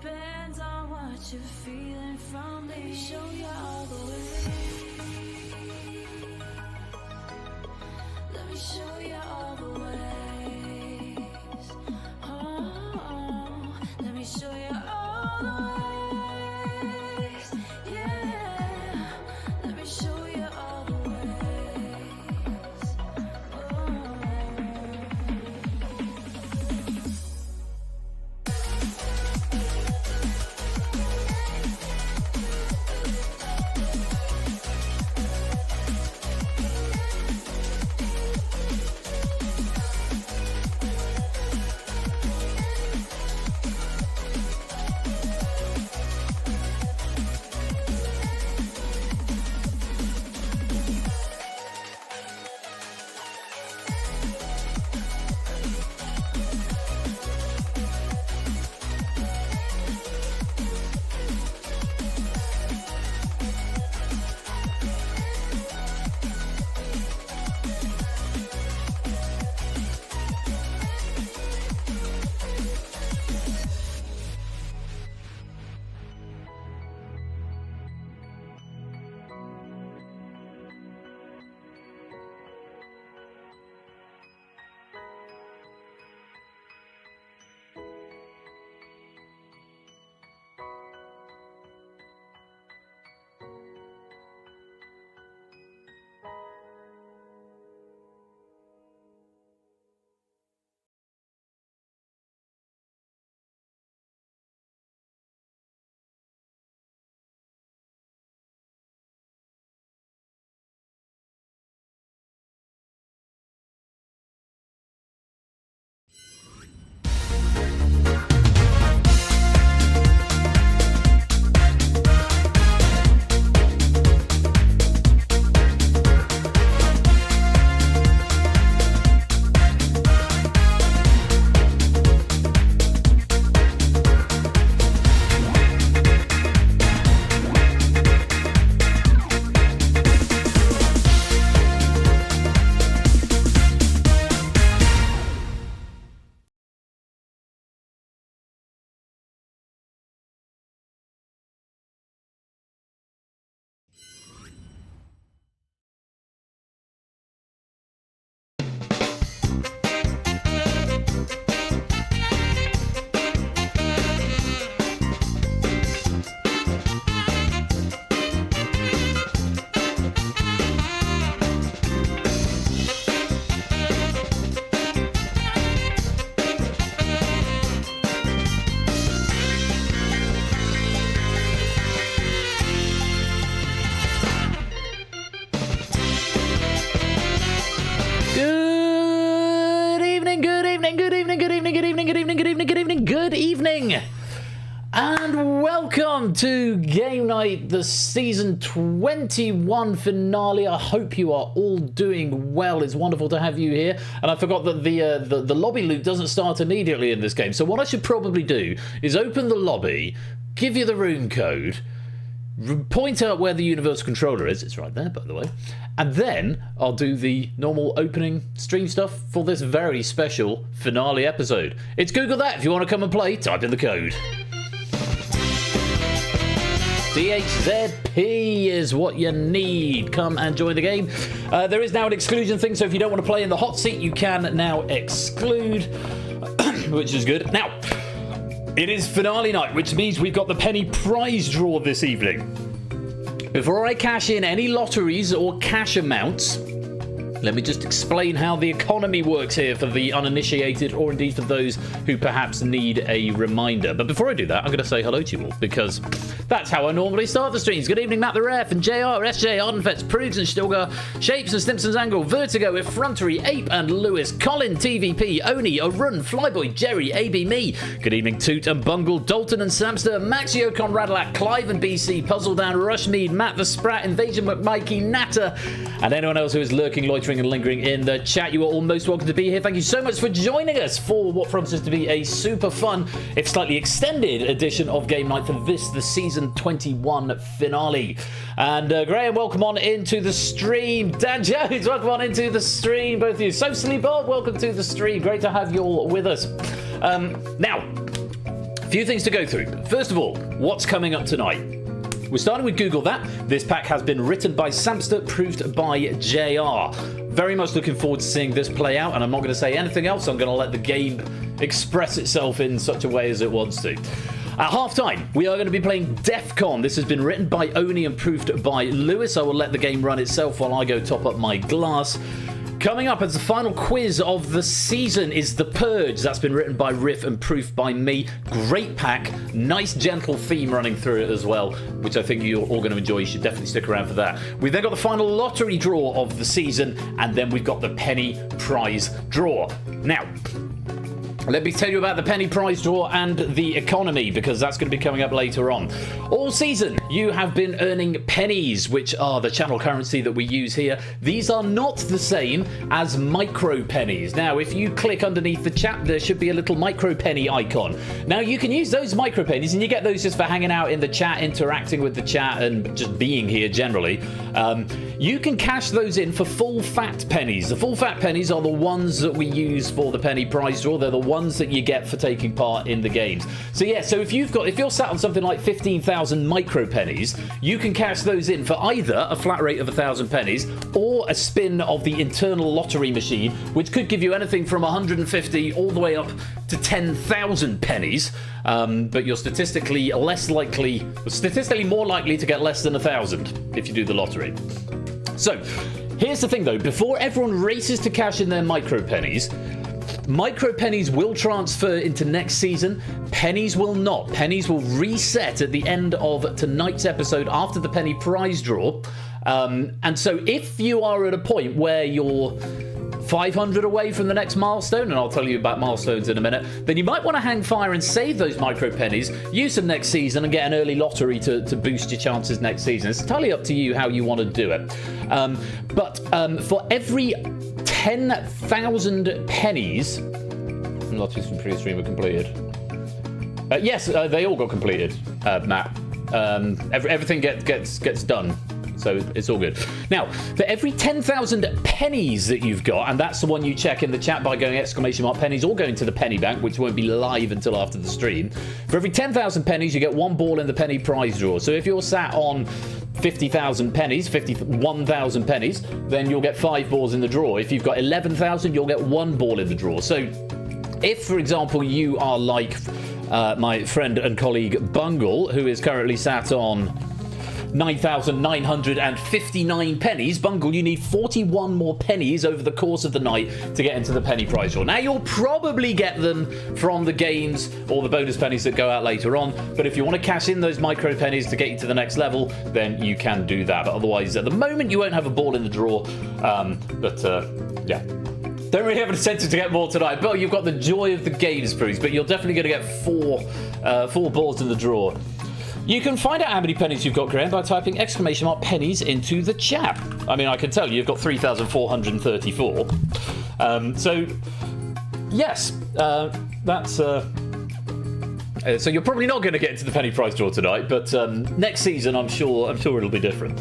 depends on what you're feeling from me. Let me show you all the way. Let me show you all the ways. Oh, let me show you all the ways. Yeah, let me show you all the ways. Good evening, and welcome to Game Night, the Season 21 finale. I hope you are all doing well. It's wonderful to have you here. And I forgot that the lobby loop doesn't start immediately in this game. So what I should probably do is open the lobby, give you the room code, point out where the universal controller is. It's right there, by the way. And then I'll do the normal opening stream stuff for this very special finale episode. It's Google that. If you want to come and play, type in the code. DHZP is what you need. Come and join the game. There is now an exclusion thing, so if you don't want to play in the hot seat, you can now exclude, which is good. Now, it is finale night, which means we've got the penny prize draw this evening. Before I cash in any lotteries or cash amounts, let me just explain how the economy works here for the uninitiated, or indeed for those who perhaps need a reminder. But before I do that, I'm going to say hello to you all, because that's how I normally start the streams. Good evening, Matt the Ref, and JR, SJ, Ardenfetz, Prudes and Stilgar, Shapes and Stimson's Angle, Vertigo, Effrontery, Ape and Lewis, Colin, TVP, Oni, Arun, Flyboy, Jerry, AB Me. Good evening, Toot and Bungle, Dalton and Samster, Maxio, Conradalac, Clive and BC, Puzzledown, Rushmead, Matt the Sprat, Invasion McMikey, Natter, and anyone else who is lurking, loitering and lingering in the chat. You are all most welcome to be here. Thank you so much for joining us for what promises to be a super fun, if slightly extended edition of Game Night for this, the Season 21 finale. And Graham, welcome on into the stream. Dan Jones, welcome on into the stream, both of you. Socially Bob, welcome to the stream. Great to have you all with us. Now, few things to go through. First of all, what's coming up tonight? We're starting with Google That. This pack has been written by Samster, proofed by JR. Very much looking forward to seeing this play out, and I'm not going to say anything else. I'm going to let the game express itself in such a way as it wants to. At halftime, we are going to be playing DEFCON. This has been written by Oni and proofed by Lewis. I will let the game run itself while I go top up my glass. Coming up as the final quiz of the season is the Purge. That's been written by Riff and proofed by me. Great pack. Nice gentle theme running through it as well, which I think you're all going to enjoy. You should definitely stick around for that. We've then got the final lottery draw of the season, and then we've got the penny prize draw. Now, let me tell you about the penny prize draw and the economy, because that's going to be coming up later on. All season, you have been earning pennies, which are the channel currency that we use here. These are not the same as micro pennies. Now, if you click underneath the chat, there should be a little micro penny icon. Now, you can use those micro pennies, and you get those just for hanging out in the chat, interacting with the chat, and just being here generally. You can cash those in for full fat pennies. The full fat pennies are the ones that we use for the penny prize draw. They're the ones that you get for taking part in the games. So yeah, so if you're sat on something like 15,000 micro pennies, you can cash those in for either a flat rate of 1,000 pennies or a spin of the internal lottery machine, which could give you anything from 150 all the way up to 10,000 pennies. But you're statistically more likely to get less than 1,000 if you do the lottery. So, here's the thing though, before everyone races to cash in their micro pennies will transfer into next season. Pennies will not. Pennies will reset at the end of tonight's episode after the penny prize draw. And so if you are at a point where you're 500 away from the next milestone, and I'll tell you about milestones in a minute, then you might want to hang fire and save those micro pennies, use them next season, and get an early lottery to boost your chances next season. It's entirely up to you how you want to do it. But for every 10,000 pennies, lotteries from previous stream were completed. Yes, they all got completed, Matt. Everything gets done. So it's all good. Now, for every 10,000 pennies that you've got, and that's the one you check in the chat by going !pennies or going to the penny bank, which won't be live until after the stream. For every 10,000 pennies, you get one ball in the penny prize draw. So if you're sat on 50,000 pennies, 51,000 pennies, then you'll get 5 balls in the draw. If you've got 11,000, you'll get 1 ball in the draw. So if, for example, you are like my friend and colleague Bungle, who is currently sat on 9,959 pennies. Bungle, you need 41 more pennies over the course of the night to get into the penny prize draw. Now, you'll probably get them from the games or the bonus pennies that go out later on, but if you want to cash in those micro pennies to get you to the next level, then you can do that. But otherwise, at the moment, you won't have a ball in the draw. Yeah. Don't really have an incentive to get more tonight, but you've got the joy of the games, Bruce, but you're definitely going to get four balls in the draw. You can find out how many pennies you've got, Graham, by typing !pennies into the chat. I mean, I can tell you've got 3,434. So, yes, that's... So you're probably not going to get into the penny prize draw tonight, but next season, I'm sure it'll be different.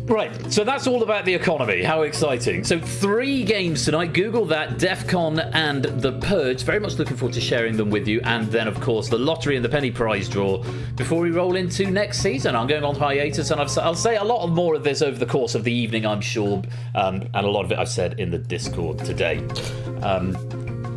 Right, so that's all about the economy. How exciting. So 3 games tonight. Google That, DEFCON and The Purge. Very much looking forward to sharing them with you. And then, of course, the lottery and the penny prize draw before we roll into next season. I'm going on hiatus, and I'll say a lot more of this over the course of the evening, I'm sure. And a lot of it I've said in the Discord today.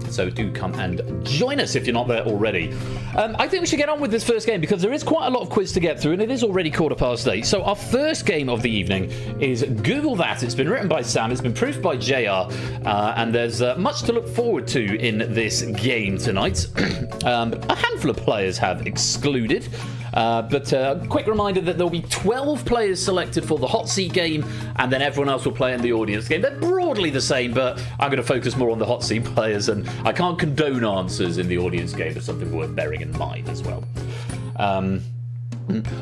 So do come and join us if you're not there already. I think we should get on with this first game because there is quite a lot of quiz to get through and it is already 8:15. So our first game of the evening is Google That. It's been written by Sam, it's been proofed by JR, and there's much to look forward to in this game tonight. A handful of players have excluded. But a quick reminder that there'll be 12 players selected for the hot seat game, and then everyone else will play in the audience game. They're broadly the same, but I'm going to focus more on the hot seat players, and I can't condone answers in the audience game. It's something worth bearing in mind as well.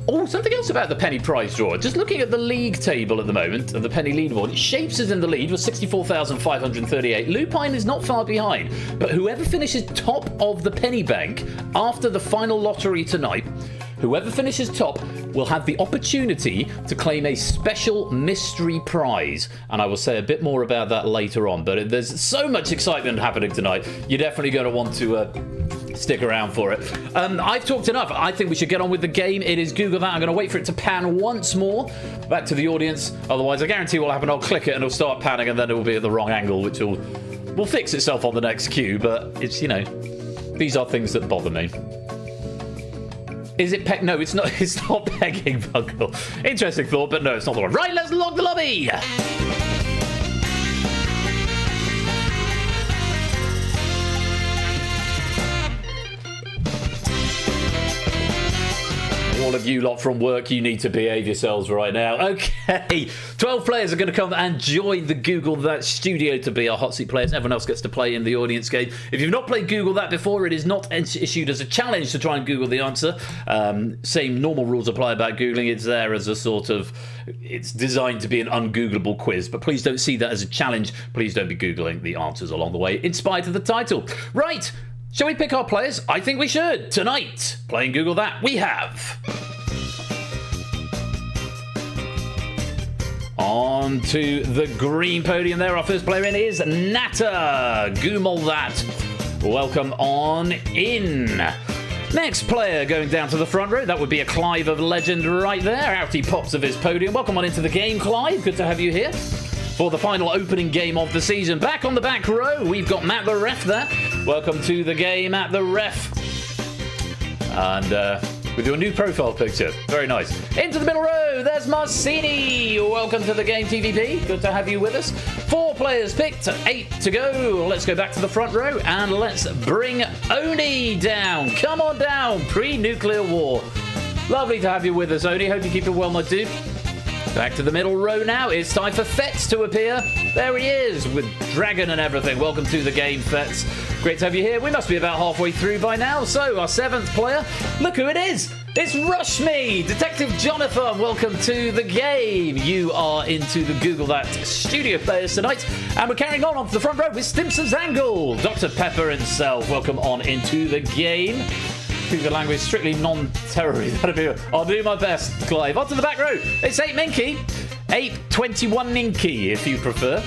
Oh, something else about the penny prize draw. Just looking at the league table at the moment, and the penny leaderboard, Shapes is in the lead with 64,538. Lupine is not far behind, but whoever finishes top of the penny bank after the final lottery tonight, whoever finishes top will have the opportunity to claim a special mystery prize. And I will say a bit more about that later on. But there's so much excitement happening tonight. You're definitely going to want to stick around for it. I've talked enough. I think we should get on with the game. It is Google That. I'm going to wait for it to pan once more back to the audience. Otherwise, I guarantee what will happen. I'll click it and it'll start panning, and then it will be at the wrong angle, which will fix itself on the next cue. But it's, you know, these are things that bother me. Is it peg? No, it's not. It's not pegging, Buckle. Interesting thought, but no, it's not the one. Right, let's log the lobby. All of you lot from work, you need to behave yourselves right now. Okay, 12 players are going to come and join the Google That studio to be our hot seat players. Everyone else gets to play in the audience game. If you've not played Google That before, it is not issued as a challenge to try and Google the answer. Same normal rules apply about Googling. It's there as a sort of... It's designed to be an ungoogleable quiz, but please don't see that as a challenge. Please don't be Googling the answers along the way, in spite of the title. Right. Shall we pick our players? I think we should. Tonight, playing Google That, we have... On to the green podium there. Our first player in is Natter. Google That. Welcome on in. Next player going down to the front row. That would be a Clive of legend right there. Out he pops of his podium. Welcome on into the game, Clive. Good to have you here for the final opening game of the season. Back on the back row, we've got Matt the ref there. Welcome to the game, Matt the ref. And with your new profile picture. Very nice. Into the middle row, there's Marcini. Welcome to the game, TVP. Good to have you with us. 4 players picked, 8 to go. Let's go back to the front row and let's bring Oni down. Come on down, pre-nuclear war. Lovely to have you with us, Oni. Hope you keep it well, my dude. Back to the middle row now. It's time for Fetz to appear. There he is, with dragon and everything. Welcome to the game, Fetz. Great to have you here. We must be about halfway through by now. So, our 7th player, look who it is. It's Rushme, Detective Jonathan. Welcome to the game. You are into the Google That studio players tonight. And we're carrying on to the front row with Stimson's Angle. Dr. Pepper himself. Welcome on into the game. The language strictly non-terrory. That'll be. I'll do my best, Clive. On to the back row. It's 8 Minky. 821 Ninky, if you prefer.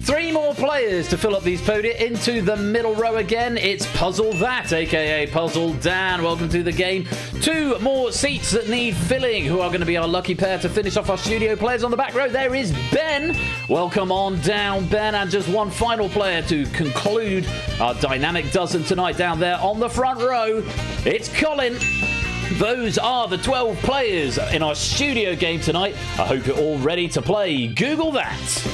3 more players to fill up these podia. Into the middle row again. It's Puzzle That, aka Puzzle Dan. Welcome to the game. 2 more seats that need filling. Who are going to be our lucky pair to finish off our studio players on the back row? There is Ben. Welcome on down, Ben. And just 1 final player to conclude our dynamic dozen tonight down there on the front row. It's Colin. Those are the 12 players in our studio game tonight. I hope you're all ready to play Google That.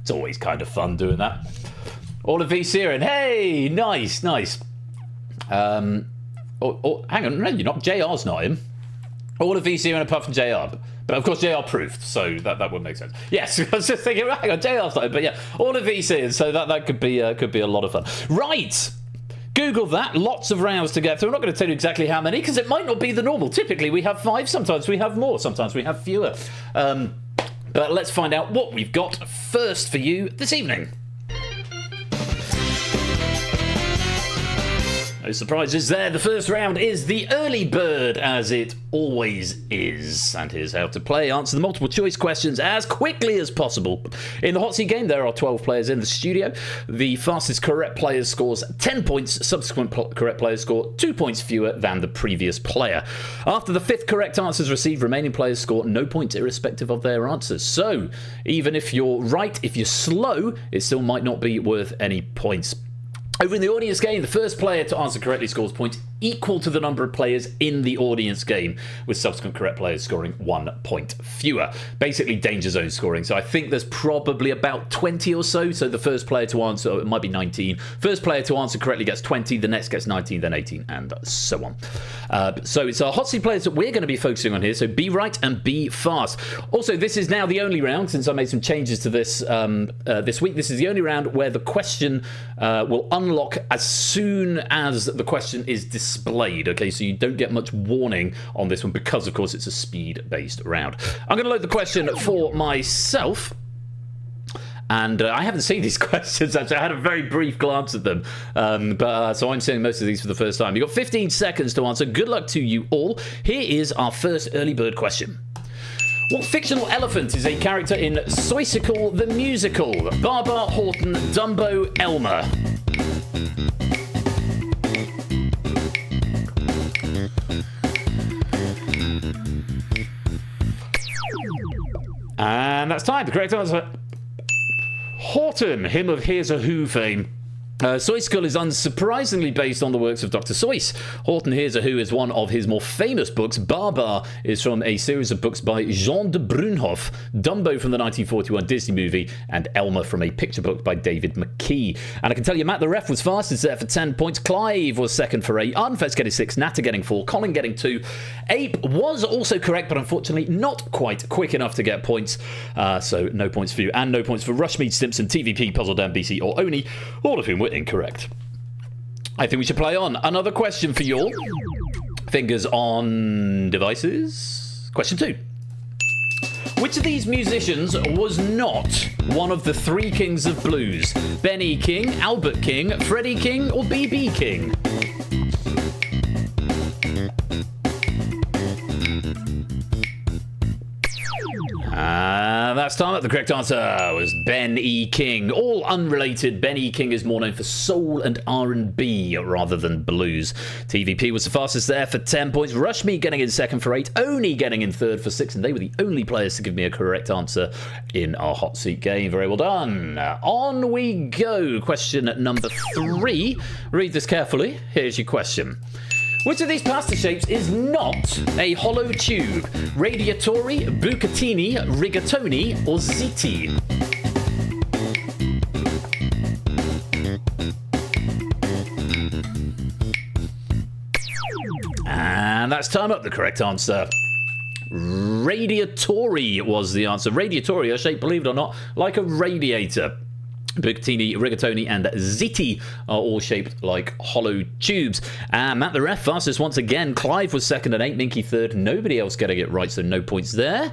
It's always kind of fun doing that. All of VC and hey, nice. Hang on, no, you're not. JR's not in. All of VC and apart from JR. But of course, JR proved, so that would make sense. Yes, I was just thinking, hang on, JR's not in, but yeah, all of VC, and so that could be a lot of fun. Right. Google That. Lots of rounds to get through. I'm not going to tell you exactly how many because it might not be the normal. Typically, we have 5. Sometimes we have more. Sometimes we have fewer. But let's find out what we've got first for you this evening. No surprises there. The first round is the early bird, as it always is. And here's how to play. Answer the multiple choice questions as quickly as possible. In the hot seat game, there are 12 players in the studio. The fastest correct player scores 10 points. Subsequent correct players score 2 points fewer than the previous player. After the 5th correct answer is received, remaining players score no points irrespective of their answers. So, even if you're right, if you're slow, it still might not be worth any points. Over in the audience game, the first player to answer correctly scores points equal to the number of players in the audience game, with subsequent correct players scoring 1 point fewer. Basically, danger zone scoring. So I think there's probably about 20 or so. So the first player to answer, it might be 19. First player to answer correctly gets 20, the next gets 19, then 18, and so on. So it's our hot seat players that we're going to be focusing on here. So be right and be fast. Also, this is now the only round, since I made some changes to this this week. This is the only round where the question will unlock as soon as the question is displayed. Okay, so you don't get much warning on this one because, of course, it's a speed-based round. I'm going to load the question for myself. And I haven't seen these questions, actually. I had a very brief glance at them. So I'm seeing most of these for the first time. You've got 15 seconds to answer. Good luck to you all. Here is our first early bird question. What fictional elephant is a character in Soisicle the Musical? Barbar, Horton, Dumbo, Elmer. And that's time. The correct answer, Horton, him of Here's a Who fame. Soisicle is unsurprisingly based on the works of Dr. Seuss. Horton Hears a Who is one of his more famous books. Barbar is from a series of books by Jean de Brunhoff, Dumbo from the 1941 Disney movie, and Elmer from a picture book by David McKee. And I can tell you, Matt the Ref was fastest there for 10 points. Clive was second for 8. Ardenfest getting 6. Natter getting 4. Colin getting 2. Ape was also correct, but unfortunately not quite quick enough to get points. So no points for you, and no points for Rushmead, Simpson, TVP, Puzzle Dan, BC, or Oni, all of whom were incorrect. I think we should play on. Another question for you all. Fingers on devices. Question 2. Which of these musicians was not one of the 3 kings of blues? Benny King, Albert King, Freddie King, or B.B. King? That's time up. The correct answer was Ben E. King. All unrelated. Ben E. King is more known for soul and R&B rather than blues. TVP was the fastest there for 10 points. Rushmead getting in second for 8. Oni getting in third for 6. And they were the only players to give me a correct answer in our hot seat game. Very well done. On we go. Question number 3. Read this carefully. Here's your question. Which of these pasta shapes is not a hollow tube? Radiatori, bucatini, rigatoni, or ziti? And that's time up. The correct answer, radiatori, was the answer. Radiatori are shaped, believe it or not, like a radiator. Bucatini, rigatoni, and ziti are all shaped like hollow tubes. And Matt the Ref fastest once again. Clive was second and 8. Minky third. Nobody else getting it right, so no points there.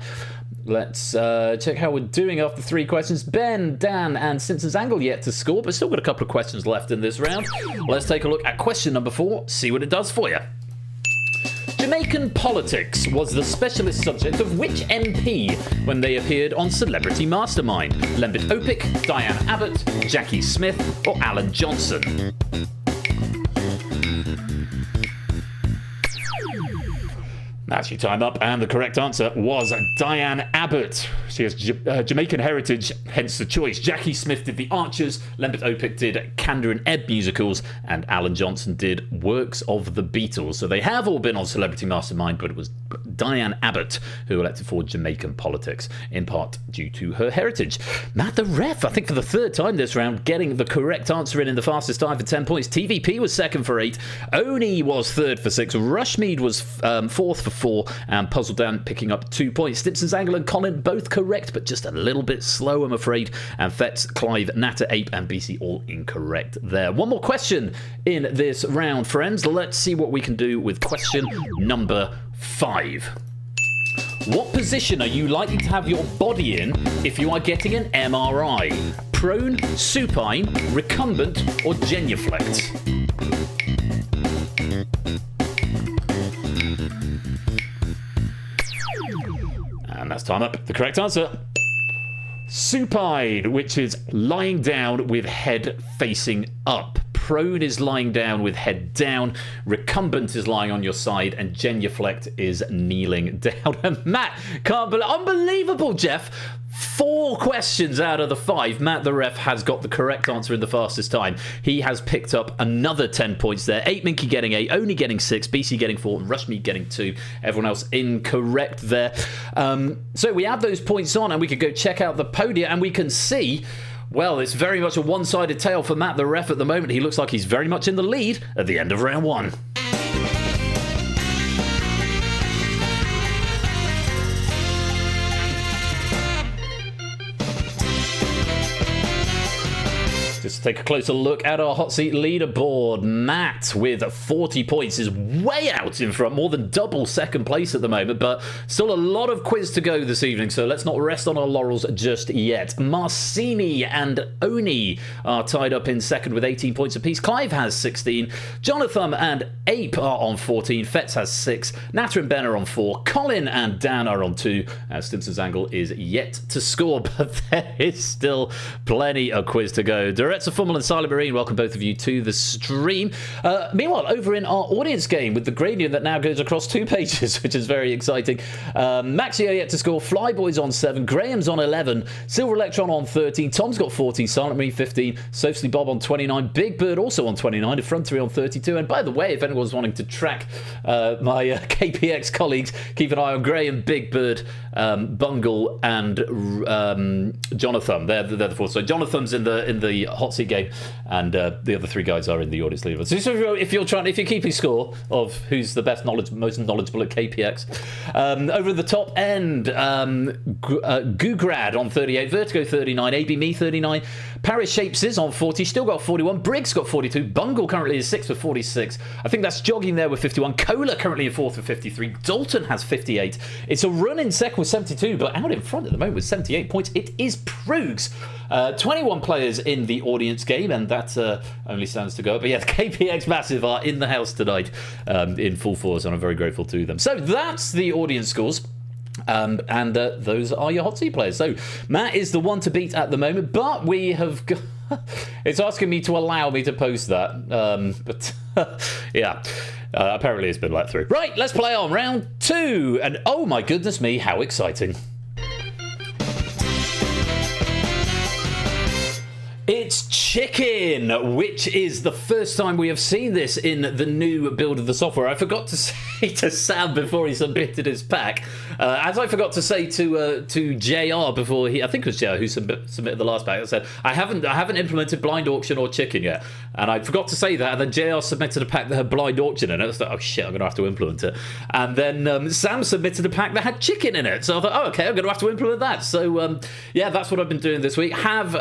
Let's check how we're doing after 3 questions. Ben, Dan, and Simpson's Angle yet to score, but still got a couple of questions left in this round. Let's take a look at question number 4, see what it does for you. Jamaican politics was the specialist subject of which MP when they appeared on Celebrity Mastermind? Lembit Opik, Diane Abbott, Jackie Smith, or Alan Johnson? That's your time up, and the correct answer was Diane Abbott. She has Jamaican heritage, hence the choice. Jackie Smith did The Archers, Lembit Opik did Kander and Ebb musicals, and Alan Johnson did Works of the Beatles. So they have all been on Celebrity Mastermind, but it was Diane Abbott who elected for Jamaican politics, in part due to her heritage. Matt the Ref, I think for the 3rd time this round, getting the correct answer in the fastest time for 10 points. TVP was second for 8. Oni was third for 6. Rushmead was 4th for 4, and Puzzle Dan picking up 2 points. Stimson's Angle and Colin both correct, but just a little bit slow, I'm afraid. And Fetz, Clive, Natter, Ape, and BC all incorrect there. One more question in this round, friends. Let's see what we can do with question number 5. What position are you likely to have your body in if you are getting an MRI? Prone, supine, recumbent, or genuflect? And that's time up. The correct answer, supine, which is lying down with head facing up. Prone is lying down with head down. Recumbent is lying on your side, and genuflect is kneeling down. And Matt can't believe, unbelievable, Jeff. 4 questions out of the 5. Matt the Ref has got the correct answer in the fastest time. He has picked up another 10 points there. 8 Minky getting 8, Oni getting 6, BC getting 4, and Rushmead getting 2. Everyone else incorrect there. So we have those points on, and we could go check out the podium, and we can see, well, it's very much a one-sided tale for Matt the Ref at the moment. He looks like he's very much in the lead at the end of round 1. Let's take a closer look at our hot seat leaderboard. Matt with 40 points is way out in front, more than double second place at the moment, but still a lot of quiz to go this evening, so let's not rest on our laurels just yet. Marcini and Oni are tied up in second with 18 points apiece. Clive has 16. Jonathan and Ape are on 14. Fetz has 6. Natter and Ben are on 4. Colin and Dan are on 2. Stinson's Angle is yet to score, but there is still plenty of quiz to go. Director Fummel and Silent Marine, welcome both of you to the stream. Meanwhile, over in our audience game with the gradient that now goes across 2 pages, which is very exciting. Maxio yet to score. Flyboy's on 7. Graham's on 11. Silver Electron on 13. Tom's got 14. Silent Marine 15. Soapsley Bob on 29. Big Bird also on 29. Effrontery on 32. And by the way, if anyone's wanting to track my KPX colleagues, keep an eye on Graham, Big Bird, Bungle, and Jonathan. They're the 4. So Jonathan's in the hot seat game, and the other 3 guys are in the audience leader. So if you're keeping score of who's the most knowledgeable at KPX, over at the top end, Gugrad on 38, Vertigo 39, AB Me 39, Paris Shapes is on 40, still got 41, Briggs got 42, Bungle currently is 6th with 46. I think that's jogging there with 51. Cola currently in 4th with 53. Dalton has 58. It's a run in second with 72, but out in front at the moment with 78 points. It is Prugs. 21 players in the audience game, and that only stands to go up. But yeah, the KPX Massive are in the house tonight in full force, and I'm very grateful to them. So that's the audience scores. And those are your hot seat players. So Matt is the one to beat at the moment, but we have got... it's asking me to allow me to post that. But yeah, apparently it's been let through. Right, let's play on round 2. And oh my goodness me, how exciting. It's chicken, which is the first time we have seen this in the new build of the software. I forgot to say to Sam before he submitted his pack, as I forgot to say to JR before I think it was JR who submitted the last pack. I said I haven't implemented blind auction or chicken yet, and I forgot to say that. And then JR submitted a pack that had blind auction in it. I was like, oh shit, I'm gonna have to implement it. And then Sam submitted a pack that had chicken in it. So I thought, oh okay, I'm gonna have to implement that. So yeah, that's what I've been doing this week. Have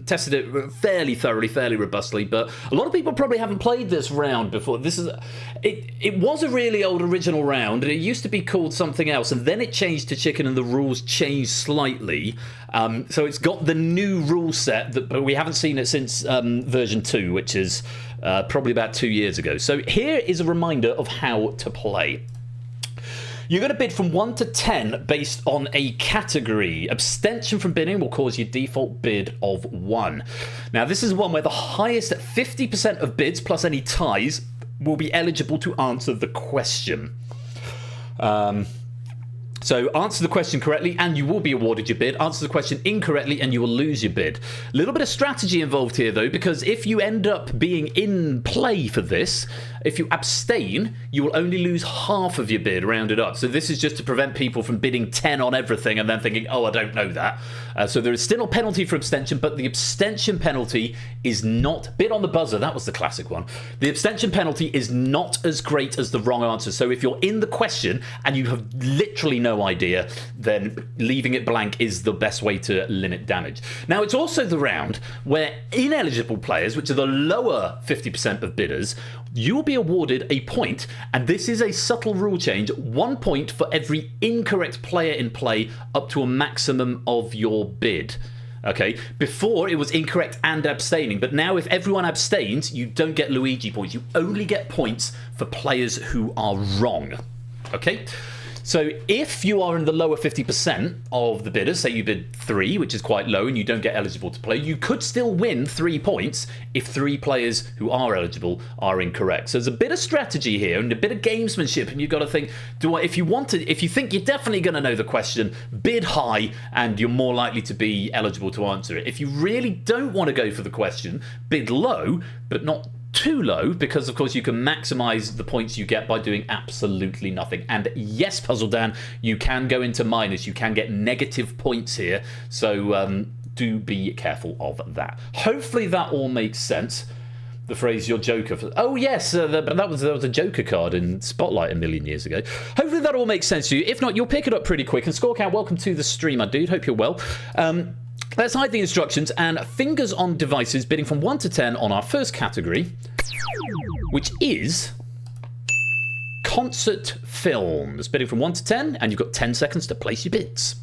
tested it fairly thoroughly, fairly robustly, but a lot of people probably haven't played this round before. It was a really old original round, and it used to be called something else, and then it changed to chicken, and the rules changed slightly. So it's got the new rule set, but we haven't seen it since version 2, which is probably about 2 years ago. So here is a reminder of how to play. You're going to bid from 1 to 10 based on a category. Abstention from bidding will cause your default bid of 1. Now, this is one where the highest 50% of bids plus any ties will be eligible to answer the question. So answer the question correctly and you will be awarded your bid. Answer the question incorrectly and you will lose your bid. A little bit of strategy involved here though, because if you end up being in play for this, if you abstain, you will only lose half of your bid rounded up. So this is just to prevent people from bidding 10 on everything and then thinking, oh, I don't know that. So there is still a penalty for abstention, but the abstention penalty is not... Bid on the buzzer, that was the classic one. The abstention penalty is not as great as the wrong answer. So if you're in the question and you have literally no idea, then leaving it blank is the best way to limit damage. Now, it's also the round where ineligible players, which are the lower 50% of bidders, you will be awarded a point, and this is a subtle rule change, 1 point for every incorrect player in play up to a maximum of your bid. Okay, before it was incorrect and abstaining, but now if everyone abstains, you don't get Luigi points. You only get points for players who are wrong. Okay? So if you are in the lower 50% of the bidders, say you bid 3, which is quite low, and you don't get eligible to play, you could still win 3 points if 3 players who are eligible are incorrect. So there's a bit of strategy here and a bit of gamesmanship, and you've got to think, if you think you're definitely going to know the question, bid high and you're more likely to be eligible to answer it. If you really don't want to go for the question, bid low, but not too low, because of course you can maximize the points you get by doing absolutely nothing. And yes, Puzzle Dan, you can go into minus, you can get negative points here, so do be careful of that. Hopefully that all makes sense. The phrase "your Joker." Oh yes, but that was a Joker card in Spotlight a million years ago. Hopefully that all makes sense to you. If not, you'll pick it up pretty quick. And Scorecount, welcome to the stream, my dude. Hope you're well. Let's hide the instructions and fingers on devices bidding from 1 to 10 on our first category, which is concert films. Bidding from 1 to 10, and you've got 10 seconds to place your bids.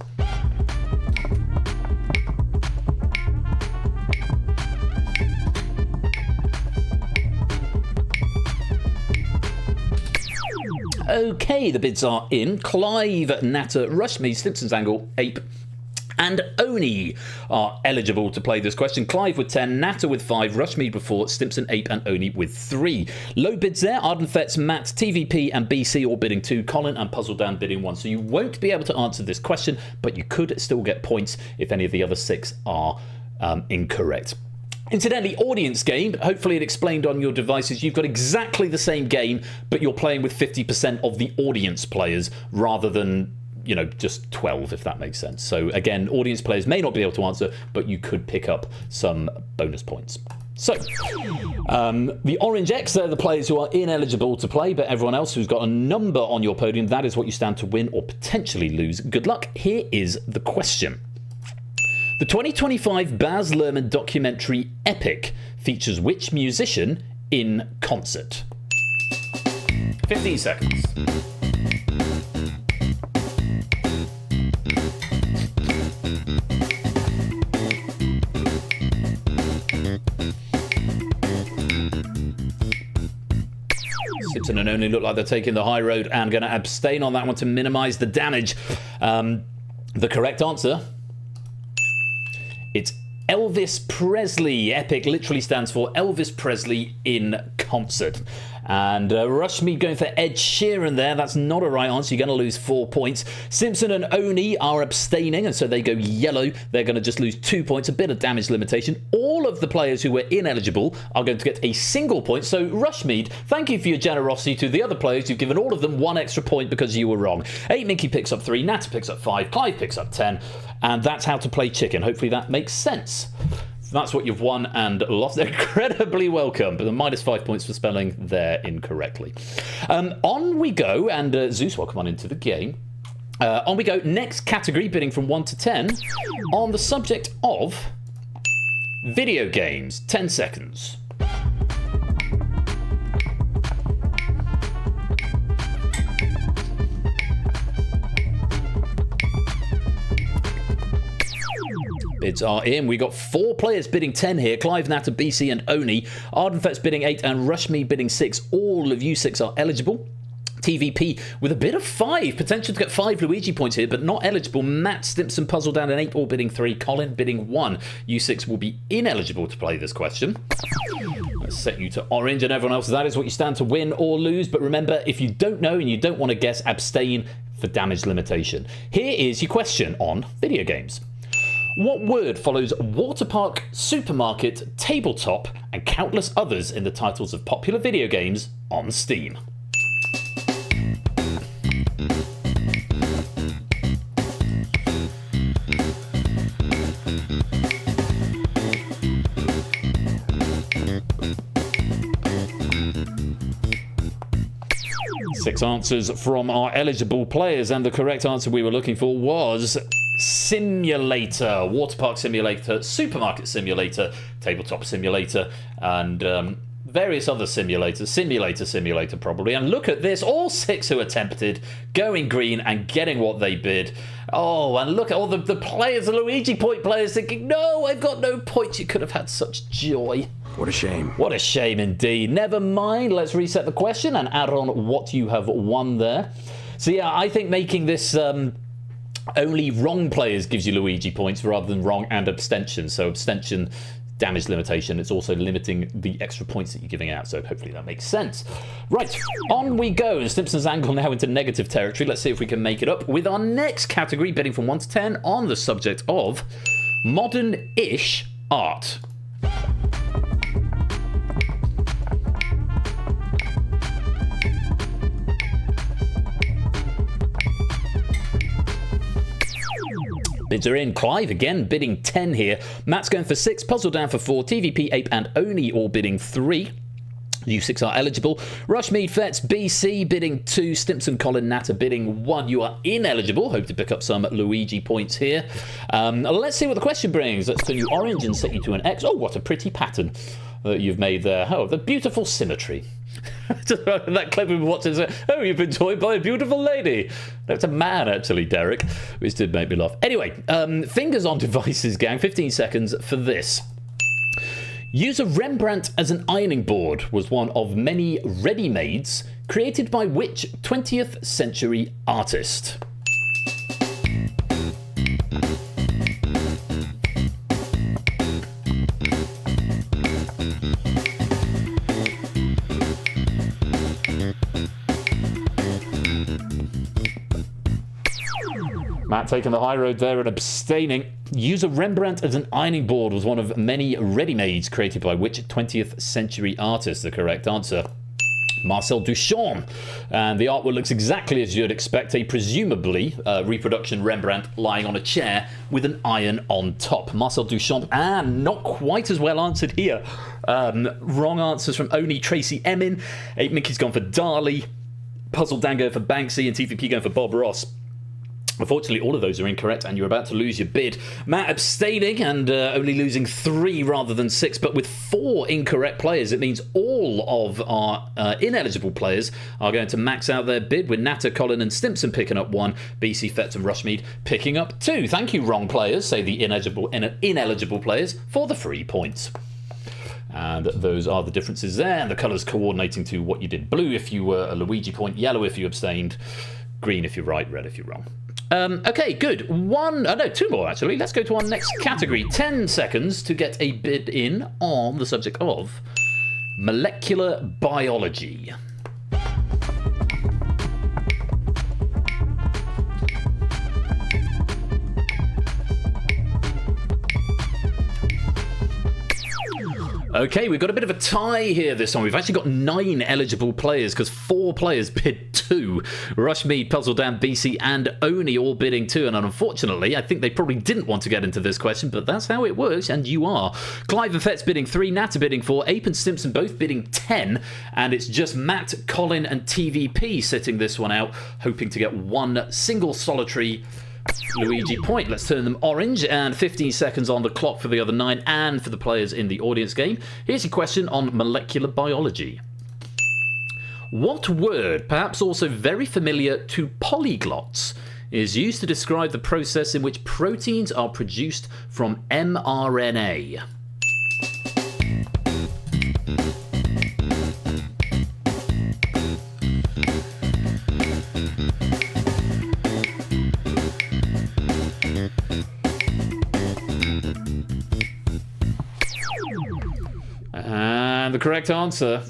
Okay, the bids are in. Clive, Natter, Rushmead, Stimpson's Angle, Ape, and Oni are eligible to play this question. Clive with 10, Natter with 5, Rushmead with 4, Stimpson, Ape, and Oni with 3. Low bids there. Ardenfets, Matt, TVP, and BC all bidding 2. Colin and Puzzle Dan bidding 1. So you won't be able to answer this question, but you could still get points if any of the other 6 are incorrect. Incidentally, audience game, hopefully it explained on your devices. You've got exactly the same game, but you're playing with 50% of the audience players rather than, you know, just 12, if that makes sense. So again, audience players may not be able to answer, but you could pick up some bonus points. So, the Orange X, they're the players who are ineligible to play, but everyone else who's got a number on your podium, that is what you stand to win or potentially lose. Good luck. Here is the question. The 2025 Baz Luhrmann documentary Epic features which musician in concert? 15 seconds. Simpson and Only look like they're taking the high road and going to abstain on that one to minimise the damage. The correct answer... it's Elvis Presley. Epic literally stands for Elvis Presley in concert. And Rushmead going for Ed Sheeran there. That's not a right answer. You're going to lose 4 points. Simpson and Oni are abstaining, and so they go yellow. They're going to just lose 2 points. A bit of damage limitation. All of the players who were ineligible are going to get a single point. So Rushmead, thank you for your generosity to the other players. You've given all of them 1 extra point because you were wrong. 8 Mickey picks up 3. Natter picks up 5. Clive picks up 10. And that's how to play chicken. Hopefully that makes sense. That's what you've won and lost. Incredibly welcome. But the minus 5 points for spelling there incorrectly. On we go. And Zeus, welcome on into the game. On we go. Next category, bidding from 1 to 10. On the subject of video games. 10 seconds. Bids are in. We got 4 players bidding 10 here. Clive, Natter, BC, and Oni. Ardenfets bidding 8 and Rushmead bidding 6. All of you 6 are eligible. TVP with a bit of 5. Potential to get 5 Luigi points here, but not eligible. Matt, Stimpson, Puzzle Dan, and Ape all bidding 3. Colin bidding 1. You 6 will be ineligible to play this question. Let's set you to orange, and everyone else, that is what you stand to win or lose. But remember, if you don't know and you don't want to guess, abstain for damage limitation. Here is your question on video games. What word follows waterpark, supermarket, tabletop, and countless others in the titles of popular video games on Steam? Six answers from our eligible players, and the correct answer we were looking for was simulator. Waterpark simulator, supermarket simulator, tabletop simulator, and various other simulators. Simulator probably. And look at this, all 6 who attempted going green and getting what they bid. Oh, and look at all the players, the Luigi point players thinking, no, I've got no points. You could have had such joy. What a shame. What a shame indeed. Never mind, let's reset the question and add on what you have won there. So yeah, I think making this only wrong players gives you Luigi points rather than wrong and abstention. So abstention, damage limitation. It's also limiting the extra points that you're giving out. So hopefully that makes sense. Right, on we go. And Stimpson's Angle now into negative territory. Let's see if we can make it up with our next category, bidding from 1 to 10 on the subject of modern-ish art. Bids are in. Clive again bidding 10 here. Matt's going for 6. Puzzle down for 4. TVP, Ape, and Oni all bidding 3. You 6 are eligible. Rushmead, Fetz, BC bidding 2. Stimpson, Colin, Natter bidding 1. You are ineligible. Hope to pick up some Luigi points here. Let's see what the question brings. Let's turn you orange and set you to an X. Oh, what a pretty pattern that you've made there. Oh, the beautiful symmetry. That clip of what's it? Oh, you've been joined by a beautiful lady. That's a man, actually, Derek, which did make me laugh. Anyway, fingers on devices, gang. 15 seconds for this. Use a Rembrandt as an ironing board was one of many ready-mades created by which 20th century artist? Matt taking the high road there and abstaining. Use a Rembrandt as an ironing board was one of many ready-mades created by which 20th century artist? The correct answer, Marcel Duchamp. And the artwork looks exactly as you'd expect, a presumably reproduction Rembrandt lying on a chair with an iron on top. Marcel Duchamp, and not quite as well answered here. Wrong answers from Oni, Tracy Emin. 8 Mickey's gone for Dali. Puzzle Dan going for Banksy, and TVP going for Bob Ross. Unfortunately, all of those are incorrect, and you're about to lose your bid. Matt abstaining and only losing 3 rather than 6, but with 4 incorrect players, it means all of our ineligible players are going to max out their bid, with Natter, Colin and Stimpson picking up 1, BC, Fetz and Rushmead picking up 2. Thank you, wrong players, say the ineligible players, for the free points. And those are the differences there, and the colours coordinating to what you did. Blue if you were a Luigi point, yellow if you abstained, green if you're right, red if you're wrong. Okay, good. 2 more actually. Let's go to our next category. 10 seconds to get a bid in on the subject of molecular biology. Okay, we've got a bit of a tie here this time. We've actually got 9 eligible players because 4 players bid 2. Rushmead, Puzzle Dan, BC and Oni all bidding 2. And unfortunately, I think they probably didn't want to get into this question, but that's how it works, and you are. Clive and Fetz bidding 3, Natter bidding 4, Ape and Stimpson both bidding 10. And it's just Matt, Colin and TVP sitting this one out, hoping to get 1 single solitary Luigi point. Let's turn them orange, and 15 seconds on the clock for the other 9 and for the players in the audience game. Here's your question on molecular biology. What word, perhaps also very familiar to polyglots, is used to describe the process in which proteins are produced from mRNA? And the correct answer,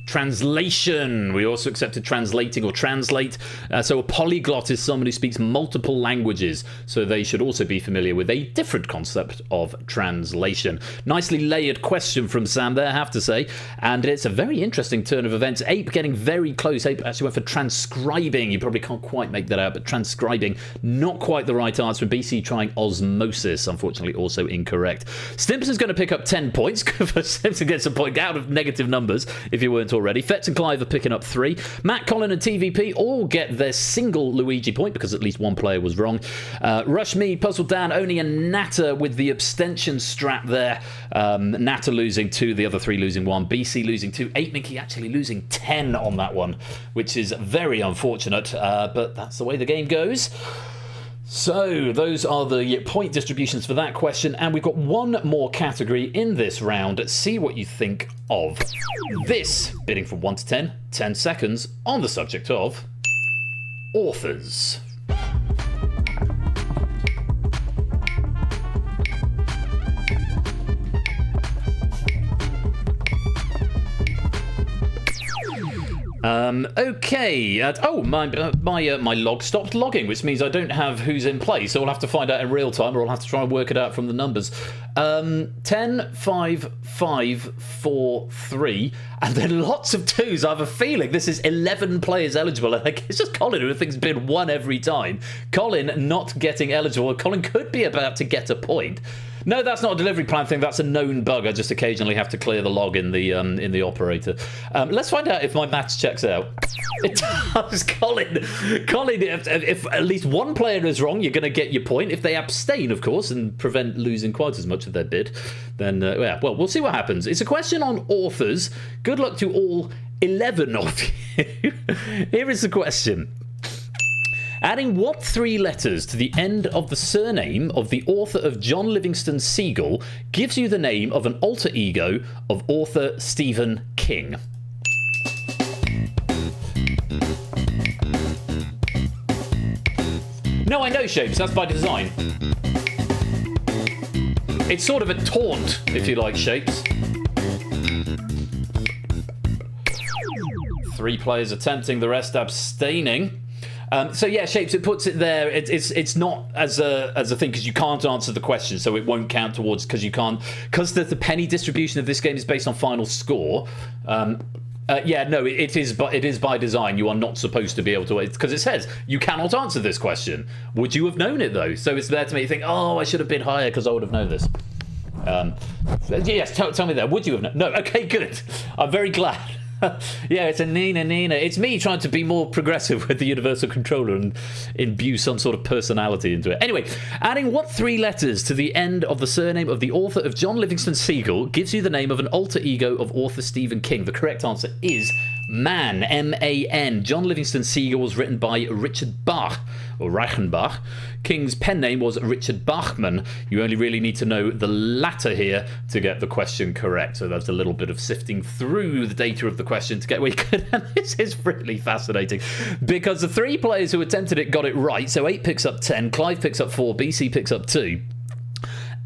translation. We also accepted translating or translate. So a polyglot is someone who speaks multiple languages, so they should also be familiar with a different concept of translation. Nicely layered question from Sam there, I have to say, and it's a very interesting turn of events. Ape getting very close. Ape actually went for transcribing. You probably can't quite make that out, but transcribing, not quite the right answer. BC trying osmosis, unfortunately also incorrect. Stimpson's going to pick up 10 points. Stimpson gets a point out of negative numbers, if you weren't already. Fetz and Clive are picking up 3. Matt, Colin and TVP all get their single Luigi point because at least one player was wrong. Rushmead, Puzzle Dan, Oni and Natter with the abstention strap there. Natter losing 2, the other 3 losing 1. BC losing 2. 8 Mickey actually losing 10 on that one, which is very unfortunate, but that's the way the game goes. So those are the point distributions for that question, and we've got 1 more category in this round. See what you think of this. Bidding from 1 to 10, 10 seconds on the subject of authors. Okay. My log stopped logging, which means I don't have who's in play, so I'll have to find out in real time, or I'll have to try and work it out from the numbers. 10, 5, 5, 4, 3, and then lots of 2s. I have a feeling this is 11 players eligible, and it's just Colin who thinks been 1 every time. Colin not getting eligible. Colin could be about to get a point. No, that's not a delivery plan thing. That's a known bug. I just occasionally have to clear the log in the operator. Let's find out if my maths checks out. It does, Colin. Colin, if at least one player is wrong, you're going to get your point. If they abstain, of course, and prevent losing quite as much of their bid, then yeah. Well, we'll see what happens. It's a question on authors. Good luck to all 11 of you. Here is the question. Adding what 3 letters to the end of the surname of the author of John Livingston Seagull gives you the name of an alter ego of author Stephen King? No, I know, Shapes. That's by design. It's sort of a taunt, if you like, Shapes. 3 players attempting, the rest abstaining. So yeah, Shapes, it puts it there. It's not as a thing because you can't answer the question, so it won't count towards because the penny distribution of this game is based on final score. Yeah, no, it is by design. You are not supposed to be able to, because it says you cannot answer this question. Would you have known it though? So it's there to make you think, oh, I should have bid higher because I would have known this. Yes, tell me that. Would you have known? No. Okay, good. I'm very glad. Yeah, it's a Nina. It's me trying to be more progressive with the universal controller and imbue some sort of personality into it. Anyway, adding what 3 letters to the end of the surname of the author of John Livingston Seagull gives you the name of an alter ego of author Stephen King? The correct answer is Man, M-A-N. John Livingston Seagull was written by Richard Bach, or Reichenbach. King's pen name was Richard Bachman. You only really need to know the latter here to get the question correct. So that's a little bit of sifting through the data of the question to get where you could. And this is really fascinating because the 3 players who attempted it got it right. So 8 picks up 10, Clive picks up 4, BC picks up 2.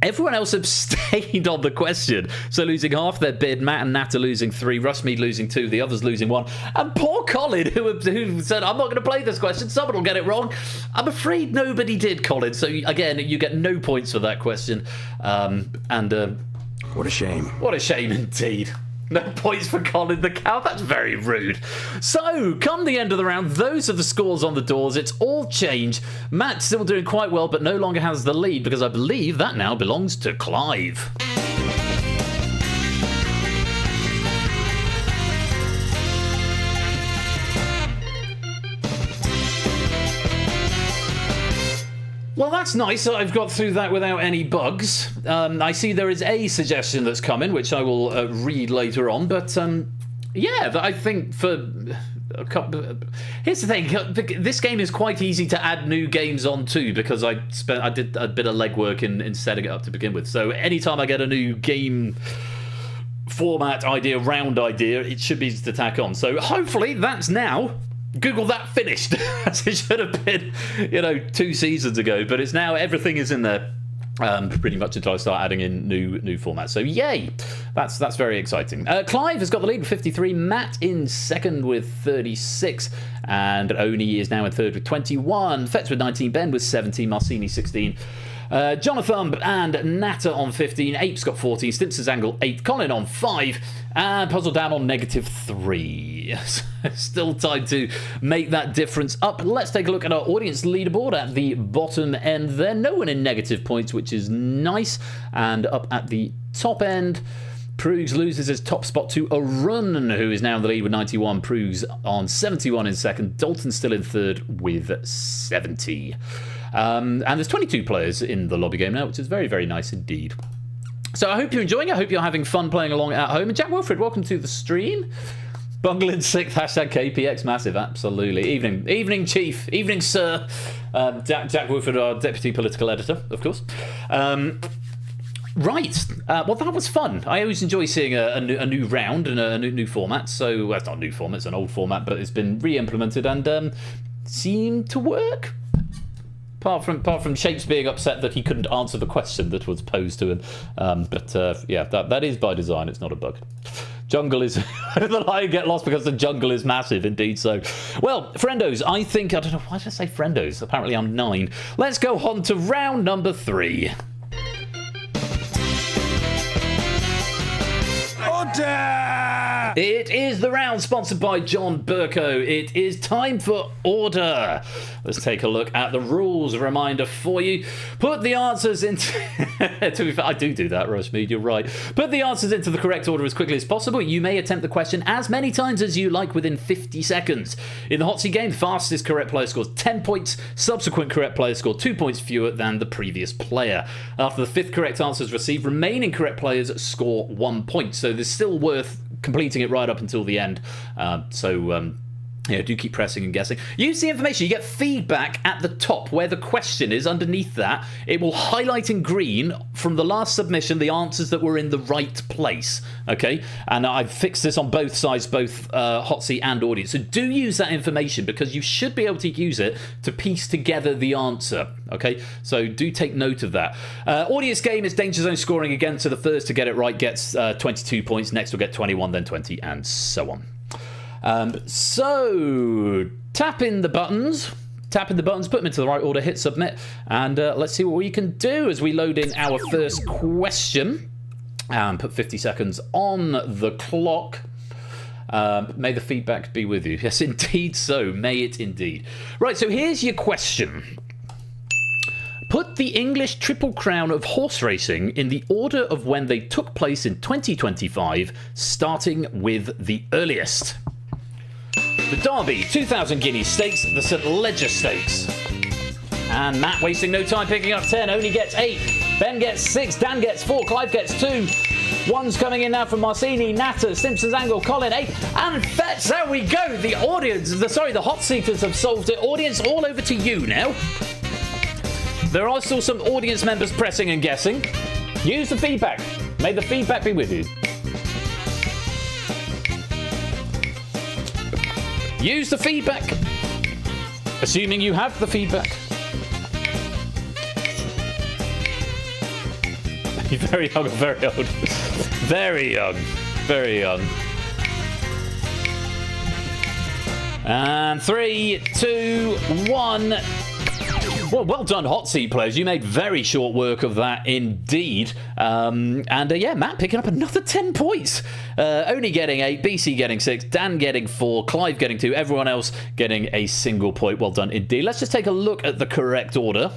Everyone else abstained on the question, so losing half their bid. Matt and Nat are losing 3, Rushmead losing 2, the others losing 1. And poor Colin, who said, I'm not going to play this question, someone will get it wrong. I'm afraid nobody did, Colin. So again, you get no points for that question. What a shame. What a shame indeed. No points for Colin the cow. That's very rude. So, come the end of the round, those are the scores on the doors. It's all changed. Matt's still doing quite well, but no longer has the lead because I believe that now belongs to Clive. Well, that's nice. I've got through that without any bugs. I see there is a suggestion that's coming, which I will read later on. But yeah, I think for a couple. Here's the thing: this game is quite easy to add new games on to because I did a bit of legwork in setting it up to begin with. So anytime I get a new game format idea, round idea, it should be easy to tack on. So hopefully that's now. Google that finished, as it should have been, 2 seasons ago. But it's now, everything is in there pretty much until I start adding in new formats. So yay, that's very exciting. Clive has got the lead with 53, Matt in second with 36, and Oni is now in third with 21, Fetz with 19, Ben with 17, Marcini 16. Jonathan and Natter on 15, Apes got 14, Stimpson's Angle 8, Colin on 5, and Puzzle Down on -3. Still time to make that difference up. Let's take a look at our audience leaderboard at the bottom end there. No one in negative points, which is nice. And up at the top end, Prugs loses his top spot to Arun, who is now in the lead with 91. Prugs on 71 in second. Dalton still in third with 70. And there's 22 players in the lobby game now, which is very, very nice indeed. So I hope you're enjoying it. I hope you're having fun playing along at home. And Jack Wilfred, welcome to the stream. Bungling 6th, hashtag KPX Massive, absolutely. Evening, Chief. Evening, Sir. Jack Wilfred, our Deputy Political Editor, of course. Right. Well, that was fun. I always enjoy seeing a new round and a new format. So, well, it's not a new format, it's an old format, but it's been re-implemented and seemed to work. Apart from Shapes being upset that he couldn't answer the question that was posed to him. Yeah, that is by design. It's not a bug. Jungle is... the lion get lost because the jungle is massive, indeed so. Well, friendos, I don't know, why did I say friendos? Apparently I'm 9. Let's go on to round number 3. Order! It is the round sponsored by John Burko. It is time for order. Let's take a look at the rules. A reminder for you. Put the answers into... to be fair, I do that, Rushmead, you're right. Put the answers into the correct order as quickly as possible. You may attempt the question as many times as you like within 50 seconds. In the hot seat game, the fastest correct player scores 10 points. Subsequent correct players score 2 points fewer than the previous player. After the fifth correct answer is received, remaining correct players score 1 point. So there's still worth completing it right up until the end. Yeah, do keep pressing and guessing. Use the information. You get feedback at the top where the question is. Underneath that, it will highlight in green from the last submission the answers that were in the right place. Okay? And I've fixed this on both sides, both hot seat and audience. So do use that information because you should be able to use it to piece together the answer. Okay? So do take note of that. Audience game is Danger Zone scoring again. So the first to get it right gets 22 points. Next will get 21, then 20, and so on. So tap in the buttons, put them into the right order, hit submit, and let's see what we can do as we load in our first question and put 50 seconds on the clock. May the feedback be with you. Yes, indeed so. May it indeed. Right, so here's your question. Put the English Triple Crown of horse racing in the order of when they took place in 2025, starting with the earliest. The Derby, 2,000 Guineas Stakes, the St Ledger Stakes. And Matt, wasting no time, picking up 10, only gets 8. Ben gets 6, Dan gets 4, Clive gets 2. One's coming in now from Marcini, Natter, Simpson's Angle, Colin, 8. And Fetch, there we go. The audience, the hot seaters have solved it. Audience, all over to you now. There are still some audience members pressing and guessing. Use the feedback. May the feedback be with you. Use the feedback. Assuming you have the feedback. You're very young, very old. Very young. Very young. And 3, 2, 1. Well done, hot seat players. You made very short work of that indeed. Yeah, Matt picking up another 10 points. Only getting 8, BC getting 6, Dan getting 4, Clive getting 2, everyone else getting a single point. Well done indeed. Let's just take a look at the correct order.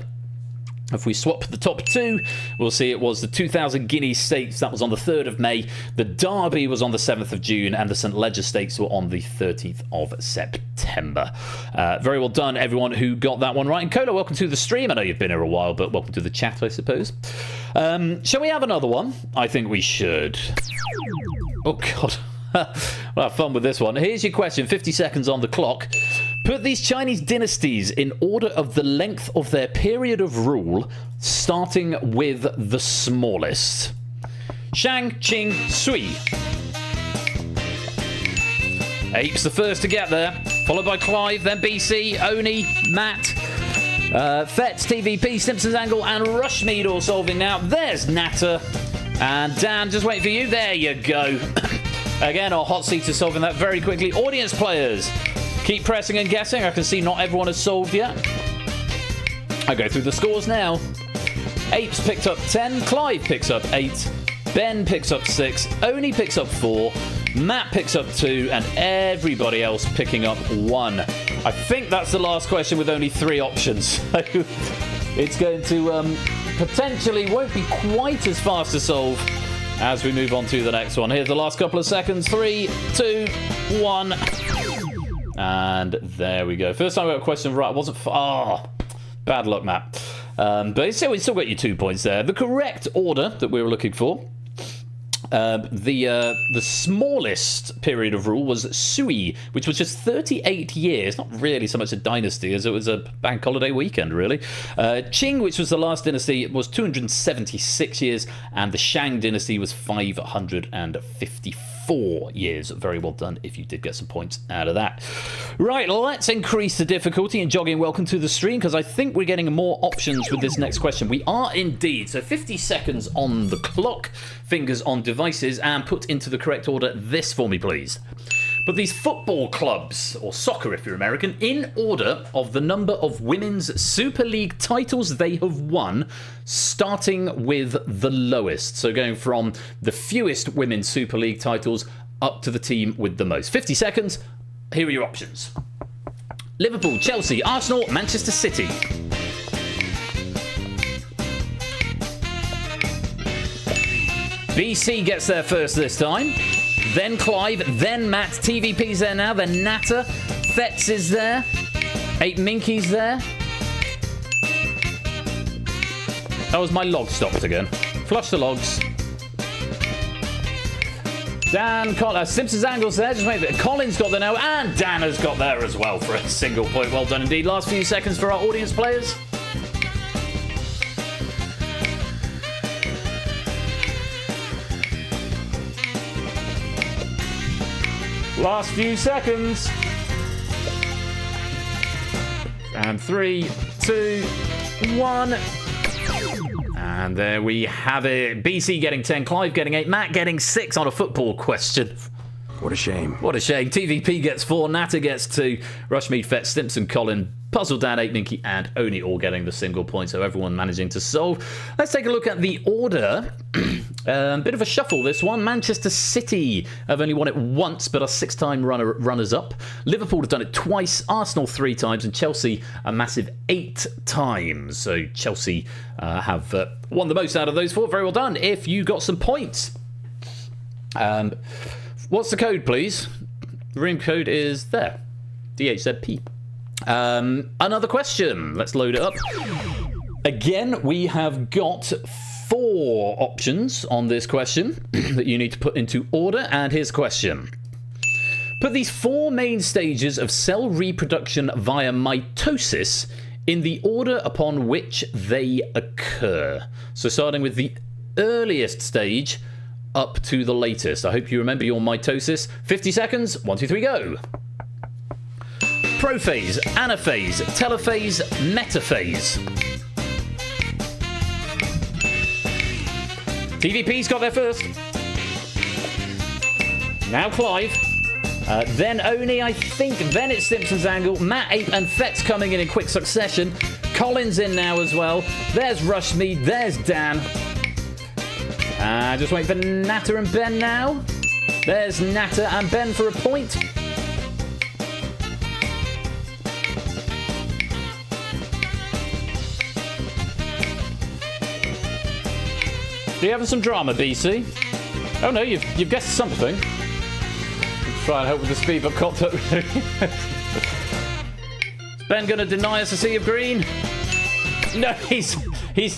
If we swap the top two, we'll see it was the 2,000 Guineas Stakes. That was on the 3rd of May. The Derby was on the 7th of June. And the St Ledger Stakes were on the 13th of September. Very well done, everyone who got that one right. And Kola, welcome to the stream. I know you've been here a while, but welcome to the chat, I suppose. Shall we have another one? I think we should. Oh, God. We'll have fun with this one. Here's your question. 50 seconds on the clock. Put these Chinese dynasties in order of the length of their period of rule, starting with the smallest. Shang, Qing, Sui. Apes the first to get there, followed by Clive, then BC, Oni, Matt, Fetz, TVP, Simpson's Angle, and Rushmead all solving now. There's Natter. And Dan, just wait for you. There you go. Again, our hot seats are solving that very quickly. Audience players, keep pressing and guessing. I can see not everyone has solved yet. I go through the scores now. Apes picked up 10. Clive picks up 8. Ben picks up 6. Oni picks up 4. Matt picks up 2. And everybody else picking up 1. I think that's the last question with only 3 options. So it's going to potentially won't be quite as fast to solve as we move on to the next one. Here's the last couple of seconds. 3, 2, 1. And there we go. First time I got a question right. It wasn't... bad luck, Matt. But we still got you 2 points there. The correct order that we were looking for. The smallest period of rule was Sui, which was just 38 years. Not really so much a dynasty as it was a bank holiday weekend, really. Qing, which was the last dynasty, was 276 years, and the Shang dynasty was 554 years. Very well done if you did get some points out of that. Right, let's increase the difficulty. And Jogging, welcome to the stream, because I think we're getting more options with this next question. We are indeed. So 50 seconds on the clock, fingers on devices, and put into the correct order this for me, please. But these football clubs, or soccer if you're American, in order of the number of women's Super League titles they have won, starting with the lowest. So going from the fewest women's Super League titles up to the team with the most. 50 seconds. Here are your options. Liverpool, Chelsea, Arsenal, Manchester City. BC gets there first this time. Then Clive, then Matt. TVP's there now, then Natter. Fetz is there. 8 Minky's there. That was my log stopped again. Flush the logs. Dan, Simpsons Angle's there. Just wait. Colin's got there now, and Dan has got there as well for a single point. Well done indeed. Last few seconds for our audience players. Last few seconds. And 3, 2, 1. And there we have it. BC getting 10, Clive getting 8, Matt getting 6 on a football question. What a shame. What a shame. TVP gets 4, Natter gets 2, Rushmead, Fetz, Stimson, Colin, Puzzle Dan, 8 Minky, and Oni all getting the single point, so everyone managing to solve. Let's take a look at the order. Bit of a shuffle, this one. Manchester City have only won it once, but are 6-time runners-up. Liverpool have done it twice, Arsenal 3 times, and Chelsea a massive 8 times. So Chelsea have won the most out of those 4. Very well done. If you got some points. What's the code, please? The room code is there. DHZP. Another question. Let's load it up. Again, we have got 4 options on this question that you need to put into order. And here's the question. Put these 4 main stages of cell reproduction via mitosis in the order upon which they occur. So starting with the earliest stage up to the latest. I hope you remember your mitosis. 50 seconds. 1, 2, 3, go. Prophase, anaphase, telophase, metaphase. TVP's got there first. Now Clive. Then Oni, I think. Then it's Simpson's Angle. Matt, Ape, and Fetz coming in quick succession. Colin's in now as well. There's Rushmead. There's Dan. Just wait for Natter and Ben now. There's Natter and Ben for a point. Are you having some drama, BC? Oh no, you've guessed something. Try and help with the speed, but caught up. Is Ben going to deny us a sea of green? No, he's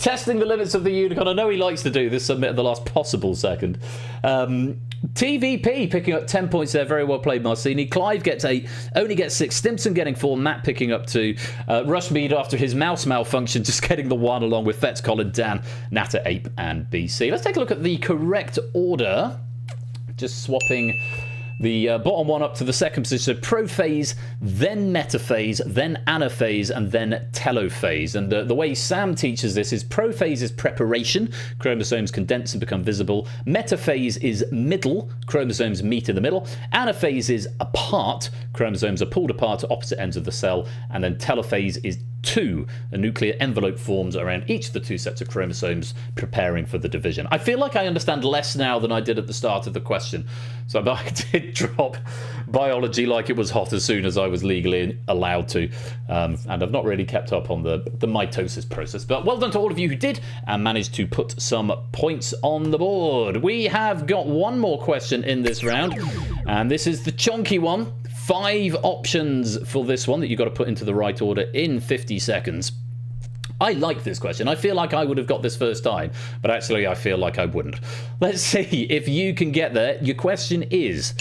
testing the limits of the unicorn. I know he likes to do this, submit at the last possible second. TVP picking up 10 points there. Very well played, Marcini. Clive gets 8, only gets 6. Stimson getting 4. Matt picking up 2. Rushmead, after his mouse malfunction, just getting the 1 along with Fetz, Colin, Dan, Natter, Ape, and BC. Let's take a look at the correct order. Just swapping the bottom one up to the second position. So prophase, then metaphase, then anaphase, and then telophase. And the way Sam teaches this is prophase is preparation. Chromosomes condense and become visible. Metaphase is middle. Chromosomes meet in the middle. Anaphase is apart. Chromosomes are pulled apart to opposite ends of the cell. And then telophase is 2. A nuclear envelope forms around each of the 2 sets of chromosomes, preparing for the division. I feel like I understand less now than I did at the start of the question. So I did drop biology like it was hot as soon as I was legally allowed to. And I've not really kept up on the mitosis process. But well done to all of you who did and managed to put some points on the board. We have got one more question in this round. And this is the chonky one. 5 options for this one that you've got to put into the right order in 50 seconds. I like this question. I feel like I would have got this first time, but actually I feel like I wouldn't. Let's see if you can get there. Your question is,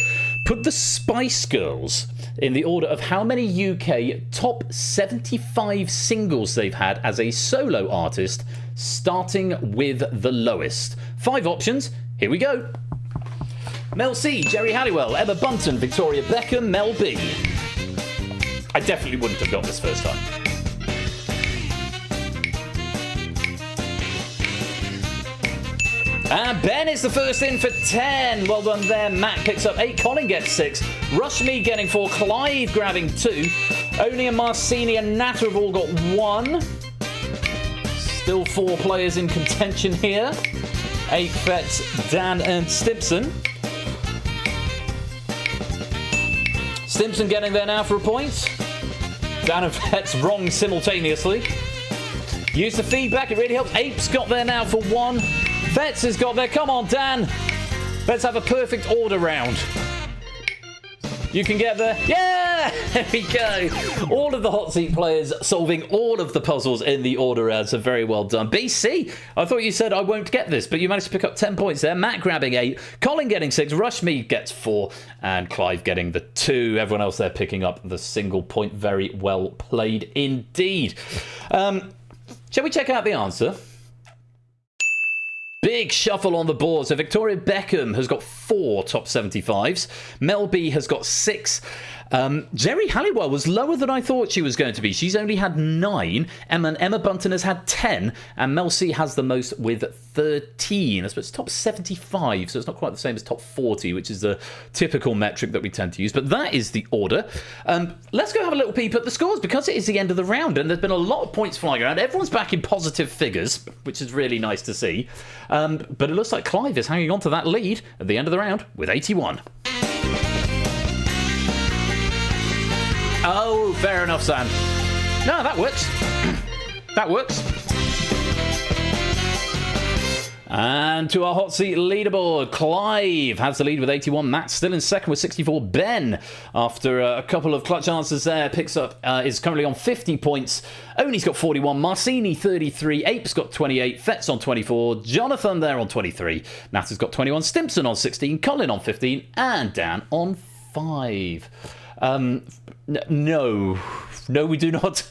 put the Spice Girls in the order of how many UK top 75 singles they've had as a solo artist, starting with the lowest. 5 options. Here we go. Mel C, Jerry Halliwell, Emma Bunton, Victoria Beckham, Mel B. I definitely wouldn't have got this first time. And Ben is the first in for 10. Well done there. Matt picks up 8. Colin gets 6. Rushmead getting 4. Clive grabbing 2. Oni and Marcini and Natter have all got 1. Still 4 players in contention here. 8 Fetz, Dan and Stimson. Stimson getting there now for a point. Dan and Fet's wrong simultaneously. Use the feedback, it really helps. Ape's got there now for 1. Fetz has got there. Come on, Dan. Let's have a perfect order round. You can get there. Yeah! There we go. All of the hot seat players solving all of the puzzles in the order round. So very well done. BC, I thought you said I won't get this, but you managed to pick up 10 points there. Matt grabbing 8. Colin getting 6. Rushme gets 4. And Clive getting the 2. Everyone else there picking up the single point. Very well played indeed. Shall we check out the answer? Big shuffle on the board. So Victoria Beckham has got 4 top 75s. Mel B has got 6. Jerry Halliwell was lower than I thought she was going to be. She's only had 9. Emma Bunton has had 10. And Mel C has the most with 13. I suppose it's top 75, so it's not quite the same as top 40, which is the typical metric that we tend to use. But that is the order. Let's go have a little peep at the scores, because it is the end of the round and there's been a lot of points flying around. Everyone's back in positive figures, which is really nice to see. But it looks like Clive is hanging on to that lead at the end of the round with 81. Oh, fair enough, Sam. No, that works. That works. And to our hot seat leaderboard, Clive has the lead with 81. Matt still in second with 64. Ben, after a couple of clutch answers there, is currently on 50 points. Oni's got 41. Marcini 33. Ape's got 28. Fet's on 24. Jonathan there on 23. Nat has got 21. Stimson on 16. Colin on 15. And Dan on 5. No, we do not.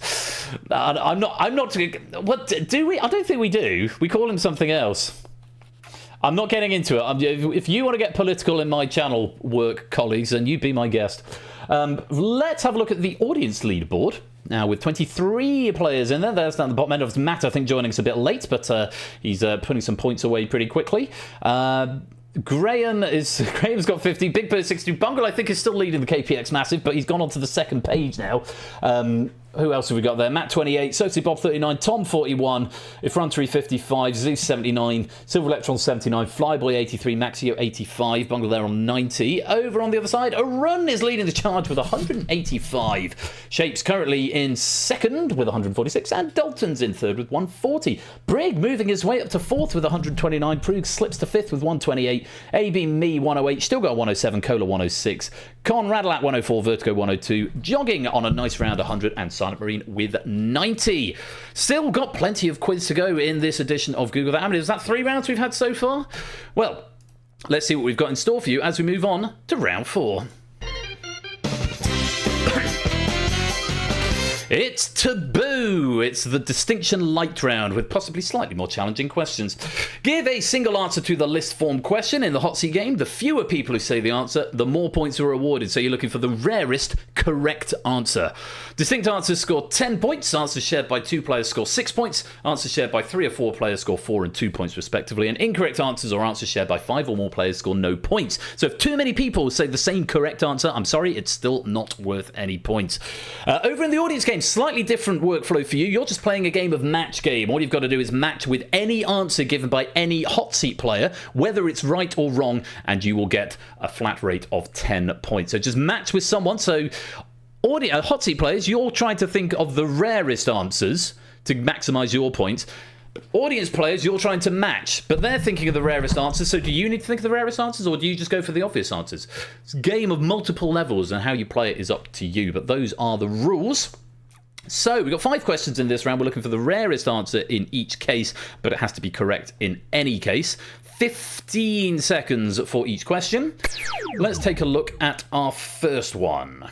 I'm not. What do we? I don't think we do. We call him something else. I'm not getting into it. If you want to get political in my channel work, colleagues, then you be my guest. Let's have a look at the audience leaderboard. Now, with 23 players in there, there's down the bottom end of Matt, I think, joining us a bit late, but he's putting some points away pretty quickly. Graham's got 50. Big Bird 62. Bungle, I think, is still leading the KPX Massive, but he's gone on to the second page now. Who else have we got there? Matt 28, Soty Bob 39, Tom 41, Ifran 355, Zeus 79, Silver Electron 79, Flyboy 83, Maxio 85, Bungle there on 90. Over on the other side, Arun is leading the charge with 185. Shapes currently in second with 146, and Dalton's in third with 140. Brig moving his way up to fourth with 129. Prug slips to fifth with 128. AB Me 108, still got 107, Cola 106, Con Radalat 104, Vertigo 102, Jogging on a nice round 100, and Silent Marine with 90. Still got plenty of quiz to go in this edition of Google That. How many? Is that 3 rounds we've had so far? Well, let's see what we've got in store for you as we move on to round 4. It's Taboo. It's the Distinction Light round with possibly slightly more challenging questions. Give a single answer to the list form question in the hot seat game. The fewer people who say the answer, the more points are awarded. So you're looking for the rarest correct answer. Distinct answers score 10 points. Answers shared by 2 players score 6 points. Answers shared by 3 or 4 players score 4 and 2 points respectively. And incorrect answers or answers shared by 5 or more players score no points. So if too many people say the same correct answer, I'm sorry, it's still not worth any points. Over in the audience game, slightly different workflow for you. You're just playing a game of match game. All you've got to do is match with any answer given by any hot seat player, whether it's right or wrong, and you will get a flat rate of 10 points. So just match with someone. So hot seat players, you're trying to think of the rarest answers to maximize your points. Audience players, you're trying to match, but they're thinking of the rarest answers. So do you need to think of the rarest answers, or do you just go for the obvious answers? It's a game of multiple levels, and how you play it is up to you, but those are the rules. So we've got 5 questions in this round. We're looking for the rarest answer in each case, but it has to be correct in any case. 15 seconds for each question. Let's take a look at our first one.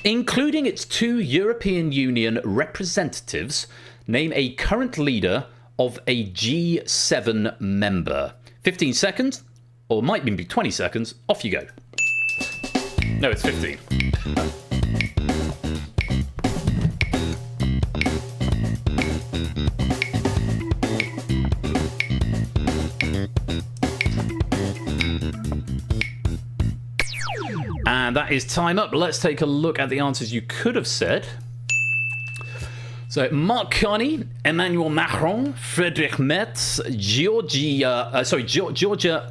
Including its 2 European Union representatives, name a current leader of a G7 member. 15 seconds, or might even be 20 seconds. Off you go. No, it's 15. And that is time up. Let's take a look at the answers you could have said. So, Mark Carney, Emmanuel Macron, Friedrich Merz, Giorgia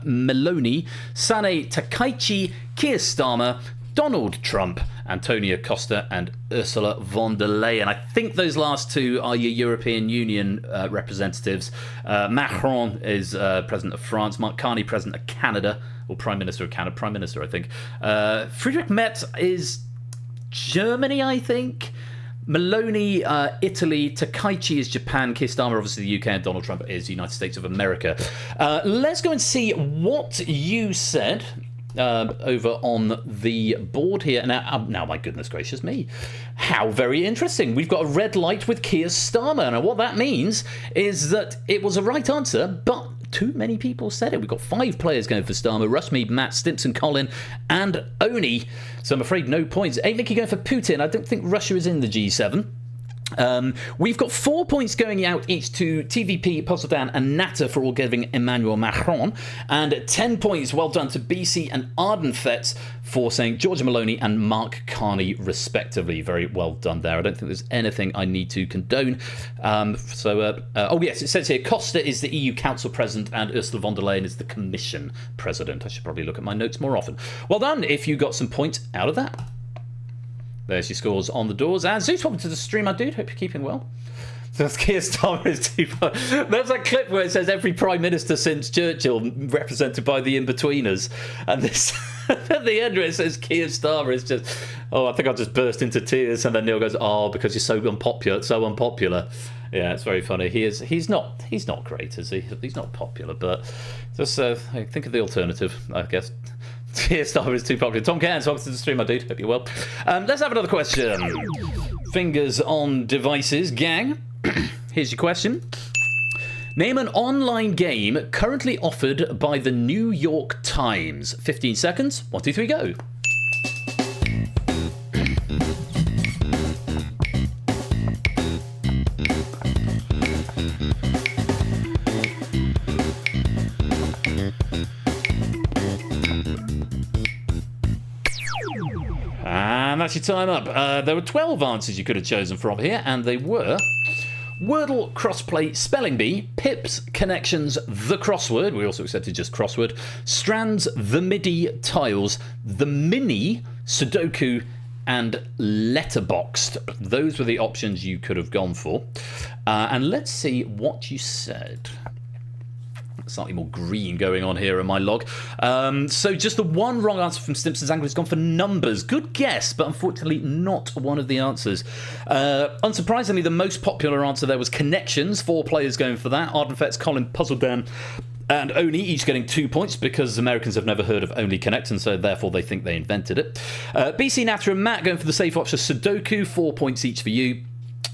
Meloni, Sane Takaichi, Keir Starmer, Donald Trump, Antonio Costa, and Ursula von der Leyen. I think those last two are your European Union representatives. Macron is president of France. Mark Carney, president of Canada, or Prime Minister of Canada. Prime Minister, I think. Friedrich Merz is Germany, I think. Meloni, Italy. Takaichi is Japan. Keir Starmer, obviously the UK, and Donald Trump is the United States of America. Let's go and see what you said over on the board here. Now, my goodness gracious me. How very interesting. We've got a red light with Keir Starmer. Now, what that means is that it was a right answer, but too many people said it. We've got 5 players going for Starmer: Russ Mead, Matt, Stimson, Colin, and Oni. So I'm afraid no points. Ain't Nicky going for Putin? I don't think Russia is in the G7. We've got 4 points going out each to TVP, Pozzodan, and Natter for all giving Emmanuel Macron, and 10 points well done to BC and Ardenfetz for saying Giorgia Meloni and Mark Carney respectively. Very well done there. I don't think there's anything I need to condone. Oh yes, it says here Costa is the EU Council President and Ursula von der Leyen is the Commission President. I should probably look at my notes more often. Well done if you got some points out of that. There's your scores on the doors. And Zeus, welcome to the stream, my dude. Hope you're keeping well. That's Keir Starmer is too far. There's that clip where it says every Prime Minister since Churchill represented by the In-Betweeners. And this at the end where it says Keir Starmer is just, I think I'll just burst into tears. And then Neil goes, because you're so unpopular. Yeah, it's very funny. He's not great, is he? He's not popular, but just think of the alternative, I guess. Keir Starmer is too popular. Tom Cairns, welcome to the stream, my dude. Hope you're well. Let's have another question. Fingers on devices, gang. Here's your question. Name an online game currently offered by the New York Times. 15 seconds. 1, 2, 3, go. And that's your time up. There were 12 answers you could have chosen from here, and they were Wordle, Crossplay, Spelling Bee, Pips, Connections, The Crossword, we also accepted just Crossword, Strands, The MIDI, Tiles, The Mini, Sudoku, and Letterboxd. Those were the options you could have gone for. And let's see what you said. Slightly more green going on here in my log. So just the one wrong answer from Stimson's angle has gone for numbers. Good guess, but unfortunately not one of the answers. Unsurprisingly, the most popular answer there was Connections. 4 players going for that. Ardenfetz, Colin, Puzzledan, and Oni each getting 2 points because Americans have never heard of Only Connect, and so therefore they think they invented it. BC, Natter, and Matt going for the safe option Sudoku. 4 points each for you.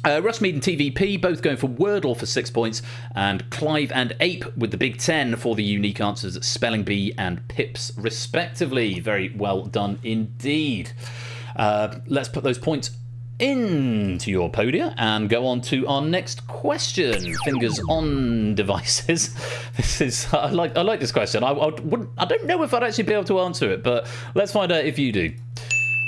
Russ Mead and TVP both going for Wordle for 6 points, and Clive and Ape with the big 10 for the unique answers at Spelling Bee and Pips respectively. Very well done indeed. Let's put those points into your podia and go on to our next question. Fingers on devices. I like this question. I don't know if I'd actually be able to answer it, but let's find out if you do.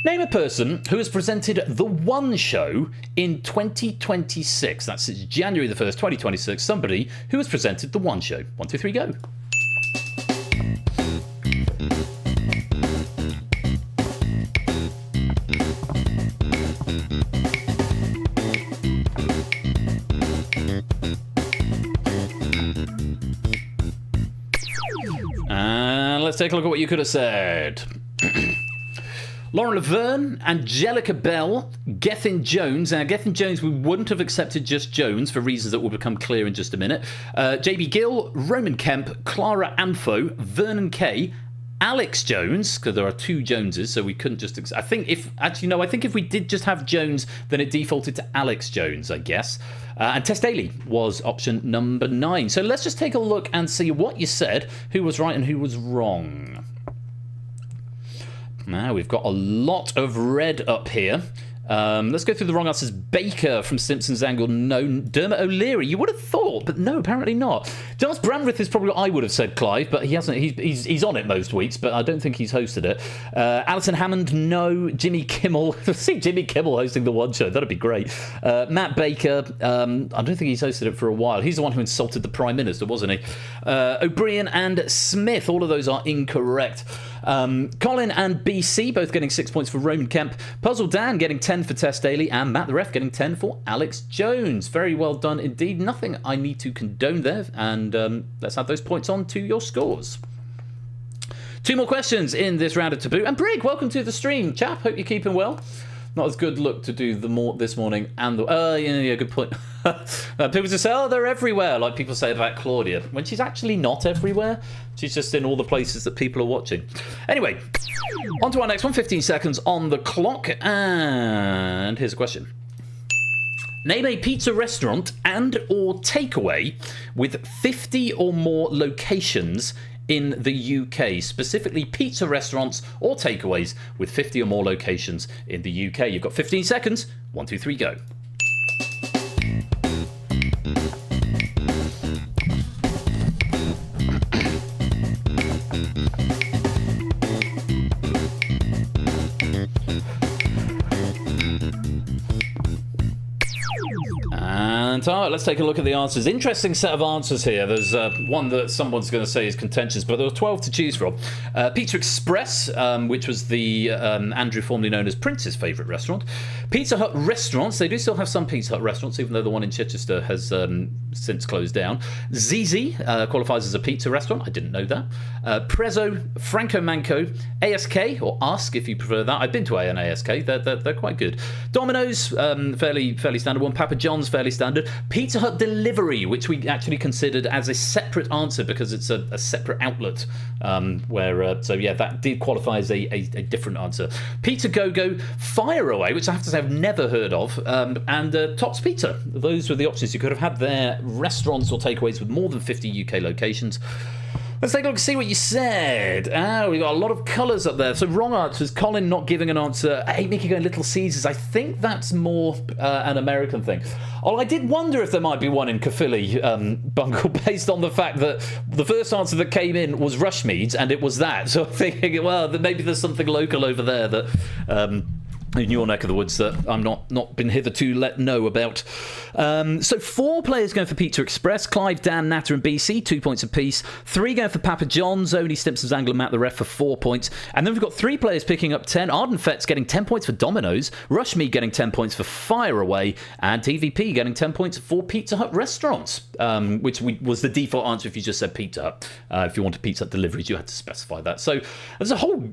Name a person who has presented The One Show in 2026. That's January the 1st, 2026. Somebody who has presented The One Show. 1, 2, 3, go. And let's take a look at what you could have said. Lauren Laverne, Angelica Bell, Gethin Jones. Now, Gethin Jones, we wouldn't have accepted just Jones for reasons that will become clear in just a minute. JB Gill, Roman Kemp, Clara Amfo, Vernon Kay, Alex Jones, because there are 2 Joneses, so we couldn't just... I think if we did just have Jones, then it defaulted to Alex Jones, I guess. And Tess Daly was option number 9. So let's just take a look and see what you said, who was right and who was wrong. Now, we've got a lot of red up here. Let's go through the wrong answers. Baker from Simpsons angle, no. Dermot O'Leary, you would have thought, but no, apparently not. Giles Brandreth is probably what I would have said, Clive, but he hasn't. He's on it most weeks, but I don't think he's hosted it. Alison Hammond, no. Jimmy Kimmel, see Jimmy Kimmel hosting The One Show, that'd be great. Matt Baker, I don't think he's hosted it for a while. He's the one who insulted the Prime Minister, wasn't he? O'Brien and Smith, all of those are incorrect. Colin and BC both getting 6 points for Roman Kemp. Puzzle Dan getting 10 for Tess Daly. And Matt the Ref getting 10 for Alex Jones. Very well done indeed. Nothing I need to condone there. And let's add those points on to your scores. 2 more questions in this round of Taboo. And Brig, welcome to the stream, chap. Hope you're keeping well. Not as good look to do this morning. And yeah, good point. People just say, oh, they're everywhere, like people say about Claudia, when she's actually not everywhere. She's just in all the places that people are watching. Anyway, on to our next one. 15 seconds on the clock. And here's a question. Name a pizza restaurant and or takeaway with 50 or more locations in the UK, specifically pizza restaurants or takeaways with 50 or more locations in the UK. You've got 15 seconds. 1, 2, 3, go. Let's take a look at the answers. Interesting set of answers here. There's one that someone's going to say is contentious, but there were 12 to choose from. Pizza Express, which was the Andrew formerly known as Prince's favourite restaurant. Pizza Hut restaurants. They do still have some Pizza Hut restaurants, even though the one in Chichester has since closed down. Zizi qualifies as a pizza restaurant. I didn't know that. Prezzo, Franco Manco, ASK, or Ask if you prefer that. I've been to A and ASK. They're quite good. Domino's, fairly standard one. Papa John's, fairly standard. Pizza Hut Delivery, which we actually considered as a separate answer because it's a separate outlet. So yeah, that did qualify as a different answer. Pizza Go-Go, Fire Away, which I have to say I've never heard of, and Tops Pizza. Those were the options. You could have had their restaurants or takeaways with more than 50 UK locations. Let's take a look and see what you said. We got a lot of colours up there. So wrong answers. Colin not giving an answer. Hey, Mickey going Little Caesars. I think that's more an American thing. Oh, I did wonder if there might be one in Caerphilly, Bungle, based on the fact that the first answer that came in was Rushmeads, and it was that. So I'm thinking, well, maybe there's something local over there that... in your neck of the woods that I'm not been hitherto let know about. So 4 players going for Pizza Express. Clive, Dan, Natter and BC, 2 points apiece. 3 going for Papa John's. Only Stimpson's Angler, Matt the Ref for 4 points. And then we've got 3 players picking up 10. Arden Fett's getting 10 points for Domino's. Rushmead getting 10 points for Fire Away. And TVP getting 10 points for Pizza Hut restaurants, which was the default answer if you just said Pizza Hut. If you wanted Pizza Hut deliveries, you had to specify that. So there's a whole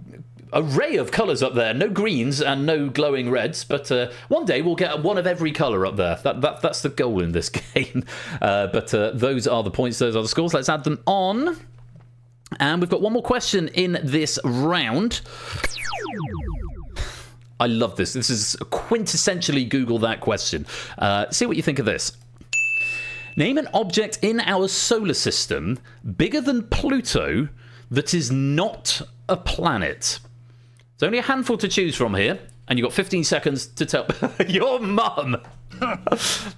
array of colours up there. No greens and no glowing reds, but one day we'll get one of every colour up there. That's the goal in this game. But those are the points, those are the scores. Let's add them on. And we've got one more question in this round. I love this. This is quintessentially Google that question. See what you think of this. Name an object in our solar system bigger than Pluto that is not a planet. There's only a handful to choose from here, and you've got 15 seconds to tell your mum.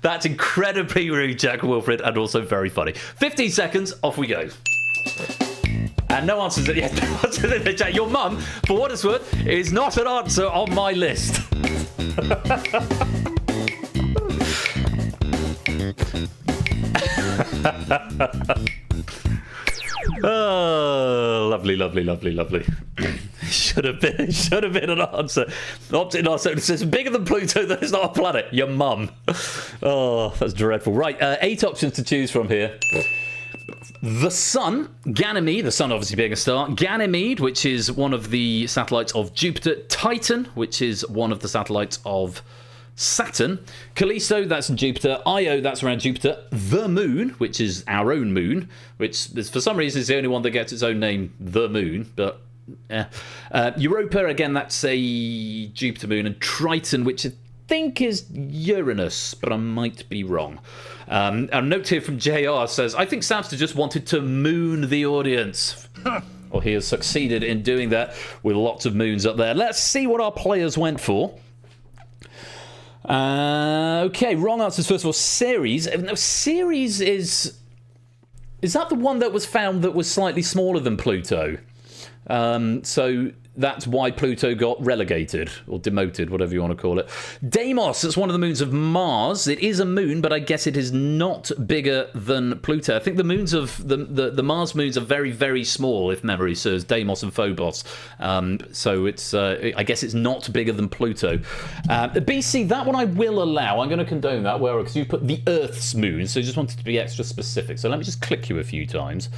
That's incredibly rude, Jack Wilfred, and also very funny. 15 seconds, off we go. And no answers at the end. No answers in the chat. Your mum, for what it's worth, is not an answer on my list. Oh, lovely, lovely, lovely, lovely. Should have been an answer. Opted answer. It says bigger than Pluto, that is not a planet. Your mum. Oh, that's dreadful. Right, 8 options to choose from here. The Sun, Ganymede, the Sun obviously being a star. Ganymede, which is one of the satellites of Jupiter. Titan, which is one of the satellites of Saturn. Callisto, that's Jupiter. Io, that's around Jupiter. The Moon, which is our own moon, which is, for some reason is the only one that gets its own name, the Moon, but yeah. Europa, again, that's a Jupiter moon. And Triton, which I think is Uranus, but I might be wrong. A note here from JR says, I think Samster just wanted to moon the audience. Well, he has succeeded in doing that with lots of moons up there. Let's see what our players went for. Okay, wrong answers. First of all, Ceres. No, Ceres is that the one that was found that was slightly smaller than Pluto? So that's why Pluto got relegated or demoted, whatever you want to call it. Deimos, it's one of the moons of Mars. It is a moon, but I guess it is not bigger than Pluto. I think the moons of the Mars moons are very, very small, if memory serves, Deimos and Phobos. So it's I guess it's not bigger than Pluto. BC, that one I will allow. I'm going to condone that, because you put the Earth's moon, so I just wanted to be extra specific. So let me just click you a few times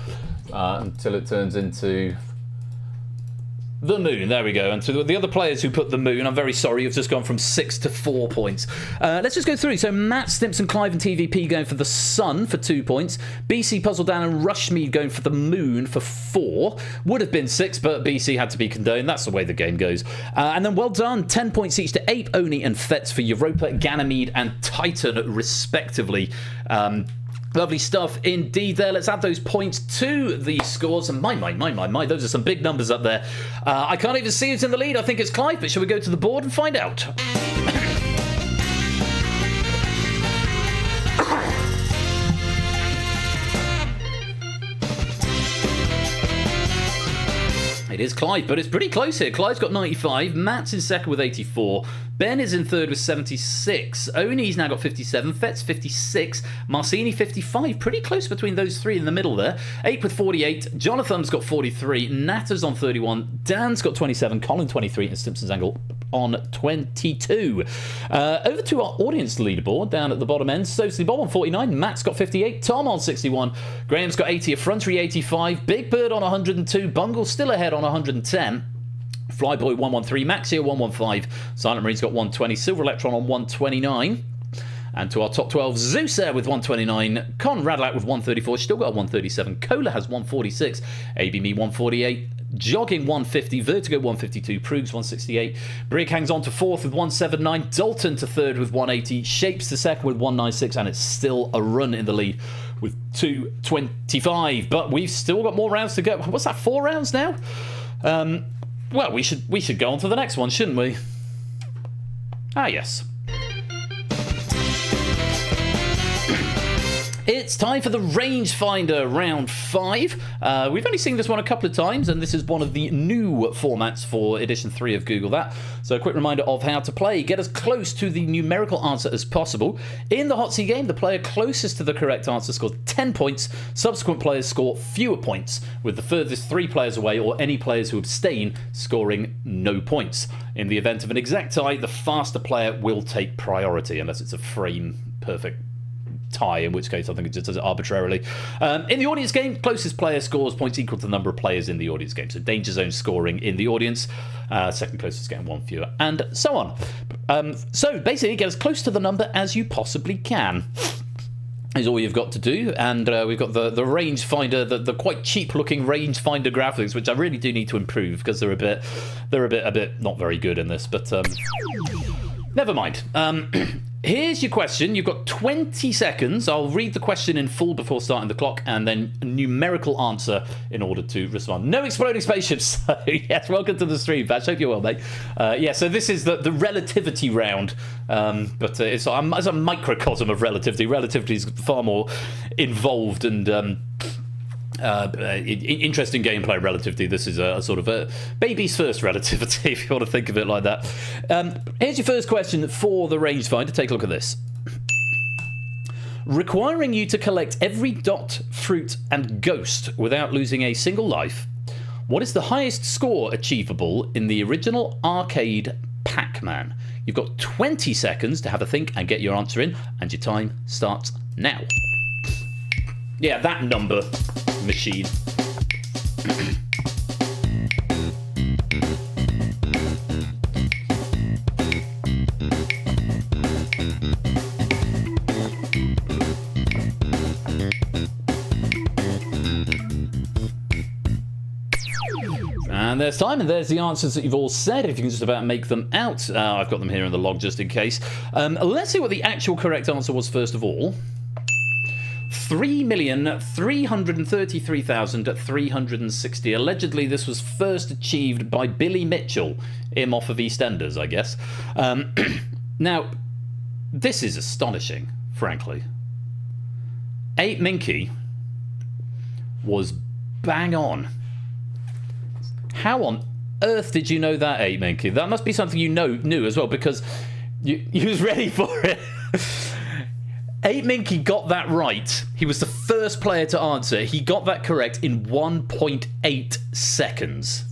until it turns into the moon. There we go. And to the other players who put the moon, I'm very sorry, you've just gone from 6 to 4 points. Let's just go through. So Matt, Stimpson, Clive and TVP going for the sun for 2 points. BC, Puzzle Dan and Rushmead going for the moon for 4. Would have been 6, but BC had to be condoned. That's the way the game goes. And then well done. 10 points each to Ape, Oni and Fetz for Europa, Ganymede and Titan, respectively. Lovely stuff indeed there. Let's add those points to the scores. And my, those are some big numbers up there. I can't even see who's in the lead. I think it's Clive, but shall we go to the board and find out? It is Clive, but it's pretty close here. Clive's got 95, Matt's in second with 84, Ben is in third with 76, Oni's now got 57, Fetz 56, Marcini 55, pretty close between those three in the middle there. Ape with 48, Jonathan's got 43, Natter's on 31, Dan's got 27, Colin 23, and Stimpson's Angle on 22. Over to our audience leaderboard down at the bottom end. Socially Bob on 49, Matt's got 58, Tom on 61, Graham's got 80, Effrontery 85, Big Bird on 102, Bungle still ahead on 110, Flyboy 113, Maxia 115, Silent Marine's got 120, Silver Electron on 129. And to our top 12, Zeus Air with 129, Con Radlac with 134, still got 137, Cola has 146, AB Me 148, Jogging 150, Vertigo 152, Prugs 168, Brig hangs on to fourth with 179, Dalton to third with 180, Shapes to second with 196, and it's still a run in the lead with 225. But we've still got more rounds to go. What's that, 4 rounds now? Well, we should go on to the next one, shouldn't we? Ah, yes. It's time for the Rangefinder Round 5. We've only seen this one a couple of times, and this is one of the new formats for Edition 3 of Google That. So a quick reminder of how to play. Get as close to the numerical answer as possible. In the hot seat game, the player closest to the correct answer scores 10 points. Subsequent players score fewer points, with the furthest 3 players away or any players who abstain scoring no points. In the event of an exact tie, the faster player will take priority, unless it's a frame perfect tie, in which case I think it just does it arbitrarily. In the audience game, closest player scores points equal to the number of players in the audience game. So danger zone scoring in the audience, second closest getting 1 fewer, and so on. So basically, get as close to the number as you possibly can is all you've got to do. And we've got the rangefinder, the quite cheap looking rangefinder graphics, which I really do need to improve because they're a bit not very good in this, but never mind. Here's your question. You've got 20 seconds. I'll read the question in full before starting the clock, and then a numerical answer in order to respond. No exploding spaceships. So, yes, welcome to the stream, Patch. Hope you're well, mate. Yeah, so this is the relativity round, but it's a microcosm of relativity. Relativity is far more involved and interesting gameplay relativity. This is a sort of a baby's first relativity, if you want to think of it like that. Here's your first question for the rangefinder. Take a look at this. Requiring you to collect every dot, fruit, and ghost without losing a single life, what is the highest score achievable in the original arcade Pac-Man? You've got 20 seconds to have a think and get your answer in, and your time starts now. Yeah, that number machine. And there's time, and there's the answers that you've all said, if you can just about make them out. I've got them here in the log just in case. Let's see what the actual correct answer was first of all. 3,333,360. Allegedly, this was first achieved by Billy Mitchell, him off of EastEnders, I guess. Now, this is astonishing, frankly. Ape Minky was bang on. How on earth did you know that, 8Minky? That must be something you knew as well, because you was ready for it. 8Minky got that right. He was the first player to answer. He got that correct in 1.8 seconds.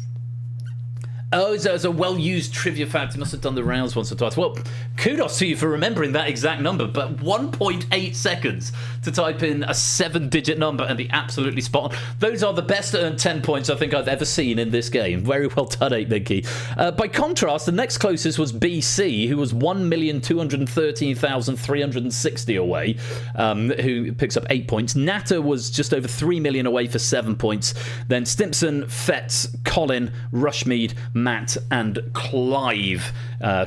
Oh, so it's a well-used trivia fact. He must have done the rounds once or twice. Well, kudos to you for remembering that exact number, but 1.8 seconds to type in a 7-digit number and be absolutely spot on. Those are the best earned 10 points I think I've ever seen in this game. Very well done, 8Minky. By contrast, the next closest was BC, who was 1,213,360 away, who picks up 8 points. Natter was just over 3 million away for 7 points. Then Stimpson, Fetz, Colin, Rushmead, Matt and Clive.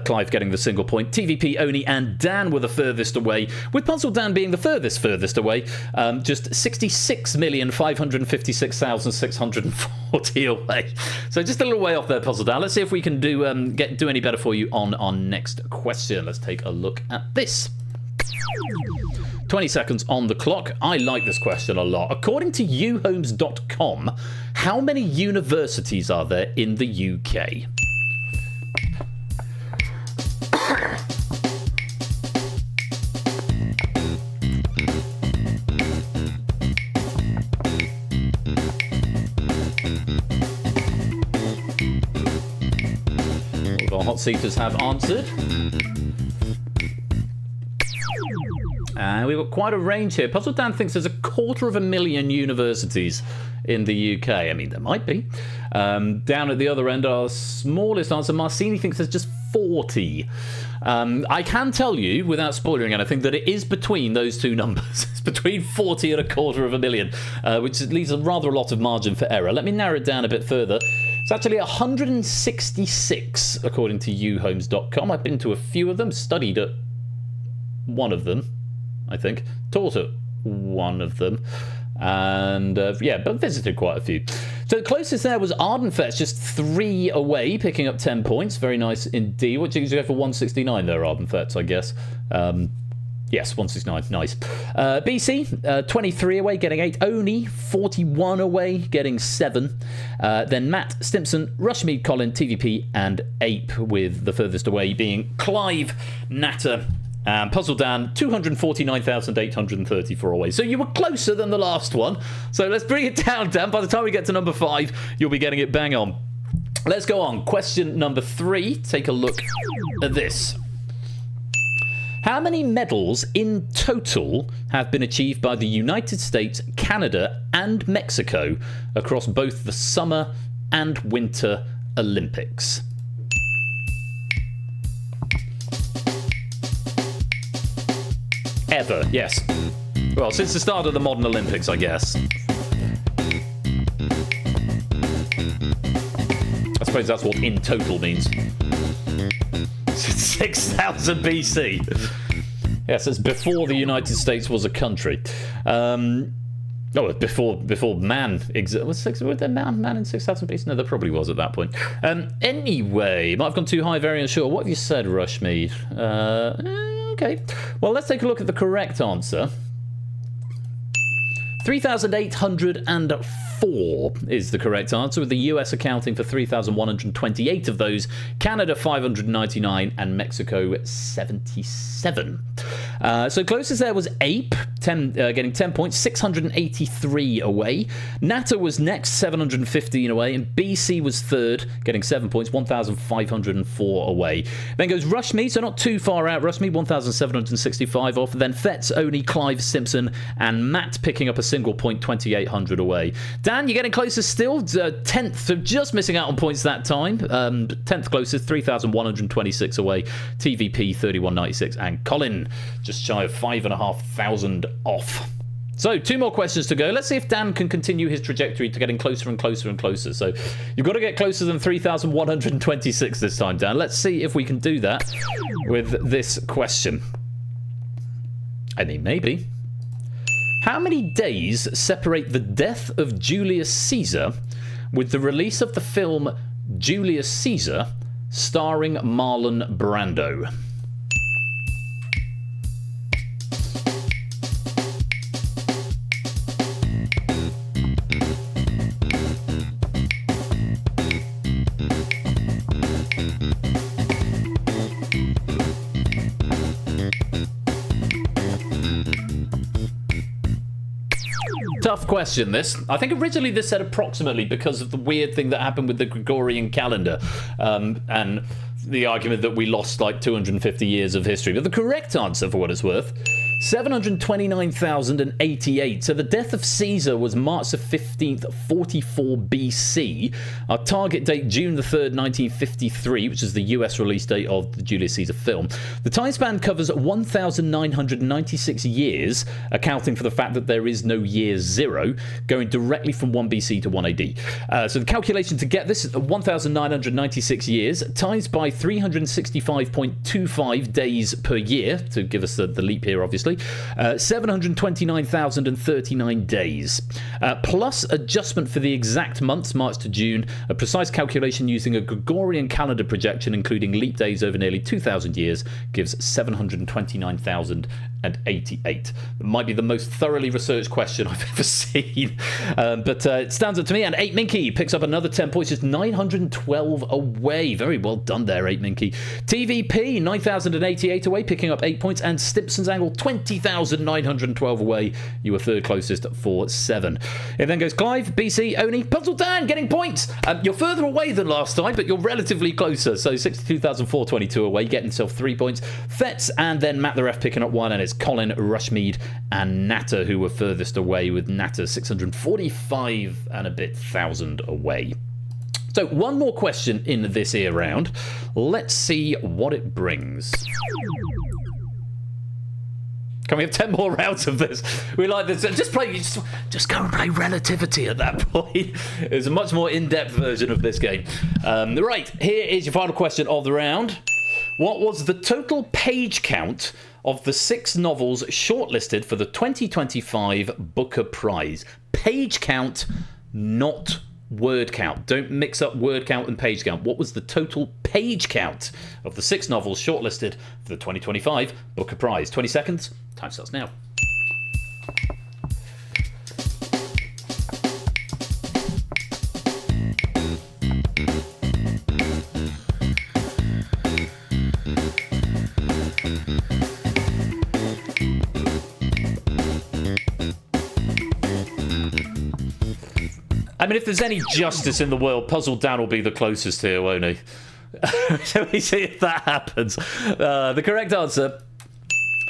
Clive getting the single point. TVP, Oni and Dan were the furthest away, with Puzzle Dan being the furthest away. Just 66,556,640 away. So just a little way off there, Puzzle Dan. Let's see if we can do any better for you on our next question. Let's take a look at this. 20 seconds on the clock. I like this question a lot. According to uhomes.com, how many universities are there in the UK? All of our hot seaters have answered. We've got quite a range here. Puzzle Dan thinks there's 250,000 universities in the UK. I mean, there might be. Down at the other end, our smallest answer, Marcini thinks there's just 40. I can tell you, without spoiling anything, that it is between those two numbers. It's between 40 and 250,000, which leaves a rather a lot of margin for error. Let me narrow it down a bit further. It's actually 166, according to uhomes.com. I've been to a few of them, studied at one of them, I think, taught at one of them, and but visited quite a few. So the closest there was Ardenfet's, just 3 away, picking up 10 points. Very nice indeed. What did you go for? 169 there, Ardenfet's, I guess. Yes, 169, nice. BC, 23 away, getting 8. Oni, 41 away, getting 7. Then Matt, Stimpson, Rushmead, Colin, TVP, and Ape, with the furthest away being Clive, Natter, and Puzzle Dan, 249,834 away. So you were closer than the last one. So let's bring it down, Dan. By the time we get to number 5, you'll be getting it bang on. Let's go on. Question number 3. Take a look at this. How many medals in total have been achieved by the United States, Canada, and Mexico across both the Summer and Winter Olympics? Ever, yes. Well, since the start of the modern Olympics, I guess. I suppose that's what in total means. 6,000 BC. Yes, it's before the United States was a country. Before man existed. Was there man in 6,000 BC? No, there probably was at that point. Anyway, might have gone too high, very unsure. What have you said, Rushmead? Okay. Well, let's take a look at the correct answer. 3,804 is the correct answer, with the US accounting for 3,128 of those, Canada 599, and Mexico 77. So closest there was Ape, getting 10 points, 683 away. Natter was next, 715 away, and BC was third, getting 7 points, 1,504 away. Then goes Rushmead, so not too far out. Rushmead, 1,765 off. Then Fetz, Oni, Clive, Simpson, and Matt picking up a single point, 2,800 away. Dan, you're getting closer still. 10th, so just missing out on points that time. 10th closest, 3,126 away. TVP, 3,196, and Colin, just shy of 5,500 off. So 2 more questions to go. Let's see if Dan can continue his trajectory to getting closer and closer and closer. So you've got to get closer than 3,126 this time, Dan. Let's see if we can do that with this question. I mean, maybe. How many days separate the death of Julius Caesar with the release of the film Julius Caesar, starring Marlon Brando? tough question, this. I think originally this said approximately because of the weird thing that happened with the Gregorian calendar, and the argument that we lost like 250 years of history. But the correct answer, for what it's worth, 729,088. So the death of Caesar was March the 15th, 44 BC. Our target date, June the 3rd, 1953, which is the US release date of the Julius Caesar film. The time span covers 1,996 years, accounting for the fact that there is no year zero, going directly from 1 BC to 1 AD. So the calculation to get this is 1,996 years times by 365.25 days per year, to give us the leap year, obviously. 729,039 days. Plus adjustment for the exact months, March to June. A precise calculation using a Gregorian calendar projection, including leap days over nearly 2,000 years, gives 729,088. It might be the most thoroughly researched question I've ever seen. But it stands up to me. And 8 Minky picks up another 10 points, just 912 away. Very well done there, 8 Minky. TVP, 9,088 away, picking up 8 points. And Stimpson's Angle, 20,912 away. You were third closest for 7. It then goes Clive, BC, Oni, Puzzle Dan getting points. You're further away than last time, but you're relatively closer. So 62,422 away, getting himself 3 points. Fetz and then Matt the Ref picking up 1, and it's Colin, Rushmead, and Natter who were furthest away, with Natter 645 and a bit thousand away. So one more question in this here round. Let's see what it brings. Can we have 10 more rounds of this? We like this. Just go and play Relativity at that point. It's a much more in-depth version of this game. Right, here is your final question of the round. What was the total page count of the 6 novels shortlisted for the 2025 Booker Prize? Page count, not word count. Don't mix up word count and page count. What was the total page count of the 6 novels shortlisted for the 2025 Booker Prize? 20 seconds. Time starts now. I mean, if there's any justice in the world, Puzzle Dan will be the closest here, won't he? Shall we see if that happens? The correct answer,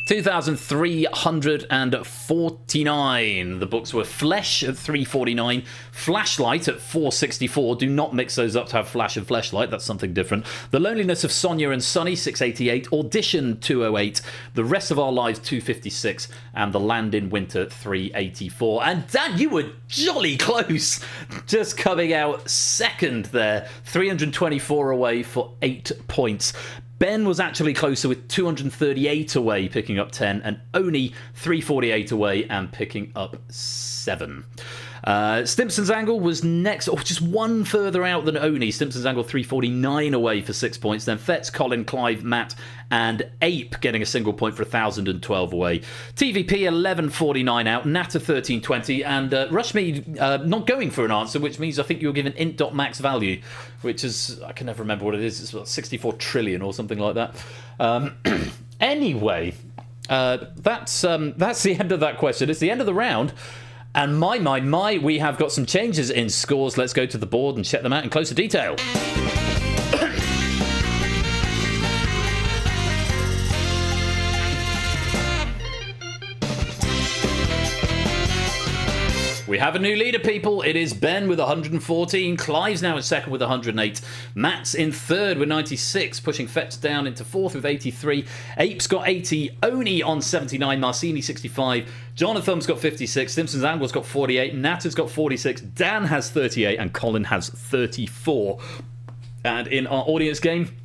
2,349. The books were Flesh at 349, Flashlight at 464. Do not mix those up to have Flash and Fleshlight. That's something different. The Loneliness of Sonia and Sunny, 688. Audition, 208. The Rest of Our Lives, 256. And The Land in Winter, 384. And Dan, you were jolly close. Just coming out second there. 324 away for 8 points. Ben was actually closer with 238 away, picking up 10, and Oni 348 away and picking up 7. Stimpson's Angle was next, just one further out than Oni. Stimpson's Angle 349 away for 6 points. Then Fetz, Colin, Clive, Matt, and Ape getting a single point for 1,012 away. TVP 1149 out, Natter 1320, and Rushmead not going for an answer, which means I think you were given int.max value, which is, I can never remember what it is. It's about 64 trillion or something like that. Anyway, that's the end of that question. It's the end of the round. And my, we have got some changes in scores. Let's go to the board and check them out in closer detail. We have a new leader, people. It is Ben with 114. Clive's now in second with 108. Matt's in third with 96, pushing Fetz down into fourth with 83. Ape's got 80. Oni on 79. Marcini 65. Jonathan's got 56. Simpson's Angle's got 48. Natter's got 46. Dan has 38. And Colin has 34. And in our audience game,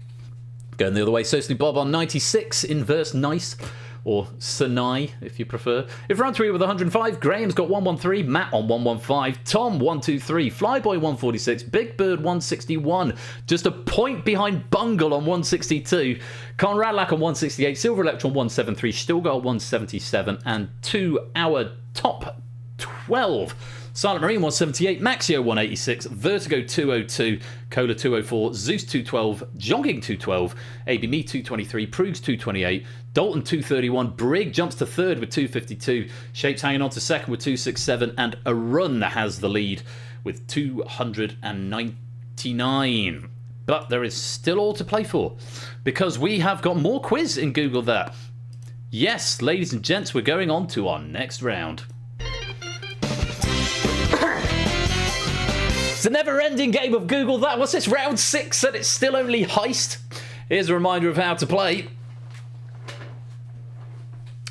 going the other way, Socially Bob on 96. Inverse Nice. Or Sinai, if you prefer. If round 3 with 105, Graham's got 113, Matt on 115, Tom 123, Flyboy 146, Big Bird 161, just a point behind Bungle on 162, Conrad Lack on 168, Silver Electron 173, Stilgar 177, and to our top 12. Silent Marine 178, Maxio 186, Vertigo 202, Cola 204, Zeus 212, Jogging 212, AB Me 223, Prugs 228, Dalton 231, Brig jumps to third with 252, Shapes hanging on to second with 267, and Arun has the lead with 299. But there is still all to play for, because we have got more quiz in Google That. Yes, ladies and gents, we're going on to our next round. It's a never-ending game of Google That. What's this, round 6, and it's still only heist? Here's a reminder of how to play.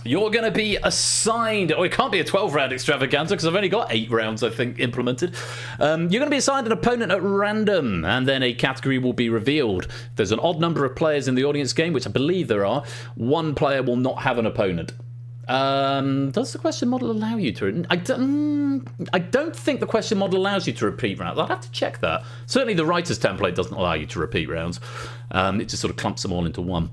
You're going to be assigned... Oh, it can't be a 12-round extravaganza because I've only got 8 rounds, I think, implemented. You're going to be assigned an opponent at random, and then a category will be revealed. If there's an odd number of players in the audience game, which I believe there are, one player will not have an opponent. Does the question model allow you to... I don't think the question model allows you to repeat rounds. I'd have to check that. Certainly the writer's template doesn't allow you to repeat rounds. It just sort of clumps them all into one.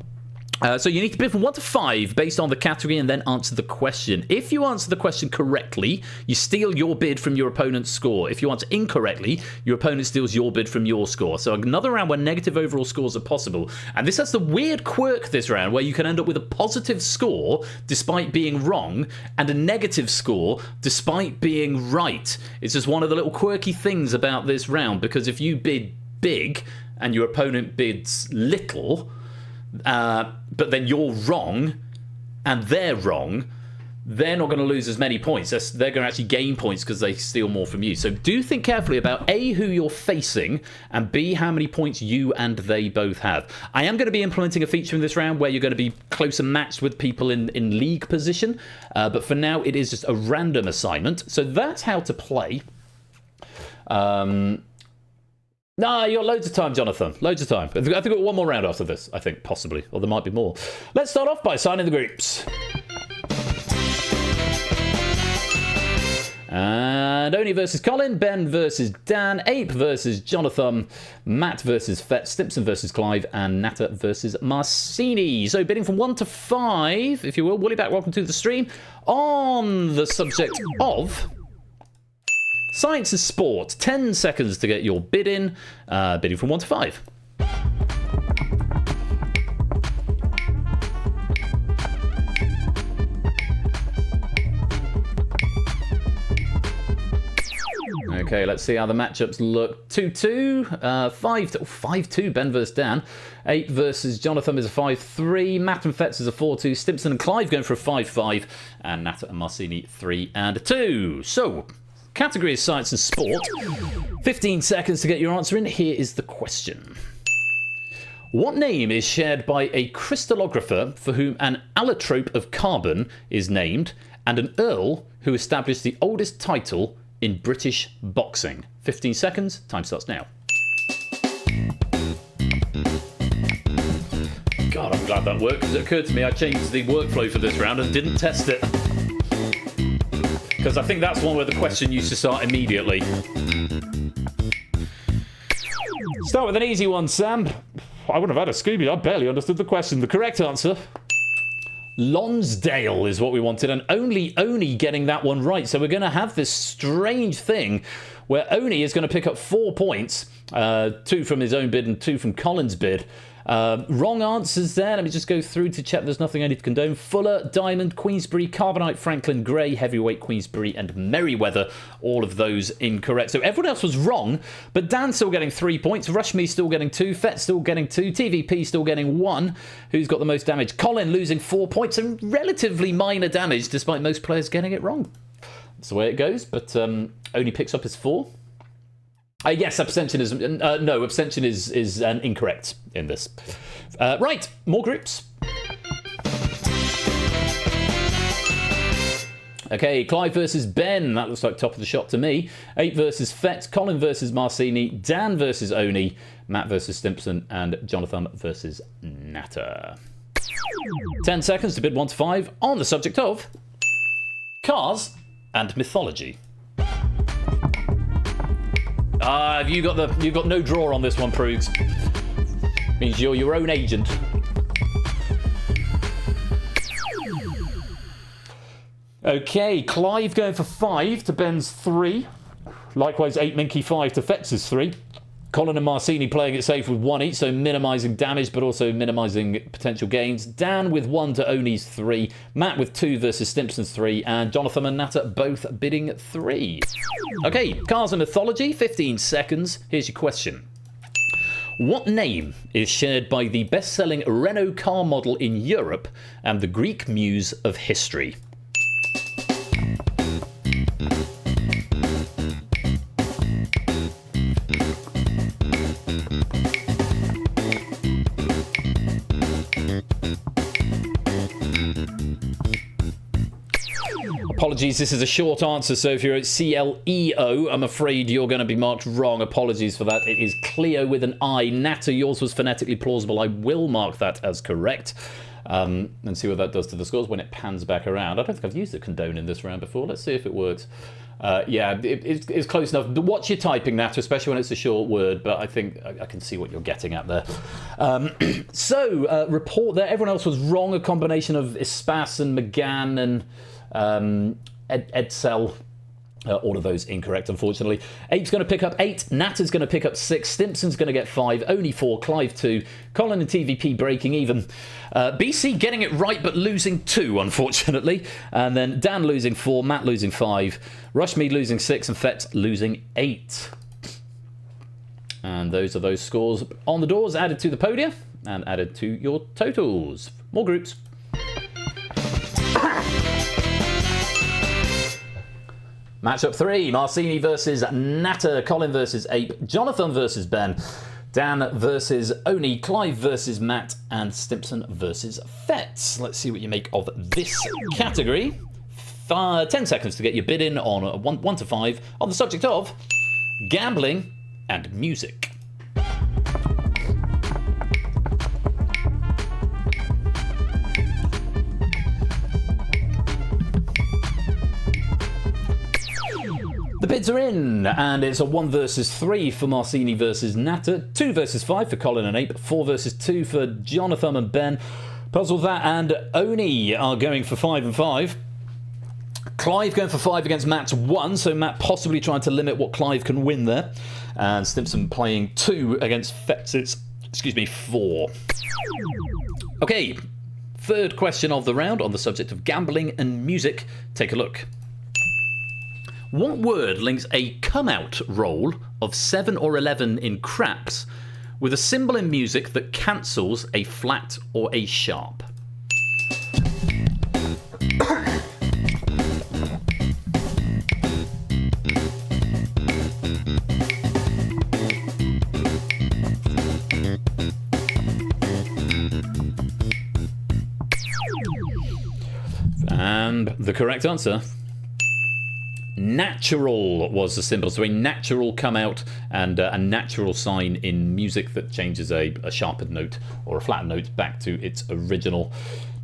So you need to bid from 1 to 5 based on the category and then answer the question. If you answer the question correctly, you steal your bid from your opponent's score. If you answer incorrectly, your opponent steals your bid from your score. So another round where negative overall scores are possible. And this has the weird quirk this round where you can end up with a positive score despite being wrong and a negative score despite being right. It's just one of the little quirky things about this round, because if you bid big and your opponent bids little... but then you're wrong and they're wrong, they're not going to lose as many points. They're going to actually gain points because they steal more from you. So do think carefully about A, who you're facing, and B, how many points you and they both have. I am going to be implementing a feature in this round where you're going to be closer matched with people in league position, but for now it is just a random assignment. So that's how to play. No, you got loads of time, Jonathan. Loads of time. I think we've got one more round after this, I think, possibly. Or there might be more. Let's start off by signing the groups. And Oni versus Colin, Ben versus Dan, Ape versus Jonathan, Matt versus Fett, Stimpson versus Clive, and Natta versus Marcini. So bidding from 1 to 5, if you will. Woollyback, welcome to the stream. On the subject of... Science and sport, 10 seconds to get your bid in. Bidding from 1 to 5. Okay, let's see how the matchups look. 2-2, 5-2, Ben versus Dan. 8 versus Jonathan is a 5-3. Matt and Fetz is a 4-2. Stimpson and Clive going for a 5-5. And Natta and Marcini 3-2. So... category is science and sport. 15 seconds to get your answer in. Here is the question. What name is shared by a crystallographer for whom an allotrope of carbon is named, and an earl who established the oldest title in British boxing? 15 seconds. Time starts now. God, I'm glad that worked, because it occurred to me I changed the workflow for this round and didn't test it. Because I think that's one where the question used to start immediately. Start with an easy one, Sam. I wouldn't have had a Scooby. I barely understood the question. The correct answer, Lonsdale, is what we wanted. And only Oni getting that one right. So we're going to have this strange thing where Oni is going to pick up 4 points. 2 from his own bid and 2 from Colin's bid. Wrong answers there. Let me just go through to check there's nothing I need to condone. Fuller, Diamond, Queensbury, Carbonite, Franklin, Grey, Heavyweight, Queensbury, and Merryweather. All of those incorrect. So everyone else was wrong, but Dan's still getting 3 points. Rushme still getting 2. Fett still getting 2. TVP still getting 1. Who's got the most damage? Colin losing 4 points and relatively minor damage despite most players getting it wrong. That's the way it goes, but only picks up his 4. Yes, abstention is... no, abstention is incorrect in this. Right, more groups. Okay, Clive versus Ben. That looks like top of the shot to me. 8 versus Fett. Colin versus Marcini. Dan versus Oni. Matt versus Stimpson. And Jonathan versus Natta. 10 seconds to bid 1 to 5 on the subject of... cars and mythology. You've got no draw on this one, Prugs. Means you're your own agent. Okay, Clive going for 5 to Ben's 3. Likewise, 8 Minky 5 to Fetz's 3. Colin and Marcini playing it safe with 1 each, so minimising damage but also minimising potential gains. Dan with 1 to Oni's 3. Matt with 2 versus Stimpson's 3. And Jonathan and Natter both bidding 3. Okay, Cars and Mythology, 15 seconds. Here's your question. What name is shared by the best-selling Renault car model in Europe and the Greek muse of history? Apologies, this is a short answer, so if you're at CLEO, I'm afraid you're going to be marked wrong. Apologies for that. It is Cleo with an I. Natter, yours was phonetically plausible. I will mark that as correct. And see what that does to the scores when it pans back around. I don't think I've used a condone in this round before. Let's see if it works. Yeah, it's close enough. Watch your typing, Natter, especially when it's a short word, but I think I can see what you're getting at there. Report there. Everyone else was wrong. A combination of Ispas and McGann and Edsel. All of those incorrect, unfortunately. Ape's going to pick up 8. Natter's going to pick up 6. Stimpson's going to get 5. Only 4. Clive 2. Colin and TVP breaking even. BC getting it right but losing 2, unfortunately. And then Dan losing 4. Matt losing 5. Rushmead losing 6. And Fetz losing 8. And those are those scores on the doors added to the podium and added to your totals. More groups. Matchup 3, Marcini versus Natter, Colin versus Ape, Jonathan versus Ben, Dan versus Oni, Clive versus Matt, and Stimpson versus Fetz. Let's see what you make of this category. 10 seconds to get your bid in on 1 to 5 on the subject of gambling and music. The bids are in, and it's a 1 versus 3 for Marcini versus Natter, 2 versus 5 for Colin and Ape, 4 versus 2 for Jonathan and Ben. Puzzle that and Oni are going for 5 and 5. Clive going for 5 against Matt's 1, so Matt possibly trying to limit what Clive can win there. And Stimpson playing 2 against Fetz's, 4. Okay, third question of the round on the subject of gambling and music. Take a look. What word links a come-out roll of 7 or 11 in craps with a symbol in music that cancels a flat or a sharp? And the correct answer... natural was the symbol, so a natural come out and a natural sign in music that changes a sharpened note or a flat note back to its original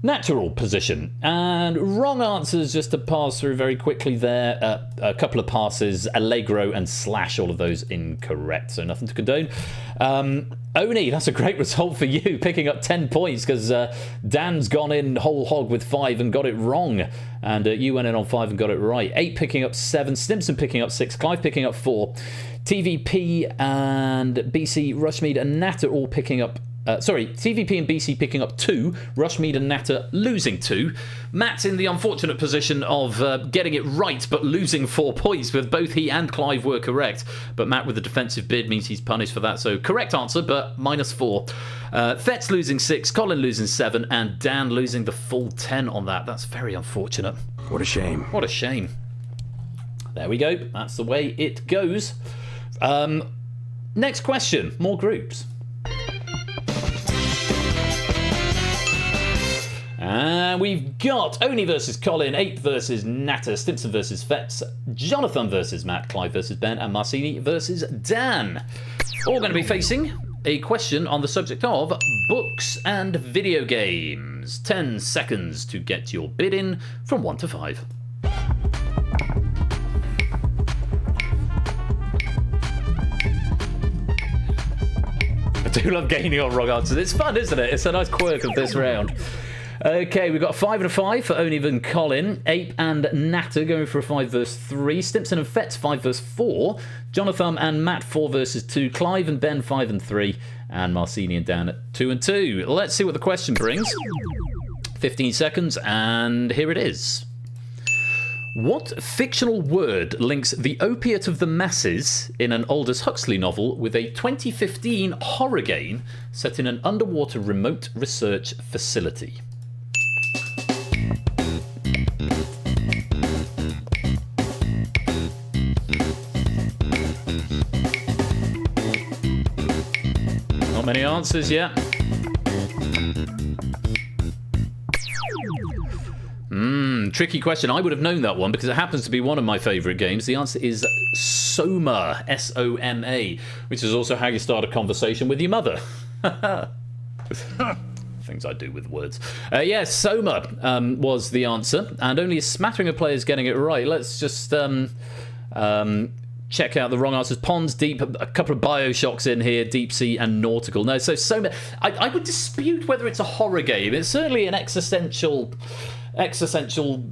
natural position. And wrong answers, just to pass through very quickly there. A couple of passes, allegro and slash, all of those incorrect, so nothing to condone. Oni, that's a great result for you, picking up 10 points because Dan's gone in whole hog with 5 and got it wrong, and you went in on 5 and got it right. 8 picking up 7, Stimpson picking up 6, Clive picking up 4, TVP and BC, Rushmead and Natter all picking up TVP and BC picking up 2, Rushmead and Natter losing 2. Matt's in the unfortunate position of getting it right but losing 4 points, with both he and Clive were correct. But Matt with the defensive bid means he's punished for that, so correct answer, but -4. Fetz losing 6, Colin losing 7, and Dan losing the full 10 on that. That's very unfortunate. What a shame. What a shame. There we go. That's the way it goes. Next question. More groups. And we've got Oni versus Colin, Ape versus Natter, Stimpson versus Fetz, Jonathan versus Matt, Clive versus Ben, and Marcini versus Dan. All going to be facing a question on the subject of books and video games. 10 seconds to get your bid in from 1 to 5. I do love gaining on wrong answers. It's fun, isn't it? It's a nice quirk of this round. Okay, we've got a 5 and a 5 for Oniv and Colin. Ape and Natter going for a 5 versus 3. Stimpson and Fetz 5 versus 4. Jonathan and Matt 4 versus 2. Clive and Ben 5 and 3. And Marcini and Dan at 2 and 2. Let's see what the question brings. 15 seconds, and here it is. What fictional word links the opiate of the masses in an Aldous Huxley novel with a 2015 horror game set in an underwater remote research facility? Not many answers yet. Tricky question. I would have known that one because it happens to be one of my favourite games. The answer is Soma, S-O-M-A, which is also how you start a conversation with your mother. Things I do with words. Yes, Soma was the answer, and only a smattering of players getting it right. Let's just check out the wrong answers. Ponds, Deep, a couple of Bioshocks in here, Deep Sea and Nautical. No, so Soma, I would dispute whether it's a horror game. It's certainly an existential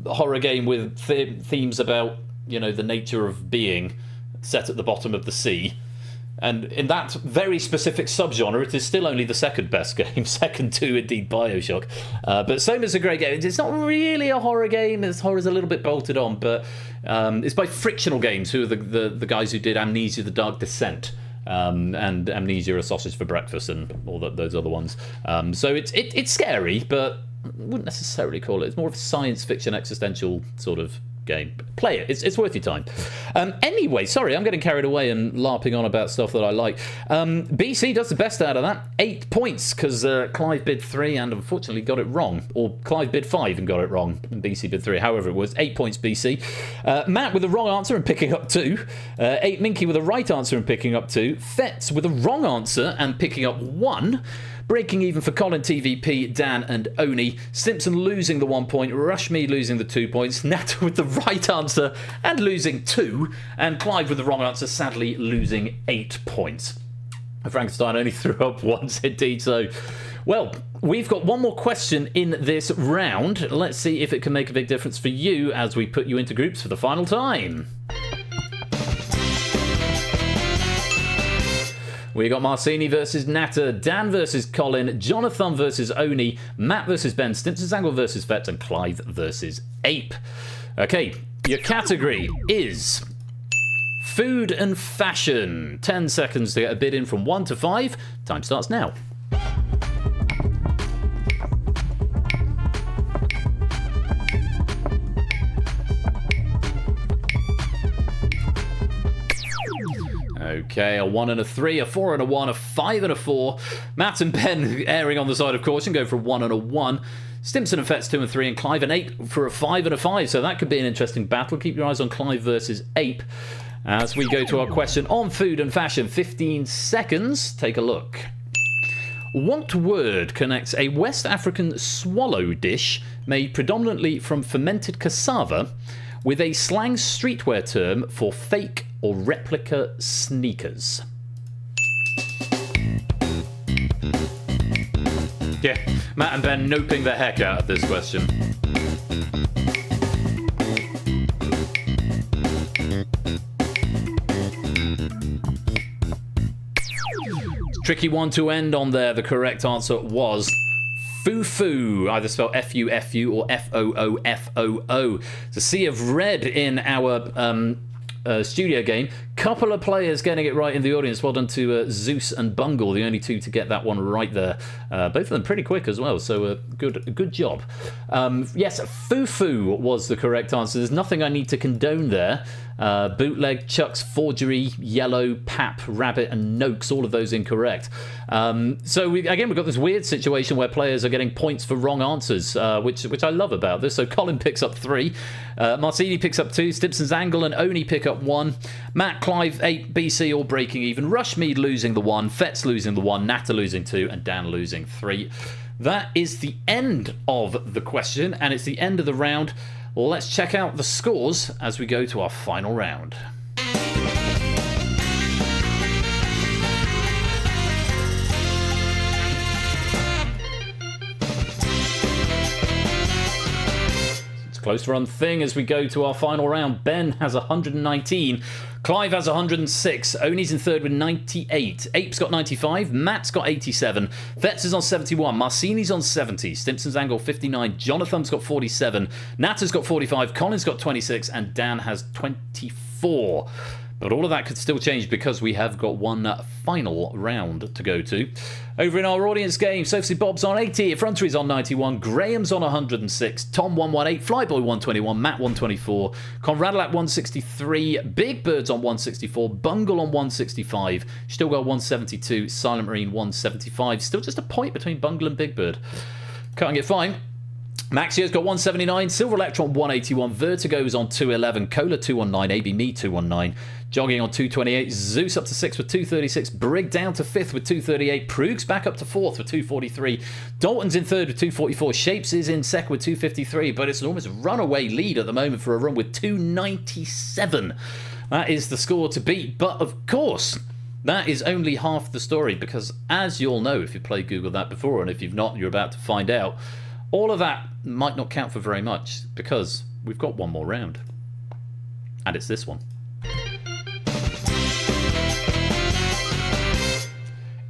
horror game with themes about, you know, the nature of being set at the bottom of the sea. And in that very specific subgenre, it is still only the second best game, second to indeed Bioshock. But Soma's a great game. It's not really a horror game. Horror's a little bit bolted on, but it's by Frictional Games, who are the guys who did Amnesia: The Dark Descent. And Amnesia: A Sausage for Breakfast and all those other ones. So it's scary, but I wouldn't necessarily call it. It's more of a science fiction existential sort of game. Play it. It's worth your time. Anyway, sorry, I'm getting carried away and LARPing on about stuff that I like. BC does the best out of that. 8 points, because Clive bid 3 and unfortunately got it wrong. Or Clive bid 5 and got it wrong. And BC bid 3. However it was. 8 points, BC. Matt with the wrong answer and picking up 2. 8 Minky with the right answer and picking up 2. Fetz with the wrong answer and picking up 1. Breaking even for Colin, TVP, Dan and Oni. Stimpson losing the 1 point. Rushme losing the 2 points. Natter with the right answer and losing 2. And Clive with the wrong answer, sadly losing 8 points. Frankenstein only threw up once indeed. So, well, we've got one more question in this round. Let's see if it can make a big difference for you as we put you into groups for the final time. We got Marcini versus Natter, Dan versus Colin, Jonathan versus Oni, Matt versus Ben, Stimpson Zangle versus Fetz, and Clive versus Ape. Okay, your category is food and fashion. 10 seconds to get a bid in from 1 to 5. Time starts now. Okay, a 1 and a 3, a 4 and a 1, a 5 and a 4. Matt and Ben erring on the side of caution, go for a 1 and a 1. Stimpson and Fetz 2 and 3, and Clive and Ape for a 5 and a 5. So that could be an interesting battle. Keep your eyes on Clive versus Ape as we go to our question on food and fashion. 15 seconds. Take a look. What word connects a West African swallow dish made predominantly from fermented cassava with a slang streetwear term for fake or replica sneakers? Yeah, Matt and Ben noping the heck out of this question. Tricky one to end on there. The correct answer was Foo-foo, either spelled F-U-F-U or F-O-O-F-O-O. It's a sea of red in our studio game. Couple of players getting it right in the audience. Well done to Zeus and Bungle, the only two to get that one right there. Both of them pretty quick as well, so good job. Yes, Foo-foo was the correct answer. There's nothing I need to condone there. Bootleg, Chucks, Forgery, Yellow, Pap, Rabbit, and Noakes, all of those incorrect. So we've got this weird situation where players are getting points for wrong answers, which I love about this. So Colin picks up 3, Marcini picks up 2, Stimpson's Angle and Oni pick up 1, Matt, Clive, 8, BC all breaking even, Rushmead losing the 1, Fetz losing the 1, Natter losing 2, and Dan losing 3. That is the end of the question, and it's the end of the round. Well, let's check out the scores as we go to our final round. a close run thing as we go to our final round. Ben has 119. Clive has 106. Oni's in third with 98. Ape's got 95. Matt's got 87. Vets is on 71. Marcini's on 70. Stimpson's angle 59. Jonathan's got 47. Natta's got 45. Colin's got 26. And Dan has 24. But all of that could still change because we have got one final round to go to. Over in our audience game, Sophie Bob's on 80, Frontery's on 91, Graham's on 106, Tom 118, Flyboy 121, Matt 124, Conradalak 163, Big Bird's on 164, Bungle on 165, still got 172, Silent Marine 175. Still just a point between Bungle and Big Bird. Cutting it fine. Maxio's got 179, Silver Electron 181, Vertigo's on 211, Cola 219, AB Me 219, Jogging on 228, Zeus up to 6th with 236, Brig down to 5th with 238, Prug's back up to 4th with 243, Dalton's in 3rd with 244, Shapes is in 2nd with 253, but it's an almost runaway lead at the moment for a run with 297. That is the score to beat, but of course, that is only half the story, because as you'll know if you played Google that before, and if you've not, you're about to find out, all of that might not count for very much because we've got one more round. And it's this one.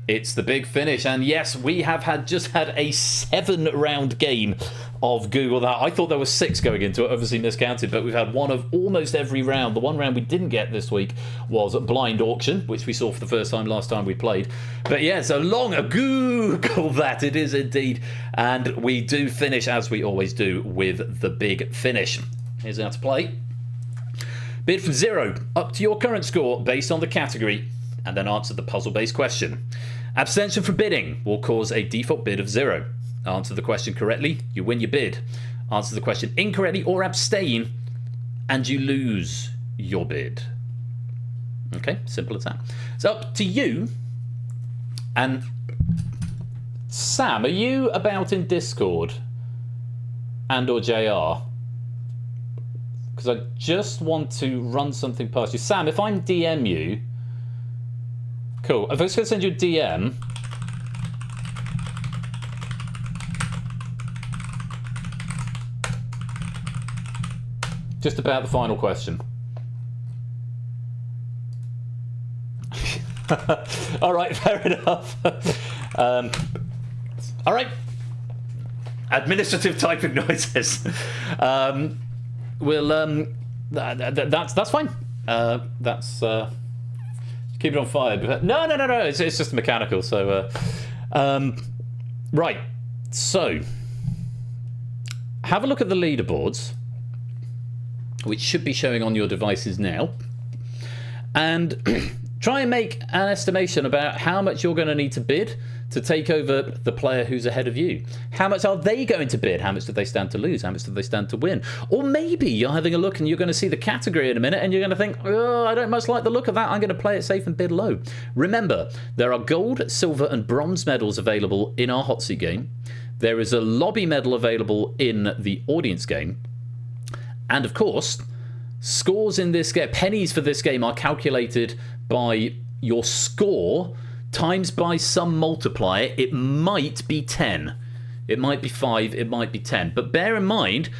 It's the big finish. And yes, we have just had a 7-round game of Google that. I thought there were 6 going into it, obviously miscounted, but we've had one of almost every round. The one round we didn't get this week was Blind Auction, which we saw for the first time last time we played. But yeah, so long a Google that it is indeed. And we do finish, as we always do, with the big finish. Here's how to play. Bid from 0 up to your current score based on the category, and then answer the puzzle-based question. Abstention from bidding will cause a default bid of 0. Answer the question correctly, you win your bid. Answer the question incorrectly or abstain, and you lose your bid. Okay, simple as that. It's up to you. And Sam, are you about in Discord and or JR? Because I just want to run something past you. Sam, if I'm DM you... Cool. If I was going to send you a DM... just about the final question. All right, fair enough. All right. Administrative typing noises. That's fine. That's keep it on fire. No. It's just mechanical. So, right. So, have a look at the leaderboards, which should be showing on your devices now, and try and make an estimation about how much you're going to need to bid to take over the player who's ahead of you. How much are they going to bid? How much do they stand to lose? How much do they stand to win? Or maybe you're having a look and you're going to see the category in a minute and you're going to think, oh, I don't much like the look of that. I'm going to play it safe and bid low. Remember, there are gold, silver and bronze medals available in our hot seat game. There is a lobby medal available in the audience game. And of course, scores in this game, pennies for this game are calculated by your score times by some multiplier. It might be 10. It might be 5. It might be 10. But bear in mind,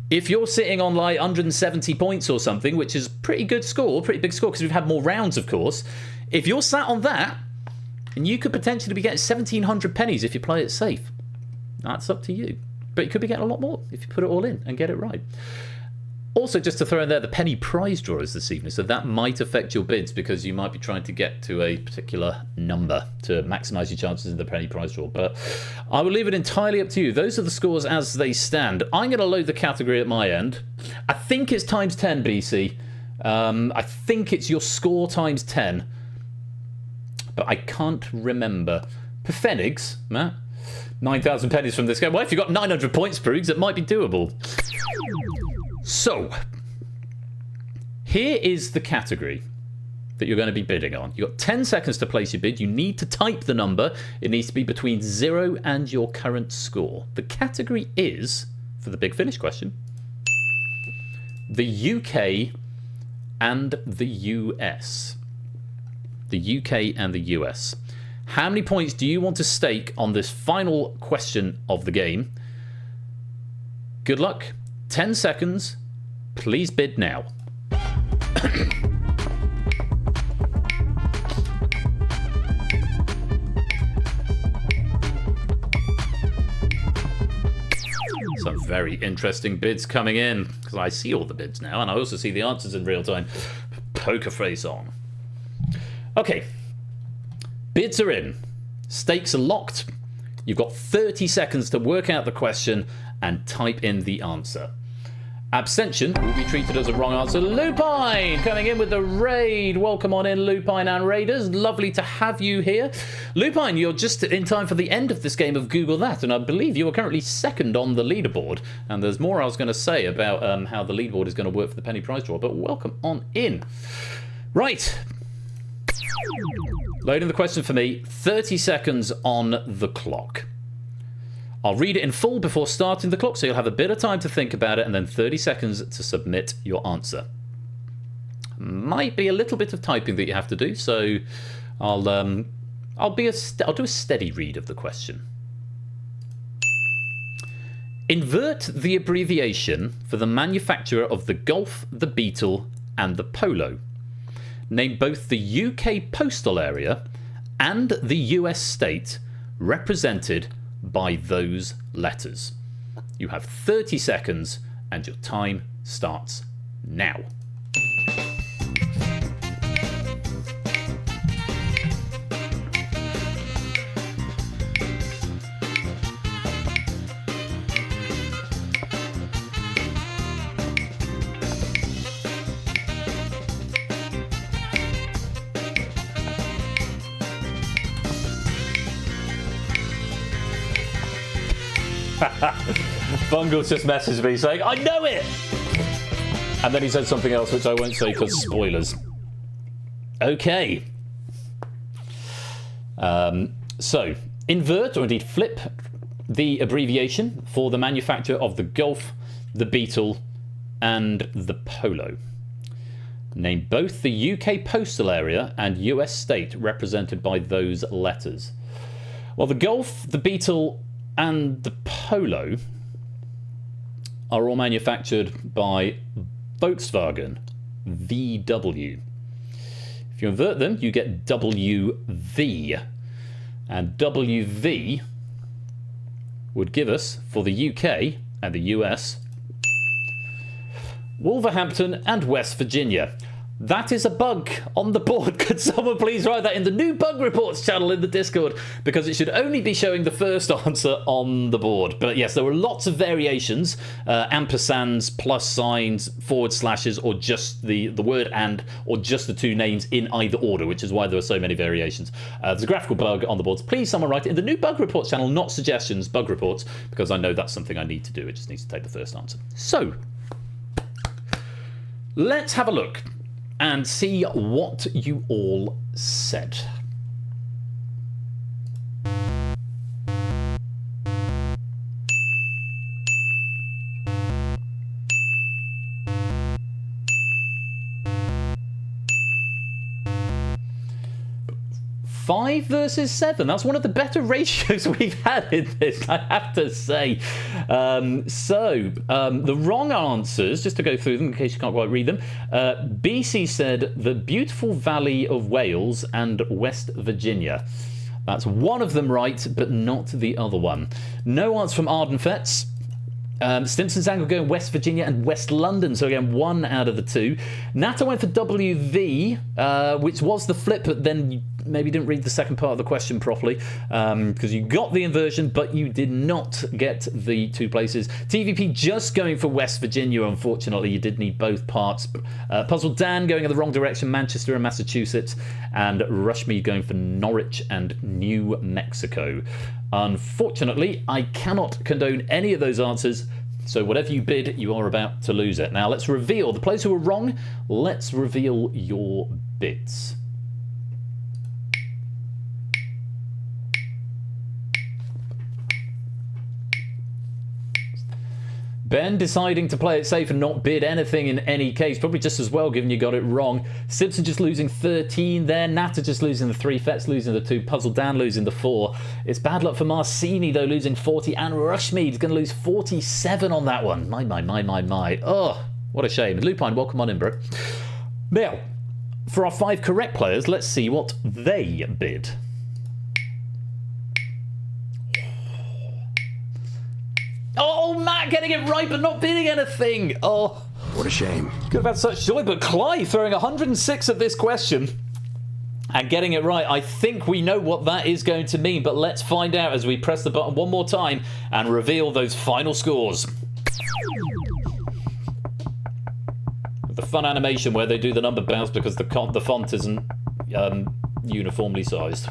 if you're sitting on like 170 points or something, which is a pretty good score, pretty big score, because we've had more rounds, of course. If you're sat on that, and you could potentially be getting 1,700 pennies if you play it safe. That's up to you. But you could be getting a lot more if you put it all in and get it right. Also, just to throw in there, the penny prize draw is this evening, so that might affect your bids because you might be trying to get to a particular number to maximise your chances in the penny prize draw. But I will leave it entirely up to you. Those are the scores as they stand. I'm going to load the category at my end. I think it's times 10, BC. I think it's your score times 10. But I can't remember. Pfennigs, Matt? 9,000 pennies from this game. Well, if you've got 900 points, Prugs, it might be doable. So, here is the category that you're going to be bidding on. You've got 10 seconds to place your bid. You need to type the number. It needs to be between 0 and your current score. The category is, for the big finish question, the UK and the US. The UK and the US. How many points do you want to stake on this final question of the game? Good luck. 10 seconds. Please bid now. Some very interesting bids coming in, because I see all the bids now, and I also see the answers in real time. Poker face on. Okay. Bids are in. Stakes are locked. You've got 30 seconds to work out the question and type in the answer. Abstention will be treated as a wrong answer. Lupine coming in with the raid. Welcome on in, Lupine and Raiders. Lovely to have you here. Lupine, you're just in time for the end of this game of Google That, and I believe you are currently second on the leaderboard. And there's more I was going to say about how the leaderboard is going to work for the penny prize draw, but welcome on in. Right. Loading the question for me. 30 seconds on the clock. I'll read it in full before starting the clock, so you'll have a bit of time to think about it, and then 30 seconds to submit your answer. Might be a little bit of typing that you have to do, so I'll do a steady read of the question. Invert the abbreviation for the manufacturer of the Golf, the Beetle, and the Polo. Name both the UK postal area and the US state represented by those letters. You have 30 seconds and your time starts now. Bungles just messaged me saying, I know it! And then he said something else which I won't say because spoilers. Okay. So, invert, or indeed flip, the abbreviation for the manufacturer of the Golf, the Beetle, and the Polo. Name both the UK postal area and US state represented by those letters. Well, the Golf, the Beetle, and the Polo are all manufactured by Volkswagen, VW. If you invert them, you get WV. And WV would give us, for the UK and the US, Wolverhampton and West Virginia. That is a bug on the board. Could someone please write that in the new bug reports channel in the Discord? Because it should only be showing the first answer on the board. But yes, there were lots of variations. Ampersands, plus signs, forward slashes, or just the word and, or just the two names in either order, which is why there are so many variations. There's a graphical bug on the boards. Please someone write it in the new bug reports channel, not suggestions, bug reports, because I know that's something I need to do. It just needs to take the first answer. So, let's have a look and see what you all said. Five versus 7. That's one of the better ratios we've had in this, I have to say. The wrong answers, just to go through them in case you can't quite read them. BC said the beautiful Valley of Wales and West Virginia. That's one of them right, but not the other one. No answer from Arden Fetz. Stimson's angle going West Virginia and West London, so again, one out of the two. Nata went for WV, which was the flip, but then you maybe didn't read the second part of the question properly, because you got the inversion, but you did not get the two places. TVP just going for West Virginia, unfortunately. You did need both parts. Puzzle Dan going in the wrong direction, Manchester and Massachusetts, and Rushme going for Norwich and New Mexico. Unfortunately, I cannot condone any of those answers, so whatever you bid, you are about to lose it. Now, let's reveal the players who were wrong. Let's reveal your bids. Ben deciding to play it safe and not bid anything in any case. Probably just as well, given you got it wrong. Simpson just losing 13 there. Natter just losing the 3. Fetz losing the 2. Puzzle Dan losing the 4. It's bad luck for Marcini, though, losing 40. And Rushmead's going to lose 47 on that one. My. Oh, what a shame. Lupine, welcome on in, bro. Now, for our 5 correct players, let's see what they bid. Oh, Matt getting it right but not bidding anything. Oh, what a shame. Could have had such joy, but Clive throwing 106 at this question and getting it right. I think we know what that is going to mean, but let's find out as we press the button one more time and reveal those final scores. The fun animation where they do the number bounce because the font isn't uniformly sized.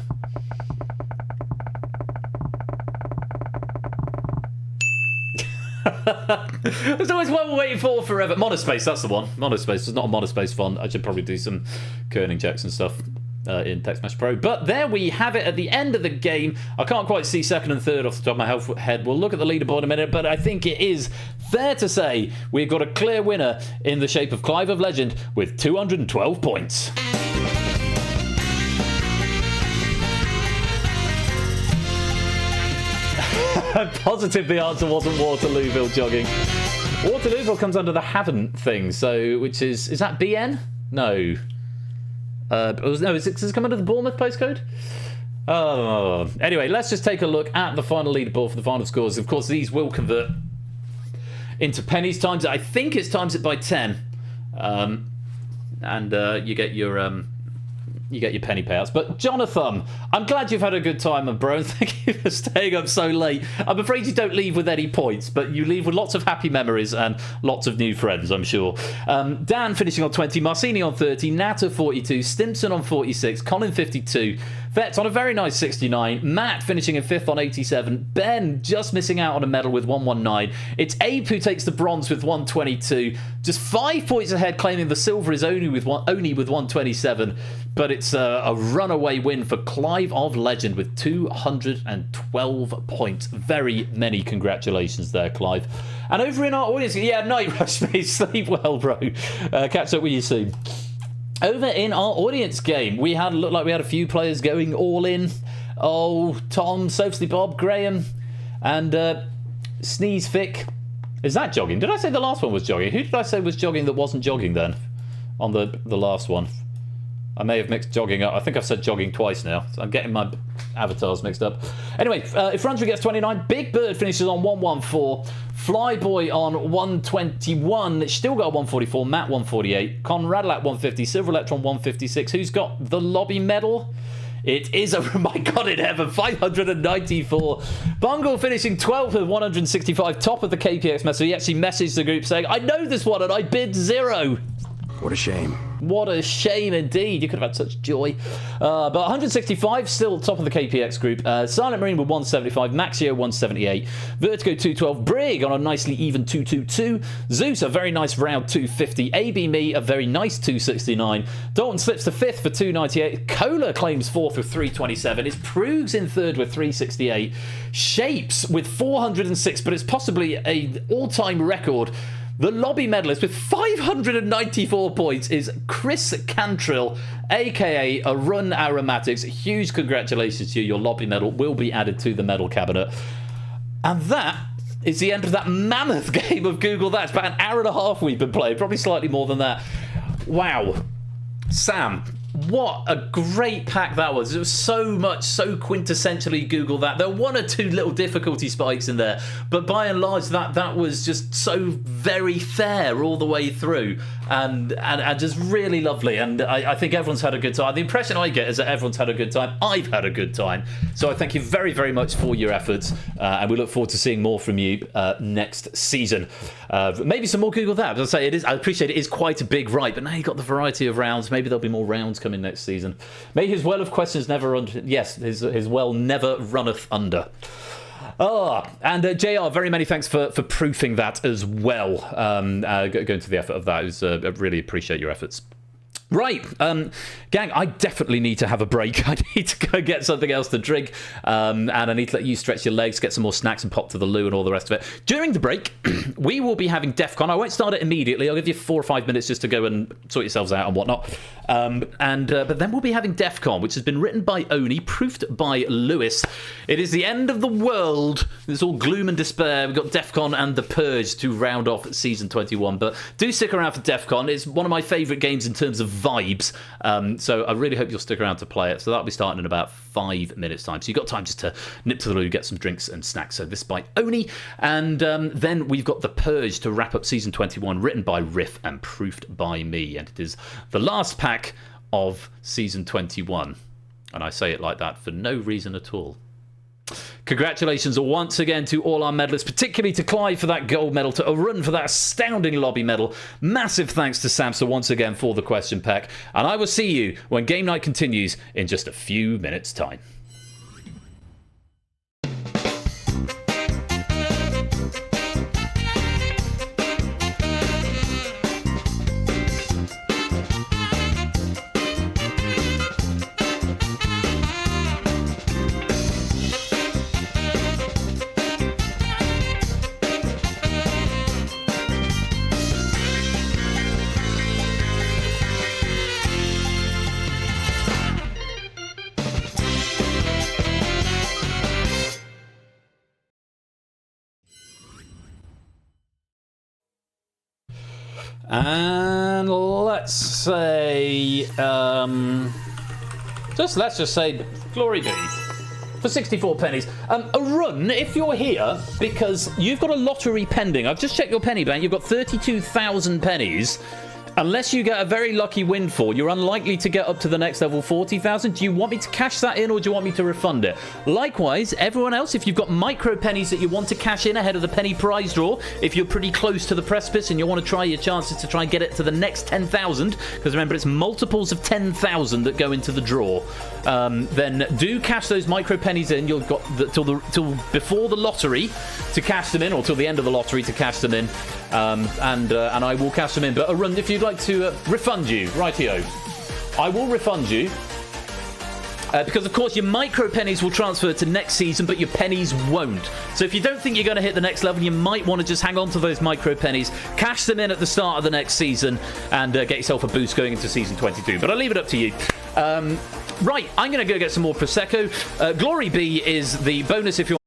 There's always one we're waiting for forever. Monospace, that's the one. Monospace. It's not a Monospace font. I should probably do some kerning checks and stuff in TextMesh Pro. But there we have it at the end of the game. I can't quite see second and third off the top of my head. We'll look at the leaderboard in a minute, but I think it is fair to say we've got a clear winner in the shape of Clive of Legend with 212 points. Positive the answer wasn't Waterlooville jogging. Waterlooville comes under the haven't thing, so which is that BN? No. Does it come under the Bournemouth postcode? Oh. Anyway, let's just take a look at the final leaderboard for the final scores. Of course, these will convert into pennies times. I think it's times it by 10, and you get your penny payouts. But Jonathan, I'm glad you've had a good time, bro. Thank you for staying up so late. I'm afraid you don't leave with any points, but you leave with lots of happy memories and lots of new friends, I'm sure. Dan finishing on 20, Marcini on 30, Natter 42, Stimson on 46, Colin 52, Fetz on a very nice 69, Matt finishing in 5th on 87, Ben just missing out on a medal with 119. It's Abe who takes the bronze with 122, just 5 points ahead, claiming the silver is only with 127, but it's a runaway win for Clive of Legend with 212 points. Very many congratulations there, Clive. And over in our audience, yeah, night rush, mate. Sleep well, bro. Catch up with you soon. Over in our audience game, looked like we had a few players going all in. Oh, Tom, Soapsley Bob, Graham, and Sneeze Fick. Is that jogging? Did I say the last one was jogging? Who did I say was jogging that wasn't jogging then? On the last one. I may have mixed jogging up. I think I've said jogging twice now. So I'm getting my avatars mixed up. Anyway, if Runsbury gets 29, Big Bird finishes on 114. Flyboy on 121. Still got 144. Matt 148. Conradlat 150. Silver Electron 156. Who's got the lobby medal? It is my God in heaven, 594. Bungle finishing 12th with 165. Top of the KPX message. He actually messaged the group saying, I know this one and I bid 0. What a shame. What a shame indeed. You could have had such joy. But 165, still top of the KPX group. Silent Marine with 175. Maxio 178. Vertigo 212. Brig on a nicely even 222. Zeus, a very nice round 250. AB Me, a very nice 269. Dalton slips to 5th for 298. Cola claims 4th with 327. It's Prugs in 3rd with 368. Shapes with 406, but it's possibly an all-time record. The lobby medalist with 594 points is Chris Cantrill, aka Arun Aromatics. Huge congratulations to you. Your lobby medal will be added to the medal cabinet. And that is the end of that mammoth game of Google That. It's about an hour and a half we've been playing, probably slightly more than that. Wow. Sam, what a great pack that was. It was so quintessentially Google That. There were 1 or 2 little difficulty spikes in there, but by and large that was just so very fair all the way through, and just really lovely. And I think everyone's had a good time. The impression I get is that everyone's had a good time. I've had a good time. So I thank you very, very much for your efforts, and we look forward to seeing more from you next season. Maybe some more Google That. As I say, I appreciate it is quite a big right, but now you've got the variety of rounds. Maybe there'll be more rounds coming next season. May his well of questions never run. Yes, his well never runneth under. And JR, very many thanks for proofing that as well. Going to the effort of that. I really appreciate your efforts. Right, gang, I definitely need to have a break. I need to go get something else to drink, and I need to let you stretch your legs, get some more snacks and pop to the loo and all the rest of it. During the break, we will be having DEFCON. I won't start it immediately. I'll give you 4 or 5 minutes just to go and sort yourselves out and whatnot. But then we'll be having DEFCON, which has been written by Oni, proofed by Lewis. It is the end of the world. It's all gloom and despair. We've got DEFCON and the Purge to round off Season 21. But do stick around for DEFCON. It's one of my favourite games in terms of vibes, so I really hope you'll stick around to play it. So that'll be starting in about 5 minutes time, so you've got time just to nip to the loo, get some drinks and snacks. So this by Oni, and then we've got the Purge to wrap up Season 21, written by Riff and proofed by me, and it is the last pack of Season 21, and I say it like that for no reason at all. Congratulations once again to all our medalists, particularly to Clive for that gold medal, to Arun for that astounding lobby medal. Massive thanks to Samsa once again for the question pack. And I will see you when game night continues in just a few minutes' time. And let's say, let's just say, glory be, for 64 pennies. Arun, if you're here, because you've got a lottery pending. I've just checked your penny bank. You've got 32,000 pennies. Unless you get a very lucky windfall, you're unlikely to get up to the next level, 40,000. Do you want me to cash that in, or do you want me to refund it? Likewise, everyone else, if you've got micro pennies that you want to cash in ahead of the penny prize draw, if you're pretty close to the precipice and you want to try your chances to try and get it to the next 10,000, because remember, it's multiples of 10,000 that go into the draw, then do cash those micro pennies in. You've got till before the lottery to cash them in, or till the end of the lottery to cash them in, and I will cash them in. But Arun, if you'd like to refund you, rightio, I will refund you. Because, of course, your micro pennies will transfer to next season, but your pennies won't. So if you don't think you're going to hit the next level, you might want to just hang on to those micro pennies, cash them in at the start of the next season, and get yourself a boost going into Season 22. But I'll leave it up to you. Right, I'm going to go get some more Prosecco. Glory be is the bonus if you're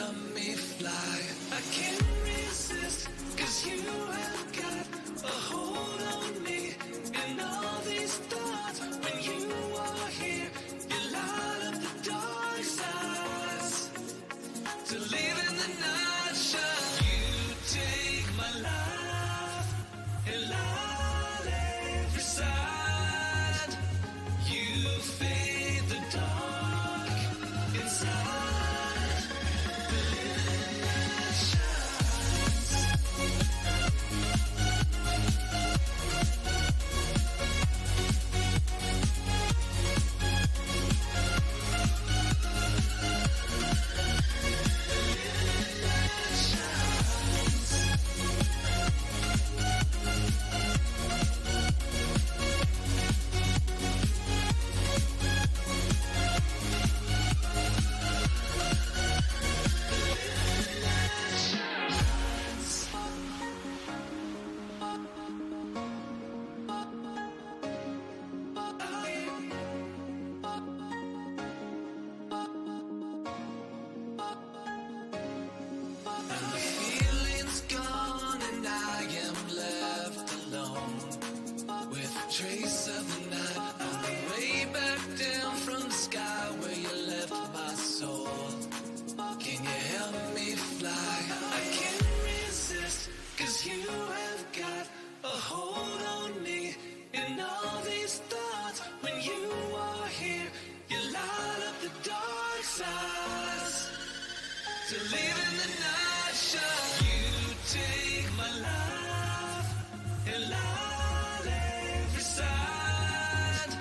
help me fly? I can't resist, 'cause you have got a hold on me. And all these thoughts, when you are here, you light up the dark sides. To live in the night shine, you take my life and light every side. You fade the dark inside. The living night shines. Feeling's gone and I am left alone with a trace of the night on the way back down from the sky where you left my soul. Can you help me fly? I can't resist, 'cause you have got a hold on me. And all these thoughts, when you are here, you light up the dark sides. To live in the night shine, you take my life and light every side.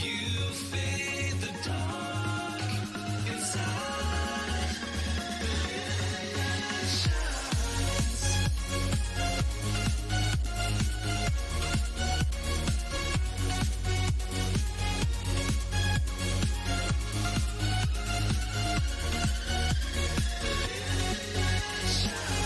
You fade the dark inside. The living night shines. The living night shines.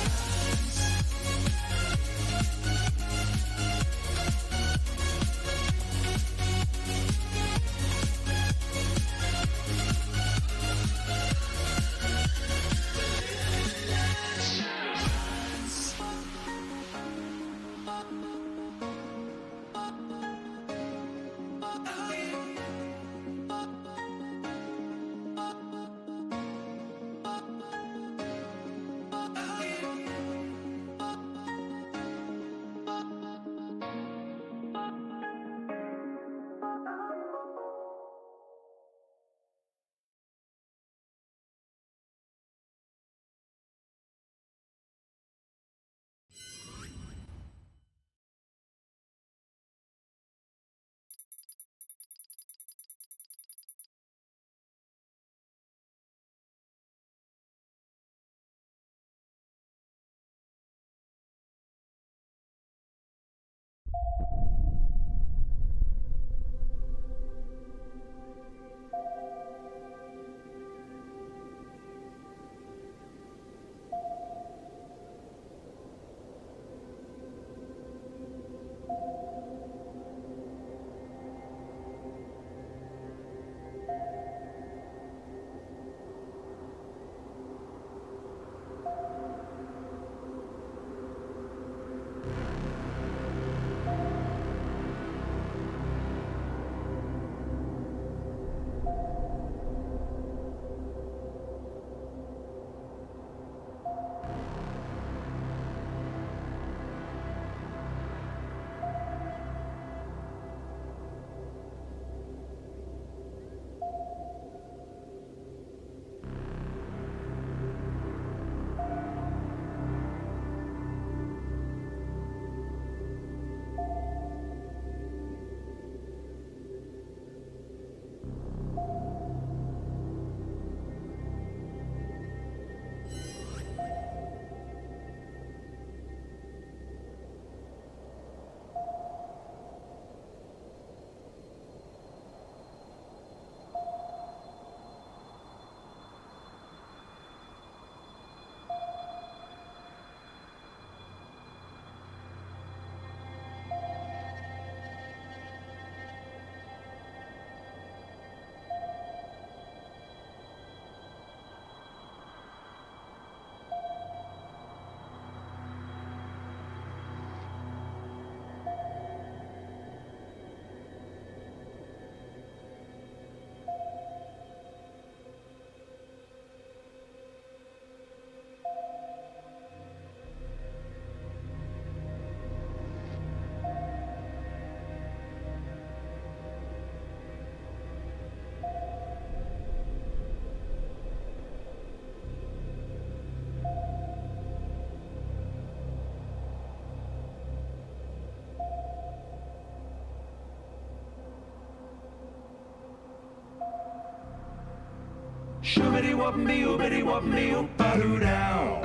biddy wop me, biddy wop me, ba-doo down.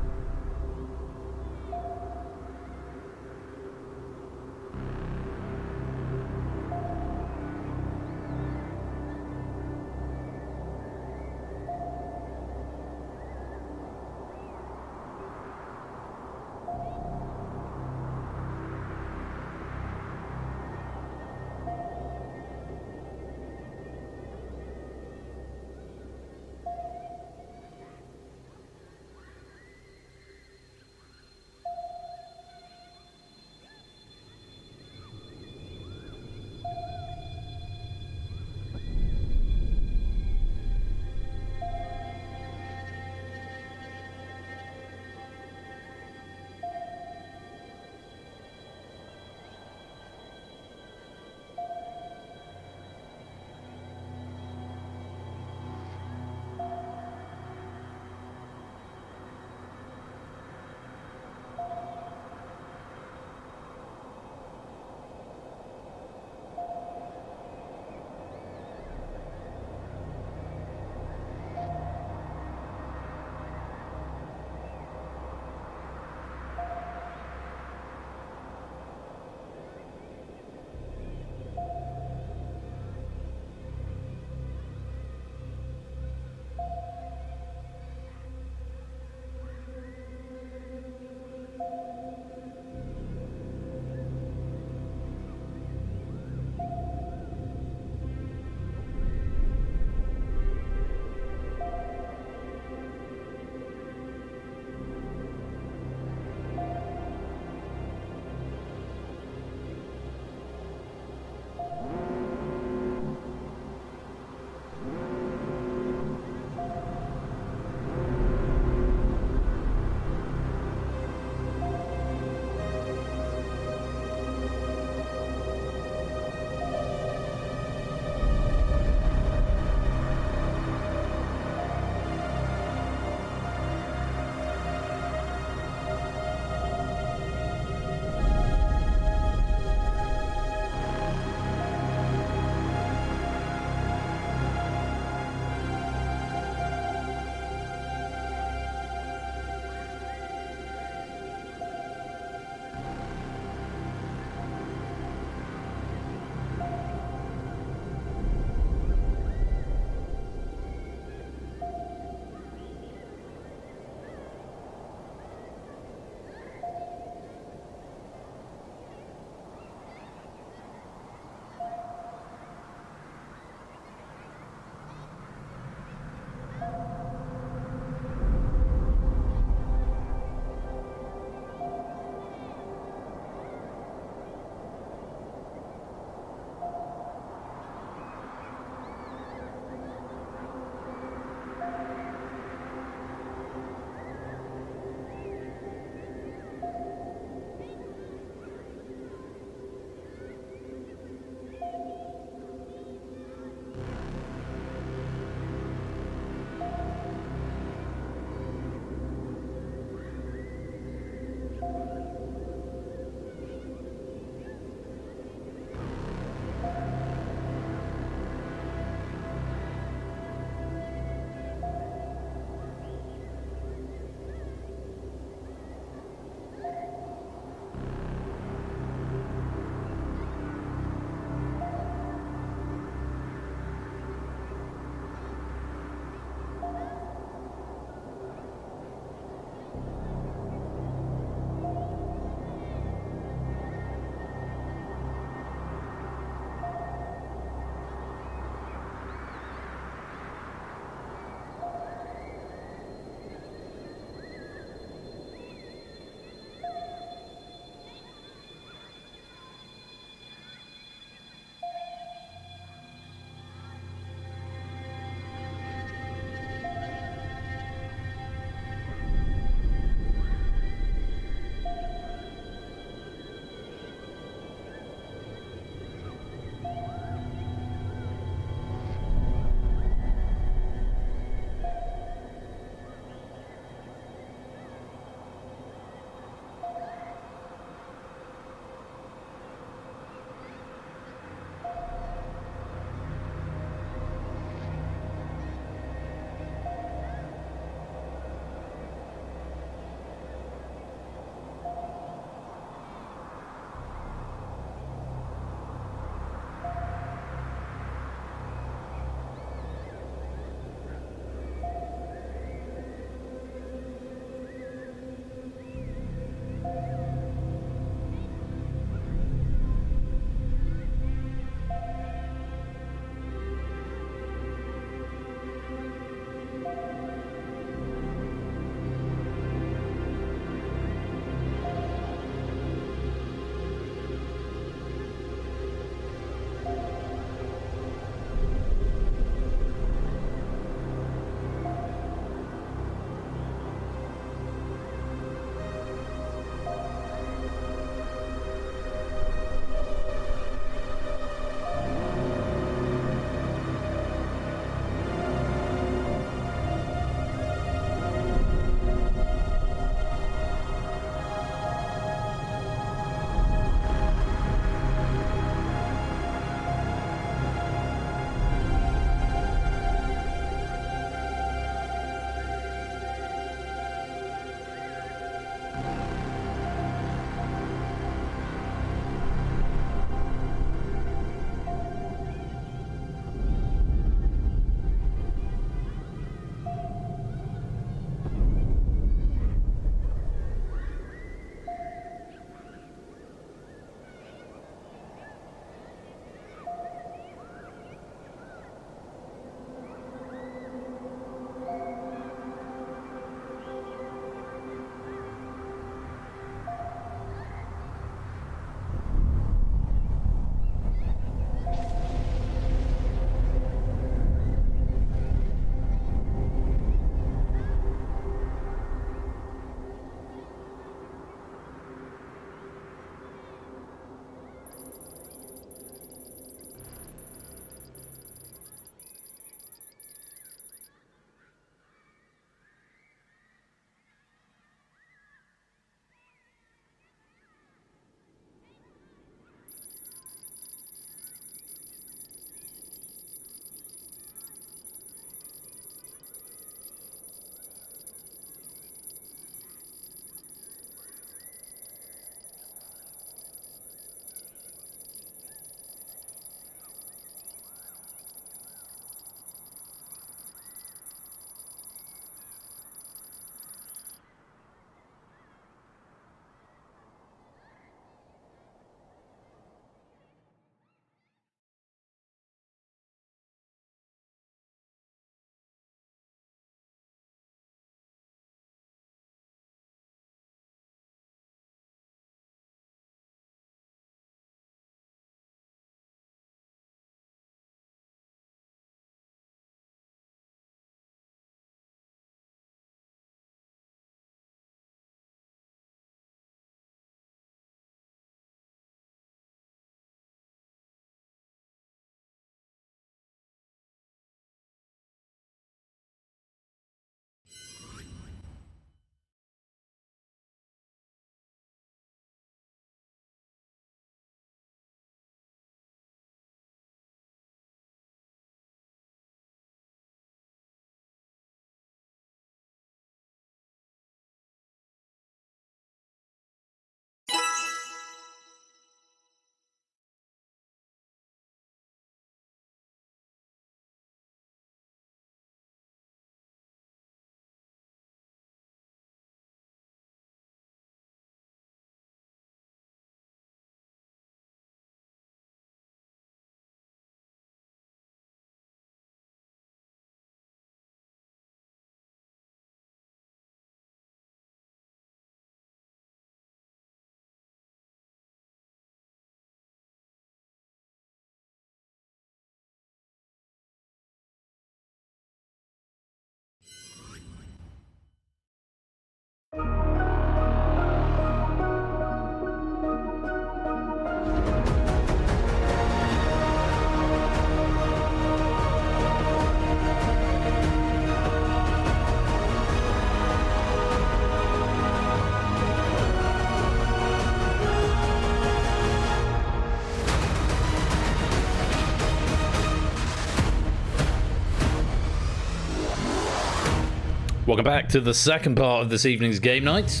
Welcome back to the second part of this evening's game night,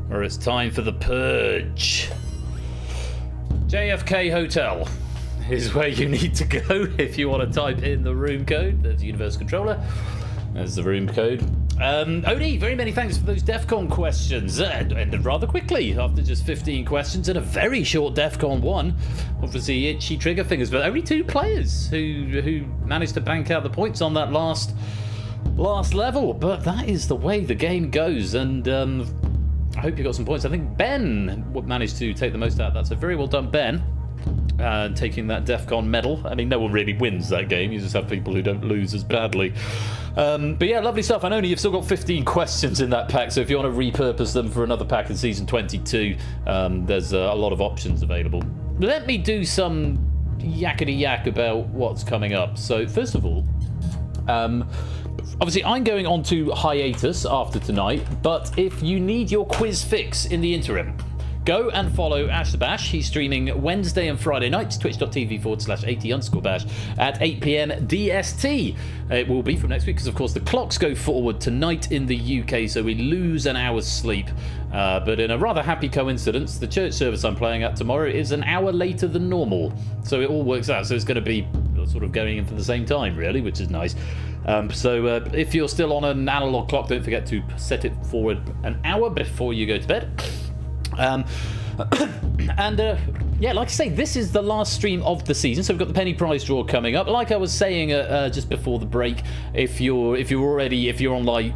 where it's time for the Purge. JFK Hotel is where you need to go if you want to type in the room code. There's the Universal Controller. There's the room code. Odie, very many thanks for those DEFCON questions. Ended rather quickly after just 15 questions and a very short DEFCON 1. Obviously itchy trigger fingers, but only 2 players who managed to bank out the points on that last level. But that is the way the game goes, and I hope you got some points. I think Ben managed to take the most out of that, so very well done, Ben. Taking that DEFCON medal. I mean, no one really wins that game. You just have people who don't lose as badly. But yeah, lovely stuff. I know you've still got 15 questions in that pack, so if you want to repurpose them for another pack in Season 22, there's a lot of options available. Let me do some yakety-yak about what's coming up. So, first of all, obviously, I'm going on to hiatus after tonight, but if you need your quiz fix in the interim, go and follow Ash the Bash. He's streaming Wednesday and Friday nights, twitch.tv/AT_Bash at 8 p.m. DST. It will be from next week because, of course, the clocks go forward tonight in the UK, so we lose an hour's sleep. But in a rather happy coincidence, the church service I'm playing at tomorrow is an hour later than normal. So it all works out. So it's going to be sort of going in for the same time, really, which is nice. So if you're still on an analog clock, don't forget to set it forward an hour before you go to bed. Yeah, like I say, this is the last stream of the season, so we've got the penny prize draw coming up. Like I was saying just before the break, if you're on like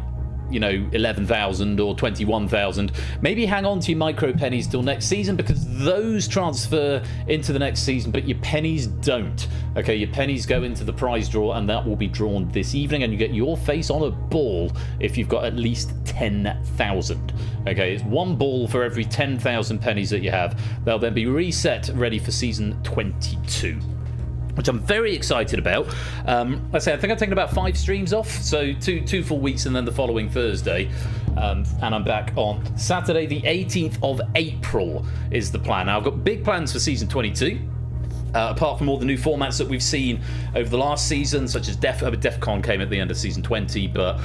11,000 or 21,000, maybe hang on to your micro pennies till next season, because those transfer into the next season, but your pennies don't. Okay, your pennies go into the prize draw, and that will be drawn this evening, and you get your face on a ball if you've got at least 10,000. Okay, it's 1 ball for every 10,000 pennies that you have. They'll then be reset, ready for season 22. Which I'm very excited about. I think I've taken about 5 streams off, so two full weeks, and then the following Thursday. And I'm back on Saturday, the 18th of April is the plan. Now, I've got big plans for season 22. Apart from all the new formats that we've seen over the last season, such as DEFCON came at the end of season 20, but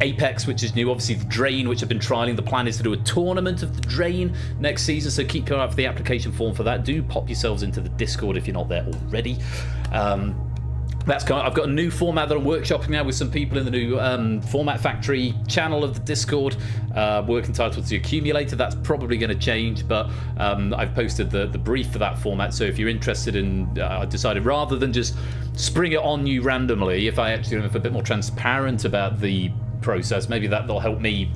Apex, which is new, obviously the Drain, which I've been trialing. The plan is to do a tournament of the Drain next season, so keep your eye out for the application form for that. Do pop yourselves into the Discord if you're not there already. That's coming. I've got a new format that I'm workshopping now with some people in the new Format Factory channel of the Discord. Work entitled The Accumulator. That's probably going to change, but I've posted the brief for that format. So if you're interested in, I decided rather than just spring it on you randomly, if I actually am a bit more transparent about the process, maybe that'll help me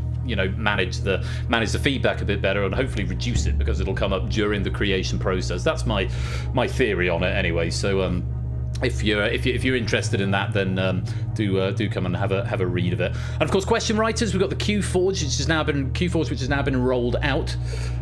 manage the feedback a bit better, and hopefully reduce it, because it'll come up during the creation process. That's my theory on it anyway. So if you're interested in that, then do come and have a read of it. And of course, question writers, we've got the QForge, which has now been rolled out.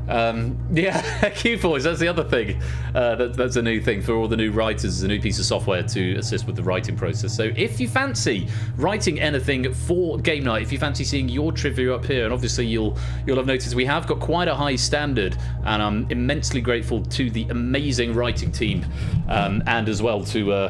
QForge, that's the other thing. That's a new thing for all the new writers. It's a new piece of software to assist with the writing process. So if you fancy writing anything for game night, if you fancy seeing your trivia up here, and obviously you'll have noticed we have got quite a high standard, and I'm immensely grateful to the amazing writing team, and as well to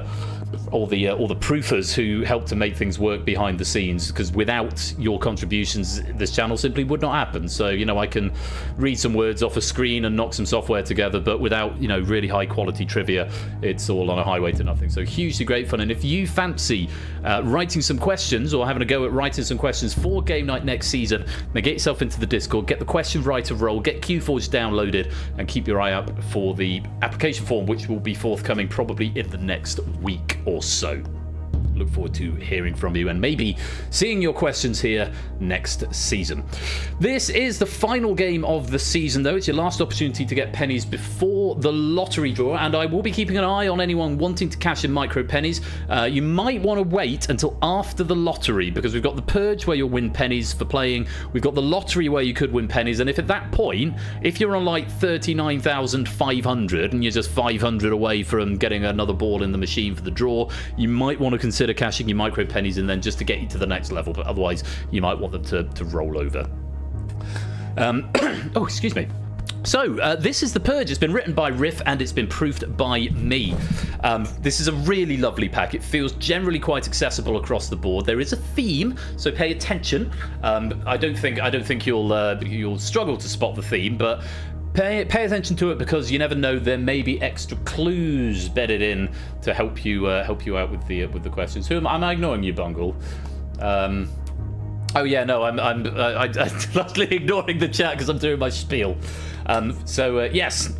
all the proofers who help to make things work behind the scenes, because without your contributions, this channel simply would not happen. So I can read some words off a screen and knock some software together, but without really high quality trivia, it's all on a highway to nothing. So hugely great fun. And if you fancy writing some questions, or having a go at writing some questions for game night next season, then get yourself into the Discord, get the question writer role, get QForge downloaded, and keep your eye out for the application form, which will be forthcoming probably in the next week or so. Look forward to hearing from you and maybe seeing your questions here next season. This is the final game of the season, though. It's your last opportunity to get pennies before the lottery draw, and I will be keeping an eye on anyone wanting to cash in micro pennies. You might want to wait until after the lottery, because we've got the Purge where you'll win pennies for playing. We've got the lottery where you could win pennies, and if at that point, if you're on like 39,500 and you're just 500 away from getting another ball in the machine for the draw, you might want to consider cashing your micro pennies in then, just to get you to the next level, but otherwise you might want them to roll over. Oh, excuse me. So, this is The Purge. It's been written by Riff and it's been proofed by me. This is a really lovely pack. It feels generally quite accessible across the board. There is a theme, so pay attention. I don't think you'll struggle to spot the theme, but pay attention to it because you never know, there may be extra clues bedded in to help you out with the questions. Am I ignoring you, Bungle? Oh yeah, no, I'm largely ignoring the chat because I'm doing my spiel. Yes,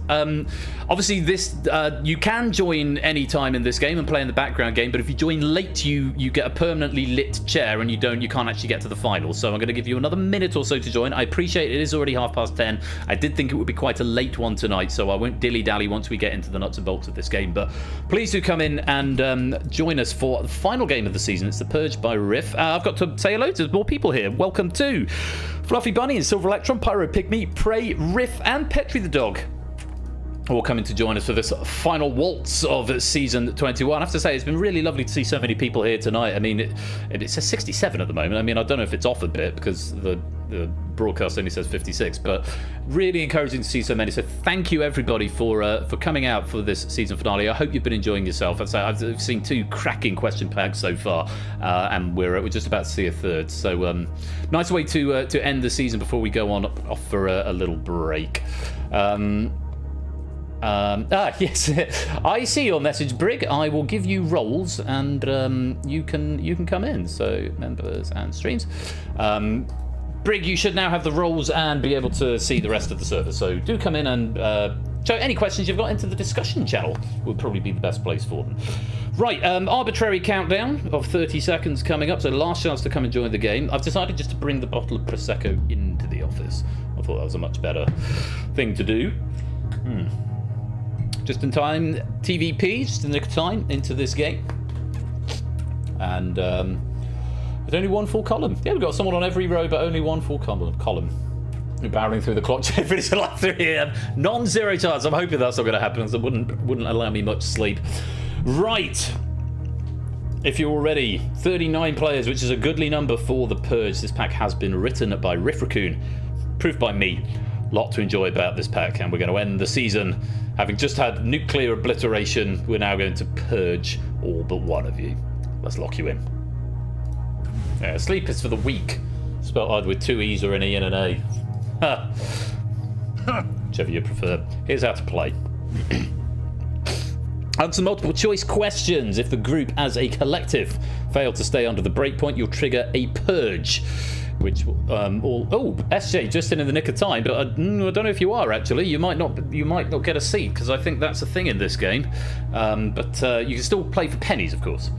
obviously this you can join any time in this game and play in the background game, but if you join late, you get a permanently lit chair and you can't actually get to the final. So I'm going to give you another minute or so to join. I appreciate it is already 10:30. I did think it would be quite a late one tonight, so I won't dilly-dally once we get into the nuts and bolts of this game. But please do come in and join us for the final game of the season. It's The Purge by Riff. I've got to say hello to more people here. Welcome to Fluffy Bunny and Silver Electron, Pyro Pygmy, Prey, Riff, and Petri the Dog. All coming to join us for this final waltz of season 21. I have to say, it's been really lovely to see so many people here tonight. I mean, it says 67 at the moment. I mean, I don't know if it's off a bit because the broadcast only says 56, but really encouraging to see so many. So thank you everybody for coming out for this season finale. I hope you've been enjoying yourself. I've seen 2 cracking question packs so far, and we're just about to see a third. So nice way to end the season before we go off for a little break. Yes, I see your message, Brig. I will give you roles, and you can come in. So members and streams. Brig, you should now have the roles and be able to see the rest of the server. So do come in and show any questions you've got into the discussion channel. Would probably be the best place for them. Right, arbitrary countdown of 30 seconds coming up. So last chance to come and join the game. I've decided just to bring the bottle of Prosecco into the office. I thought that was a much better thing to do. Just in time, TVP, just in the nick of time into this game. And there's only one full column. Yeah, we've got someone on every row, but only one full column. We're barreling through the clock to finish at like 3 AM. Non-zero chance. I'm hoping that's not going to happen, because it wouldn't allow me much sleep. Right. If you're all ready, 39 players, which is a goodly number for The Purge. This pack has been written by Riff Raccoon, proofed by me. Lot to enjoy about this pack, and we're going to end the season having just had nuclear obliteration. We're now going to purge all but one of you. Let's lock you in. Yeah, sleep is for the weak, spelled either with 2 E's or an E and an A. Whichever you prefer. Here's how to play. Answer multiple choice questions. If the group as a collective fail to stay under the breakpoint, you'll trigger a purge. Which SJ just in the nick of time, but I don't know if you are actually. You might not get a seat, because I think that's a thing in this game. But you can still play for pennies, of course.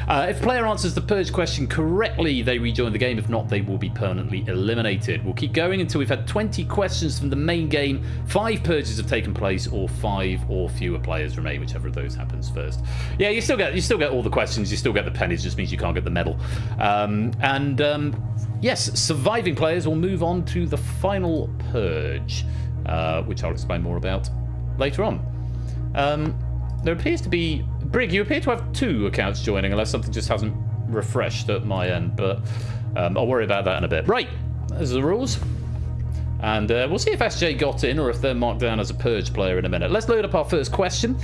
If a player answers the purge question correctly, they rejoin the game. If not, they will be permanently eliminated. We'll keep going until we've had 20 questions from the main game, 5 purges have taken place, or 5 or fewer players remain, whichever of those happens first. Yeah, you still get all the questions. You still get the pennies. Just means you can't get the medal. Yes, surviving players will move on to the final purge, which I'll explain more about later on. There appears to be... Brig, you appear to have 2 accounts joining, unless something just hasn't refreshed at my end, but I'll worry about that in a bit. Right, those are the rules. And we'll see if SJ got in, or if they're marked down as a purge player in a minute. Let's load up our first question.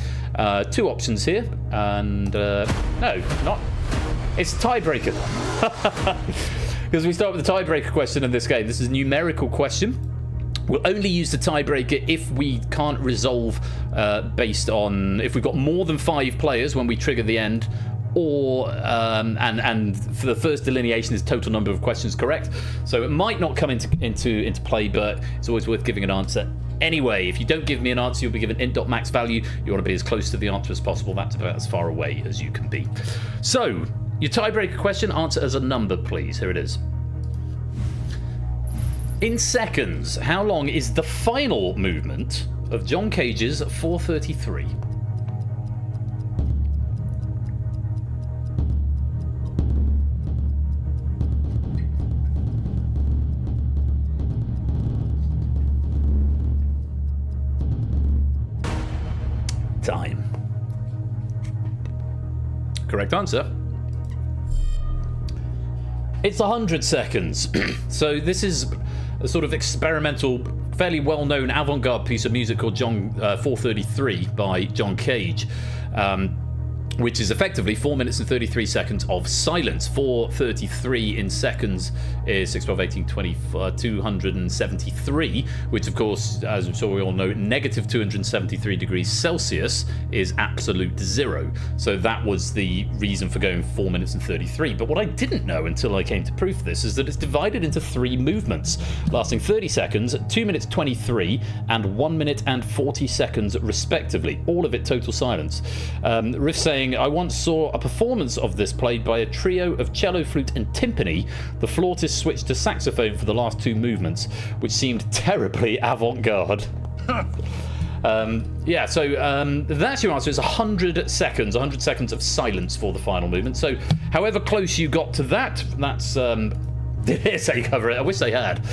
2 options here, and... no, not... It's a tiebreaker. Because we start with the tiebreaker question in this game. This is a numerical question. We'll only use the tiebreaker if we can't resolve based on... If we've got more than 5 players when we trigger the end, or... and for the first delineation is total number of questions correct. So it might not come into play, but it's always worth giving an answer anyway. If you don't give me an answer, you'll be given int.max value. You want to be as close to the answer as possible. That's about as far away as you can be. So... Your tiebreaker question, answer as a number, please. Here it is. In seconds, how long is the final movement of John Cage's 433? Time. Correct answer. It's 100 seconds. So this is a sort of experimental fairly well-known avant-garde piece of music called 433 by John Cage, which is effectively 4 minutes and 33 seconds of silence. 433 in seconds is 6, 12, 18, 20, 273, which of course, as I'm sure we all know, negative 273 degrees Celsius is absolute zero. So that was the reason for going 4 minutes and 33. But what I didn't know until I came to proof this is that it's divided into 3 movements, lasting 30 seconds, 2 minutes 23, and 1 minute and 40 seconds respectively. All of it total silence. Riff saying, I once saw a performance of this played by a trio of cello, flute, and timpani. The flautist switched to saxophone for the last 2 movements, which seemed terribly avant-garde. Yeah, so that's your answer. It's 100 seconds. 100 seconds of silence for the final movement. So however close you got to that, that's... Did say cover it? I wish they had.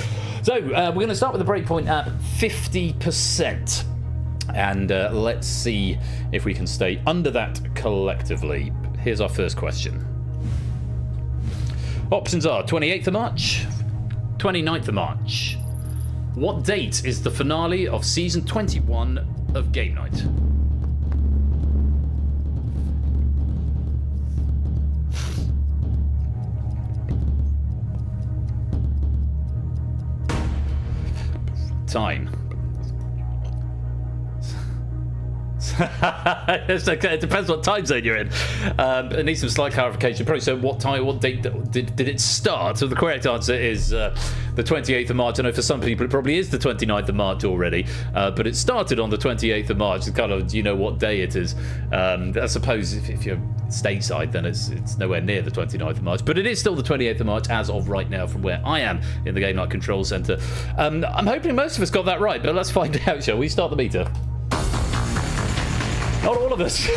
So we're going to start with the breakpoint at 50%. And let's see if we can stay under that collectively. Here's our first question. Options are 28th of March, 29th of March. What date is the finale of Season 21 of Game Night? Time. It depends what time zone you're in. It needs some slight clarification. Probably. So what time, what date did it start? So the correct answer is the 28th of March. I know for some people it probably is the 29th of March already, but it started on the 28th of March. It's kind of, you know what day it is. I suppose if you're stateside, then it's nowhere near the 29th of March, but it is still the 28th of March as of right now from where I am in the Game Night Control Center. I'm hoping most of us got that right, but let's find out, shall we? Start the meter. Not all of us.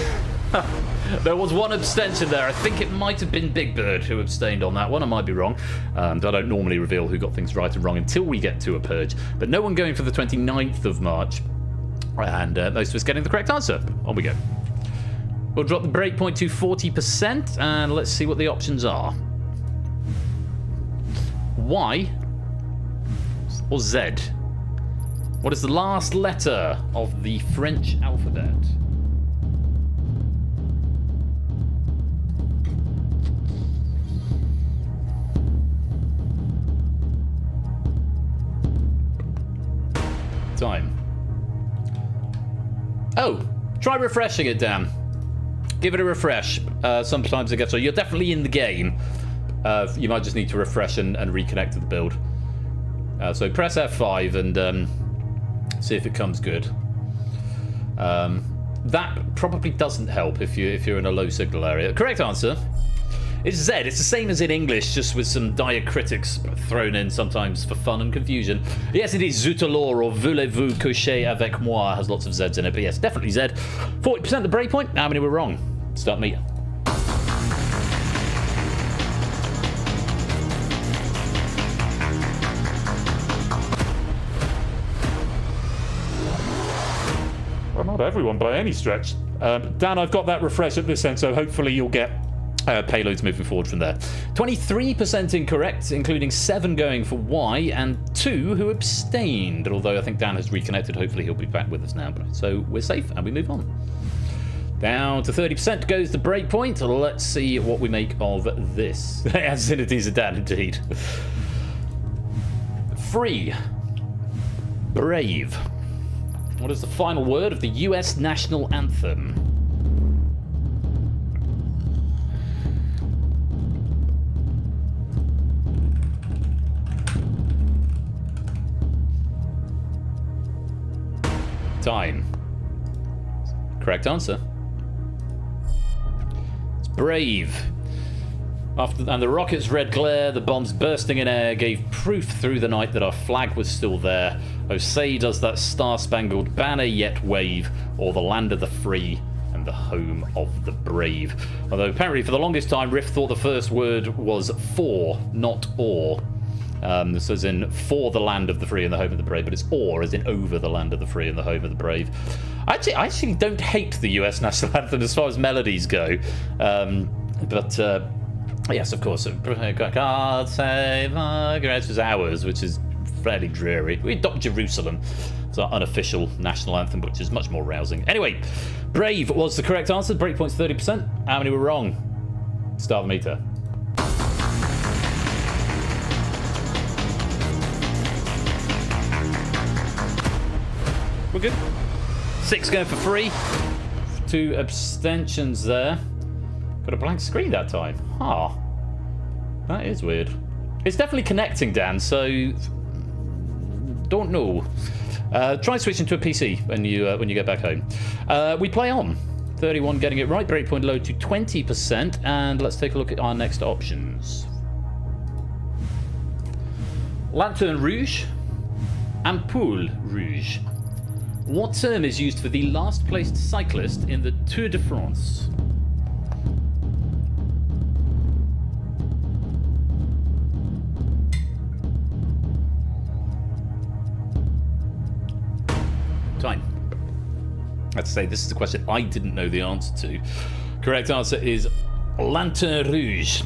There was one abstention there. I think it might have been Big Bird who abstained on that one. I might be wrong. I don't normally reveal who got things right and wrong until we get to a purge. But no one going for the 29th of March. And most of us getting the correct answer. On we go. We'll drop the breakpoint to 40%. And let's see what the options are. Y or Z? What is the last letter of the French alphabet? Time. Oh, try refreshing it, Dan. Give it a refresh. Sometimes it gets so. You're definitely in the game. You might just need to refresh and reconnect to the build. So press F5 and see if it comes good. That probably doesn't help if you're in a low signal area. Correct answer. It's Z. It's the same as in English, just with some diacritics thrown in sometimes for fun and confusion. Yes, it is Zut alors or Voulez-vous coucher avec moi? It has lots of Zs in it, but yes, definitely Z. 40% the breakpoint. How many were wrong? Start meter. Well, not everyone by any stretch. Dan, I've got that refresh at this end, so hopefully you'll get payloads moving forward from there. 23% incorrect, including 7 going for Y and 2 who abstained. Although I think Dan has reconnected. Hopefully he'll be back with us now. So we're safe and we move on. Down to 30% goes the breakpoint. Let's see what we make of this. Azinities are Dan indeed. Free. Brave. What is the final word of the US national anthem? Time. Correct answer. It's brave. And the rocket's red glare, the bombs bursting in air, gave proof through the night that our flag was still there. Oh, say does that star-spangled banner yet wave, or the land of the free and the home of the brave. Although apparently for the longest time, Riff thought the first word was for, not or. This is in for the land of the free and the home of the brave, but it's or as in over the land of the free and the home of the brave. I actually don't hate the US national anthem as far as melodies go. Yes, of course. God save our grace was ours, which is fairly dreary. We adopt Jerusalem. It's our unofficial national anthem, which is much more rousing. Anyway, Brave was the correct answer. Breakpoint's 30%. How many were wrong? Start the meter. We're good. 6 going for free. 2 abstentions there. Got a blank screen that time. Huh. That is weird. It's definitely connecting, Dan, so don't know. Try switching to a PC when you get back home. We play on. 31 getting it right. Breakpoint low to 20%. And let's take a look at our next options. Lanterne Rouge. Ampoule Rouge. What term is used for the last placed cyclist in the Tour de France? Time. Let's say this is a question I didn't know the answer to. Correct answer is Lanterne Rouge,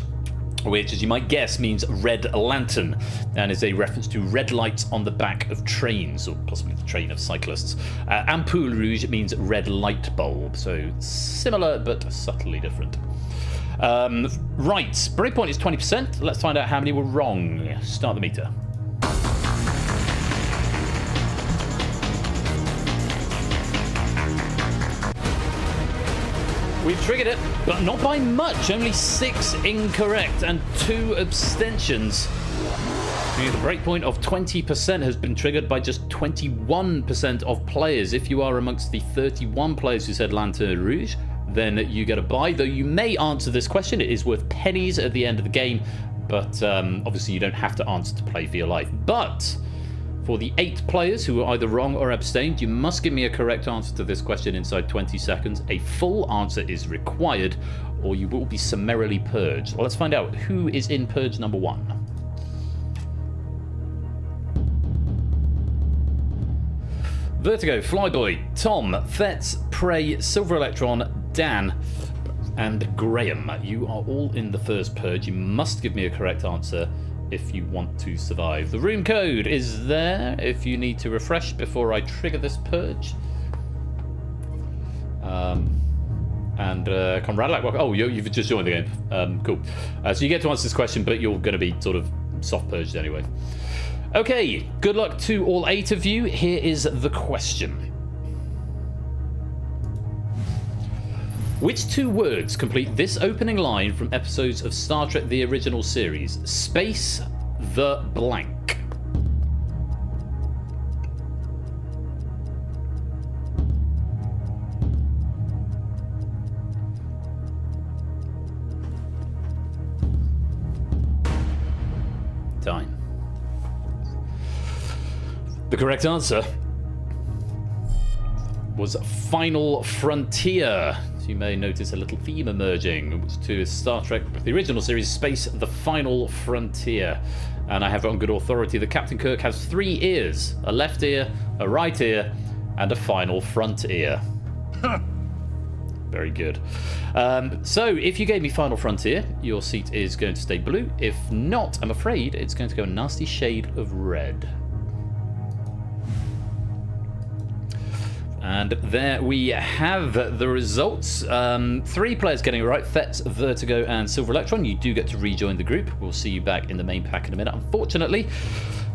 which, as you might guess, means red lantern, and is a reference to red lights on the back of trains, or possibly the train of cyclists. Ampoule Rouge means red light bulb, so similar but subtly different. Right, breakpoint is 20%. Let's find out how many were wrong. Start the meter. We've triggered it, but not by much. Only 6 incorrect and 2 abstentions. The breakpoint of 20% has been triggered by just 21% of players. If you are amongst the 31 players who said Lanterne Rouge, then you get a buy. Though you may answer this question. It is worth pennies at the end of the game, but obviously you don't have to answer to play for your life. But for the 8 players who are either wrong or abstained, you must give me a correct answer to this question inside 20 seconds. A full answer is required, or you will be summarily purged. Well, let's find out who is in purge number 1. Vertigo, Flyboy, Tom, Fetz, Prey, Silver Electron, Dan, and Graham. You are all in the first purge. You must give me a correct answer if you want to survive. The room code is there if you need to refresh before I trigger this purge. Conrad, oh, you've just joined the game. Cool. So you get to answer this question, but you're going to be sort of soft purged anyway. Okay, good luck to all 8 of you. Here is the question. Which 2 words complete this opening line from episodes of Star Trek the original series? Space the blank. Time. The correct answer was Final Frontier. So you may notice a little theme emerging, which to Star Trek, the original series, Space the Final Frontier. And I have on good authority that Captain Kirk has 3 ears, a left ear, a right ear, and a final front ear. Very good. So if you gave me Final Frontier, your seat is going to stay blue. If not, I'm afraid it's going to go a nasty shade of red. And there we have the results. 3 players getting it right. Fetz, Vertigo, and Silver Electron. You do get to rejoin the group. We'll see you back in the main pack in a minute. Unfortunately,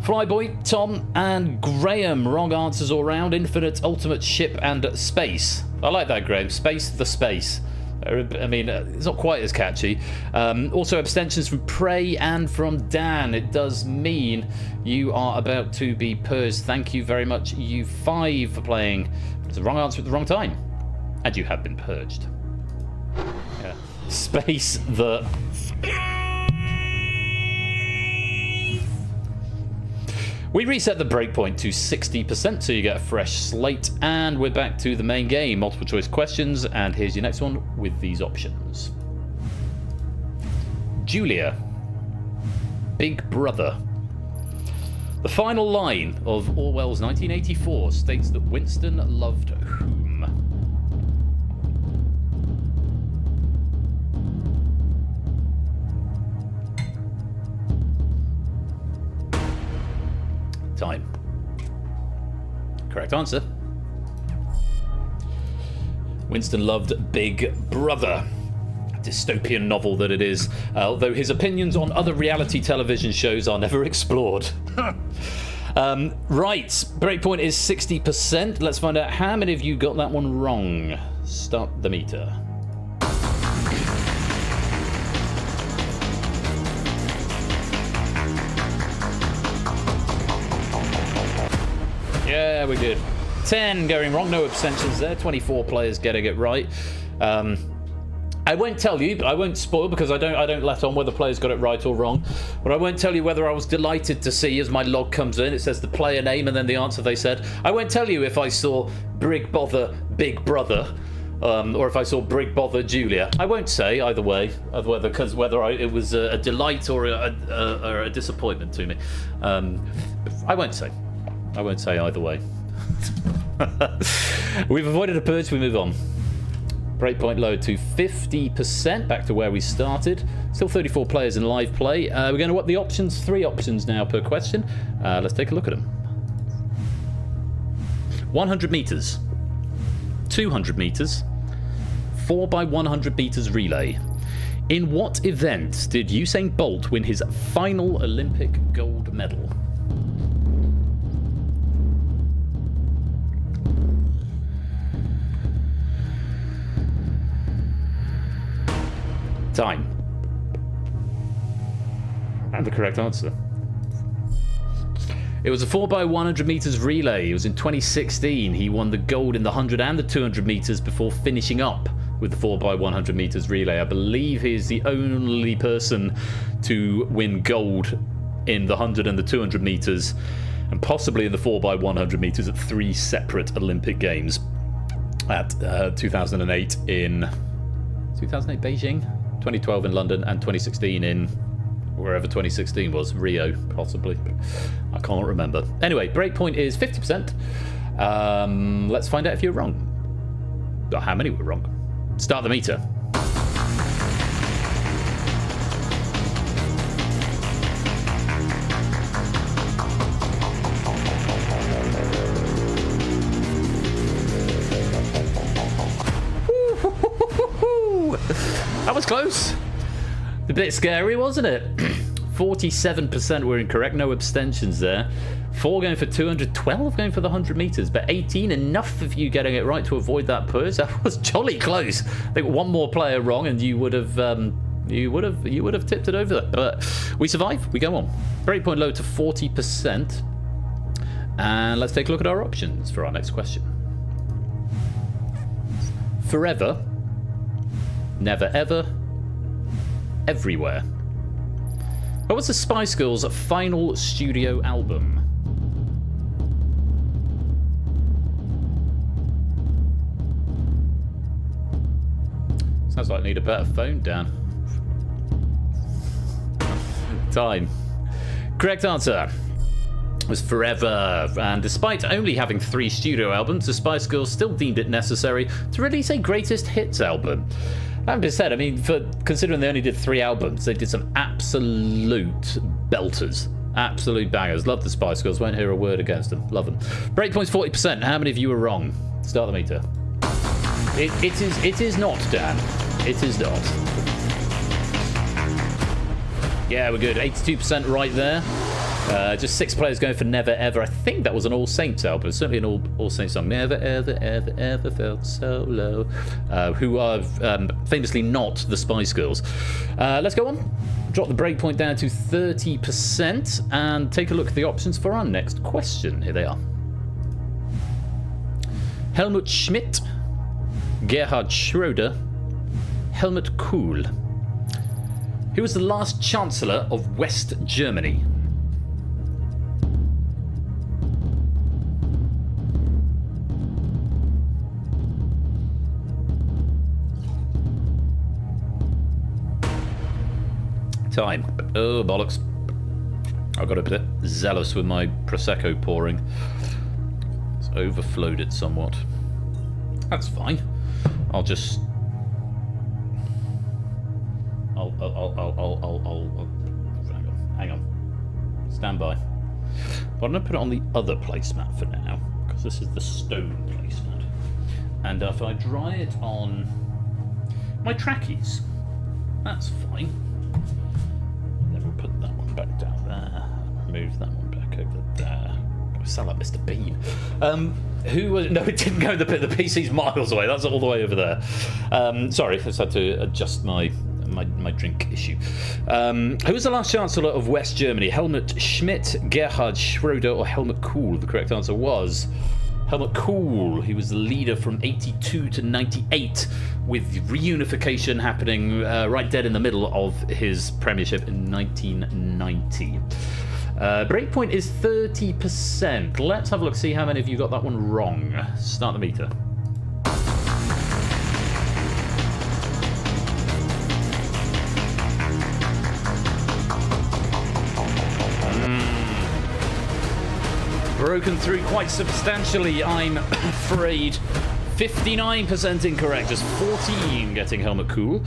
Flyboy, Tom, and Graham. Wrong answers all round. Infinite, Ultimate, Ship, and Space. I like that, Graham. Space the Space. I mean, it's not quite as catchy. Also, abstentions from Prey and from Dan. It does mean you are about to be purged. Thank you very much, you 5, for playing. It's the wrong answer at the wrong time. And you have been purged. Yeah. Space the... We reset the breakpoint to 60%, so you get a fresh slate, and we're back to the main game. Multiple choice questions, and here's your next one with these options. Julia. Big Brother. The final line of Orwell's 1984 states that Winston loved whom? Time. Correct answer. Winston loved Big Brother. Dystopian novel that it is, although his opinions on other reality television shows are never explored. Right, breakpoint is 60%. Let's find out how many of you got that one wrong. Start the meter. Yeah, we're good. 10 going wrong, no abstentions there. 24 players getting it right. I won't tell you, I won't spoil because I don't let on whether players got it right or wrong. But I won't tell you whether I was delighted to see as my log comes in, it says the player name and then the answer they said. I won't tell you if I saw Big Brother, or if I saw Big Brother Julia. I won't say either way, because whether it was a delight or a disappointment to me. I won't say. I won't say either way. We've avoided a purge, we move on. Breakpoint low to 50%, back to where we started. Still 34 players in live play. We're going to what the options, 3 options now per question. Let's take a look at them. 100 meters, 200 meters, 4x100 meters relay. In what event did Usain Bolt win his final Olympic gold medal? Time. And the correct answer. It was a 4x100 meters relay. It was in 2016. He won the gold in the 100 and the 200 meters before finishing up with the 4x100 meters relay. I believe he is the only person to win gold in the 100 and the 200 meters, and possibly in the 4x100 meters at 3 separate Olympic Games. At 2008 in 2008 Beijing, 2012 in London, and 2016 in wherever 2016 was, Rio possibly. I can't remember. Anyway, breakpoint is 50%. Let's find out if you're wrong. Or how many were wrong. Start the meter. That was close. A bit scary, wasn't it? 47% were incorrect, no abstentions there. 4 going for 200, 12 going for the 100 meters, but 18, enough of you getting it right to avoid that purge. That was jolly close. I think one more player wrong and you would have tipped it over. But we survive, we go on. Breakpoint low to 40%. And let's take a look at our options for our next question. Forever, never ever, everywhere. What was the Spice Girls' final studio album? Sounds like I need a better phone, Dan. Time. Correct answer was Forever, and despite only having 3 studio albums, the Spice Girls still deemed it necessary to release a greatest hits album. That being said, I mean, considering they only did 3 albums, they did some absolute belters. Absolute bangers. Love the Spice Girls. Won't hear a word against them. Love them. Breakpoint's 40%. How many of you were wrong? Start the meter. It is not, Dan. It is not. Yeah, we're good. 82% right there. Just 6 players going for Never Ever. I think that was an All Saints album. It's certainly an All Saints song. Never ever ever ever felt so low. Who are famously not the Spice Girls. Let's go on. Drop the breakpoint down to 30% and take a look at the options for our next question. Here they are. Helmut Schmidt, Gerhard Schröder, Helmut Kohl. Who was the last Chancellor of West Germany? Time. Oh, bollocks. I got a bit zealous with my Prosecco pouring. It's overflowed it somewhat. That's fine. I'll just... I'll hang on. Stand by. But I'm going to put it on the other placemat for now, because this is the stone placemat. And if I dry it on my trackies, that's fine. Then we'll put that one back down there. Move that one back over there. I sound like Mr. Bean. Who was... No, it didn't go in the pit. The PC's miles away. That's all the way over there. Sorry, I just had to adjust my drink issue. Who was the last Chancellor of West Germany? Helmut Schmidt, Gerhard Schröder, or Helmut Kohl? The correct answer was Helmut Kohl. He was the leader from 82 to 98, with reunification happening right dead in the middle of his premiership in 1990. Breakpoint is 30%. Let's have a look, see how many of you got that one wrong. Start the meter. Broken through quite substantially, I'm afraid. 59% incorrect, just 14 getting Helmut Kohl.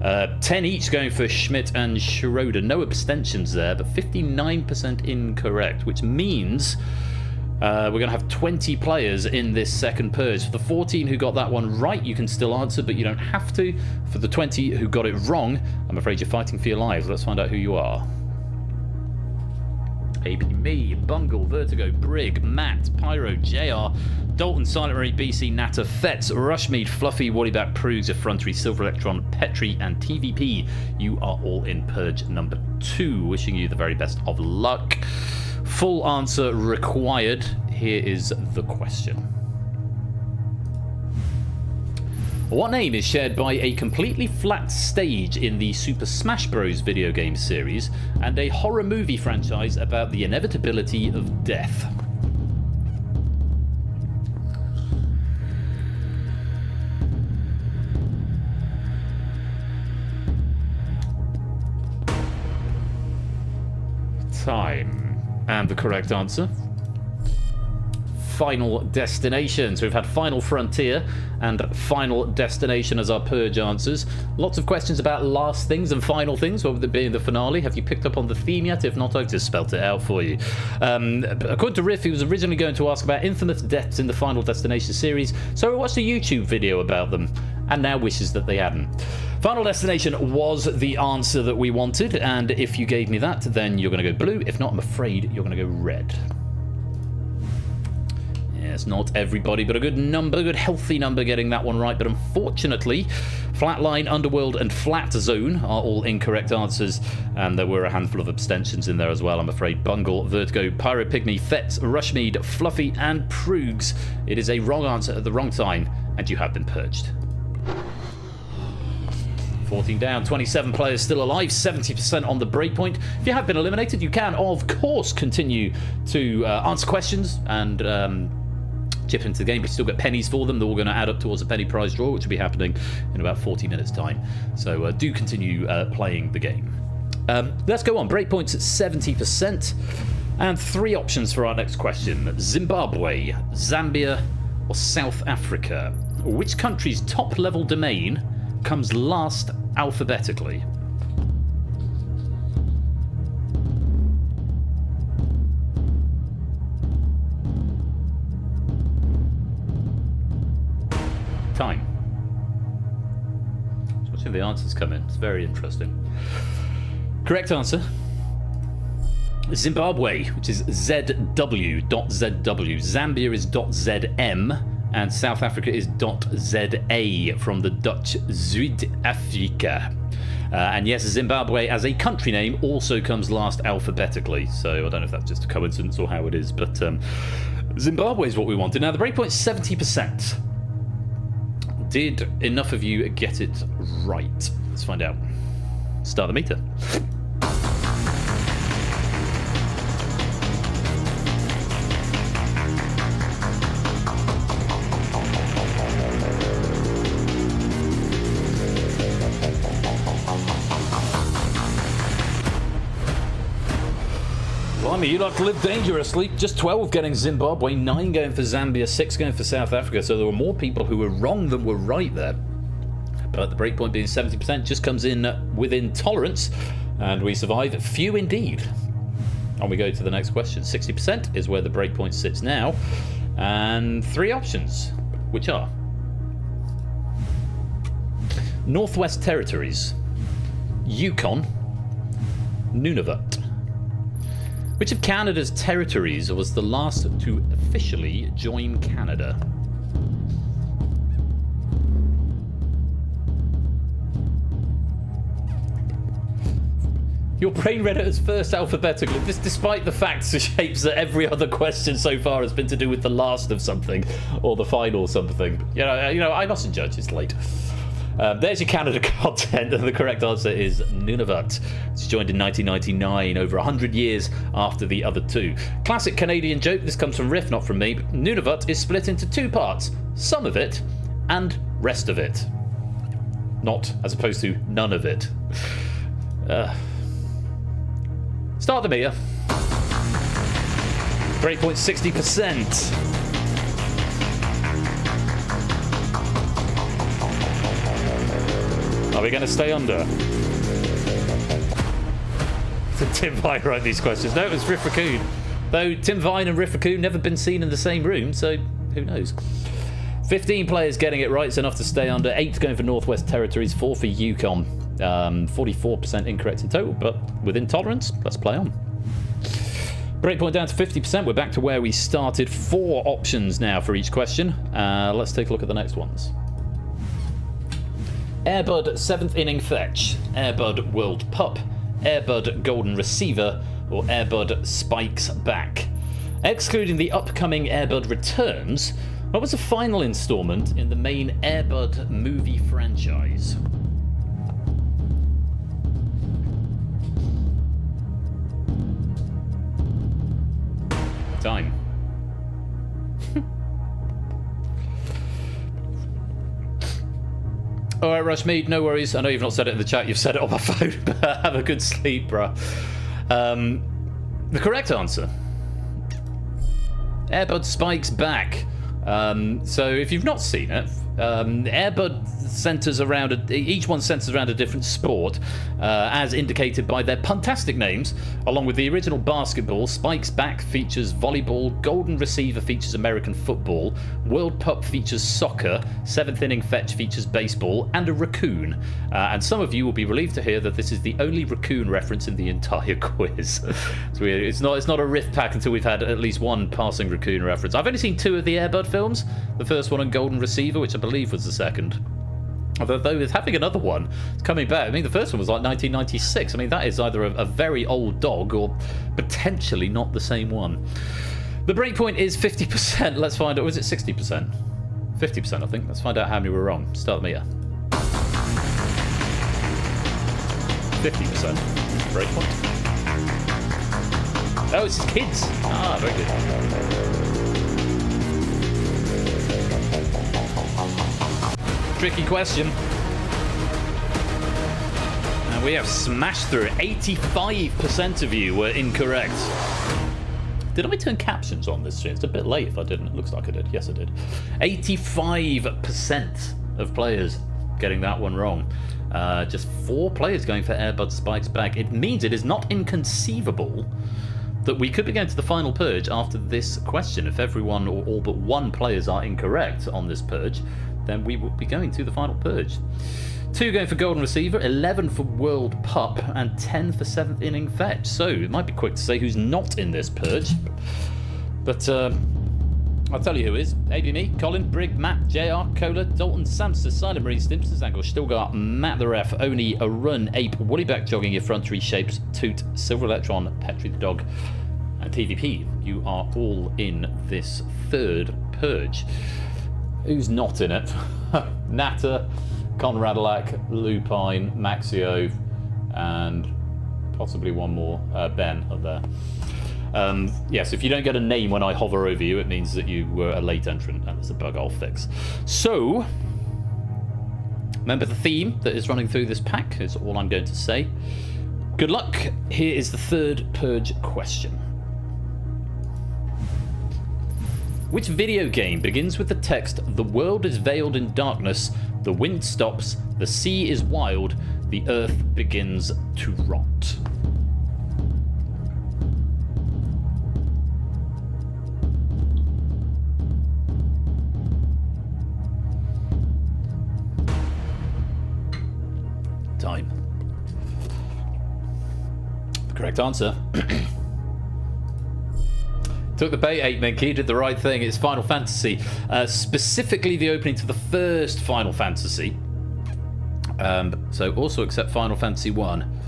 10 each going for Schmidt and Schröder. No abstentions there, but 59% incorrect, which means we're going to have 20 players in this second purge. For the 14 who got that one right, you can still answer, but you don't have to. For the 20 who got it wrong, I'm afraid you're fighting for your lives. Let's find out who you are. AP Me, Bungle, Vertigo, Brig, Matt, Pyro, JR, Dalton, Silent Marie, BC, Natter, Fetz, Rushmead, Fluffy, Wallyback, Prugs, Effrontery, Silver Electron, Petri, and TVP. You are all in Purge number 2. Wishing you the very best of luck. Full answer required. Here is the question. What name is shared by a completely flat stage in the Super Smash Bros. Video game series and a horror movie franchise about the inevitability of death? Time. And the correct answer? Final Destination. So we've had Final Frontier and Final Destination as our Purge answers. Lots of questions about last things and final things. What would it be in the finale? Have you picked up on the theme yet? If not, I've just spelt it out for you. According to Riff, he was originally going to ask about infamous deaths in the Final Destination series, so we watched a YouTube video about them, and now wishes that they hadn't. Final Destination was the answer that we wanted, and if you gave me that, then you're going to go blue. If not, I'm afraid you're going to go red. Yes, not everybody, but a good number, a good healthy number getting that one right. But unfortunately, Flatline, Underworld, and Flat Zone are all incorrect answers, and there were a handful of abstentions in there as well, I'm afraid. Bungle, Vertigo, Pyro Pygmy, Fetz, Rushmead, Fluffy, and Prugs. It is a wrong answer at the wrong time, and you have been purged. 14 down, 27 players still alive, 70% on the breakpoint. If you have been eliminated, you can, of course, continue to answer questions and chip into the game, but you still get pennies for them. They're all going to add up towards a penny prize draw, which will be happening in about 40 minutes' time. So do continue playing the game. Let's go on. Breakpoints at 70%. And 3 options for our next question. Zimbabwe, Zambia, or South Africa? Which country's top-level domain comes last alphabetically? Time. So watching the answers come in. It's very interesting. Correct answer. Zimbabwe, which is ZW.ZW. Zambia is .ZM. And South Africa is .ZA from the Dutch Zuid-Afrika. And yes, Zimbabwe as a country name also comes last alphabetically. So I don't know if that's just a coincidence or how it is, but Zimbabwe is what we wanted. Now the breakpoint's 70%. Did enough of you get it right? Let's find out. Start the meter. Blimey, you like to live dangerously. Just 12 getting Zimbabwe, 9 going for Zambia, 6 going for South Africa. So there were more people who were wrong than were right there. But the breakpoint being 70% just comes in within tolerance, and we survive. Few indeed. On we go to the next question. 60% is where the breakpoint sits now. And 3 options, which are Northwest Territories, Yukon, Nunavut. Which of Canada's territories was the last to officially join Canada? Your brain read it as first alphabetically, this despite the facts and shapes that every other question so far has been to do with the last of something or the final something. You know, I mustn't judge. It's late. There's your Canada content, and the correct answer is Nunavut. It's joined in 1999, over 100 years after the other two. Classic Canadian joke. This comes from Riff, not from me. But Nunavut is split into 2 parts: some of it and rest of it. Not as opposed to none of it. Start them here. Breakpoint 60%. Are we going to stay under? Did Tim Vine write these questions? No, it was Riff Raccoon. Though Tim Vine and Riff Raccoon never been seen in the same room, so who knows? 15 players getting it right, it's enough to stay under. 8 going for Northwest Territories, 4 for Yukon. 44% incorrect in total, but within tolerance. Let's play on. Breakpoint down to 50%. We're back to where we started. 4 options now for each question. Let's take a look at the next ones. Airbud 7th inning fetch, Airbud World Pup, Airbud Golden Receiver, or Airbud Spikes Back. Excluding the upcoming Airbud returns, what was the final installment in the main Airbud movie franchise? Time. Alright, Rushmead, no worries. I know you've not said it in the chat, you've said it on my phone, but have a good sleep, bruh. The correct answer: Airbud Spikes Back. So if you've not seen it, Airbud centers around each one centers around a different sport, as indicated by their puntastic names. Along with the original basketball, Spikes Back features volleyball, Golden Receiver features American football, World Pup features soccer, 7th Inning Fetch features baseball, and a raccoon. And some of you will be relieved to hear that this is the only raccoon reference in the entire quiz. So it's not a riff pack until we've had at least one passing raccoon reference. I've only seen 2 of the Airbud films. The first one on Golden Receiver, which I believe was the second. Although with having another one, it's coming back. I mean, the first one was like 1996. I mean, that is either a very old dog or potentially not the same one. The breakpoint is 50%. Let's find out. Was it 60%? 50%, I think. Let's find out how many were wrong. Start me here. 50%. Breakpoint. Oh, it's kids. Ah, very good. Tricky question. And we have smashed through. 85% of you were incorrect. Did I turn captions on this stream? It's a bit late if I didn't. It looks like I did. Yes, I did. 85% of players getting that one wrong. Just 4 players going for Airbud Spikes Back. It means it is not inconceivable that we could be going to the final purge after this question. If everyone or all but 1 players are incorrect on this purge, then we will be going to the final purge. 2 going for Golden Receiver, 11 for World Pup, and 10 for 7th Inning Fetch. So it might be quick to say who's not in this purge. But I'll tell you who is. ABME, Colin, Brig, Matt, JR, Cola, Dalton, Samster, Silent Marine, Stimpsters, Angle, Stilgar, Matt the Ref, Oni, A Run, Ape, Woollyback Jogging, Your Front 3 Shapes, Toot, Silver Electron, Petri the Dog, and TVP. You are all in this 3rd purge. Who's not in it? Natter, Conradalac, Lupine, Maxio, and possibly one more, Ben up there. Yes, if you don't get a name when I hover over you, it means that you were a late entrant, and it's a bug I'll fix. So, remember the theme that is running through this pack is all I'm going to say. Good luck. Here is the 3rd purge question. Which video game begins with the text, "The world is veiled in darkness, the wind stops, the sea is wild, the earth begins to rot"? Correct answer. Took the bait, 8 Minky, did the right thing. It's Final Fantasy. Specifically the opening to the first Final Fantasy. So also except Final Fantasy 1.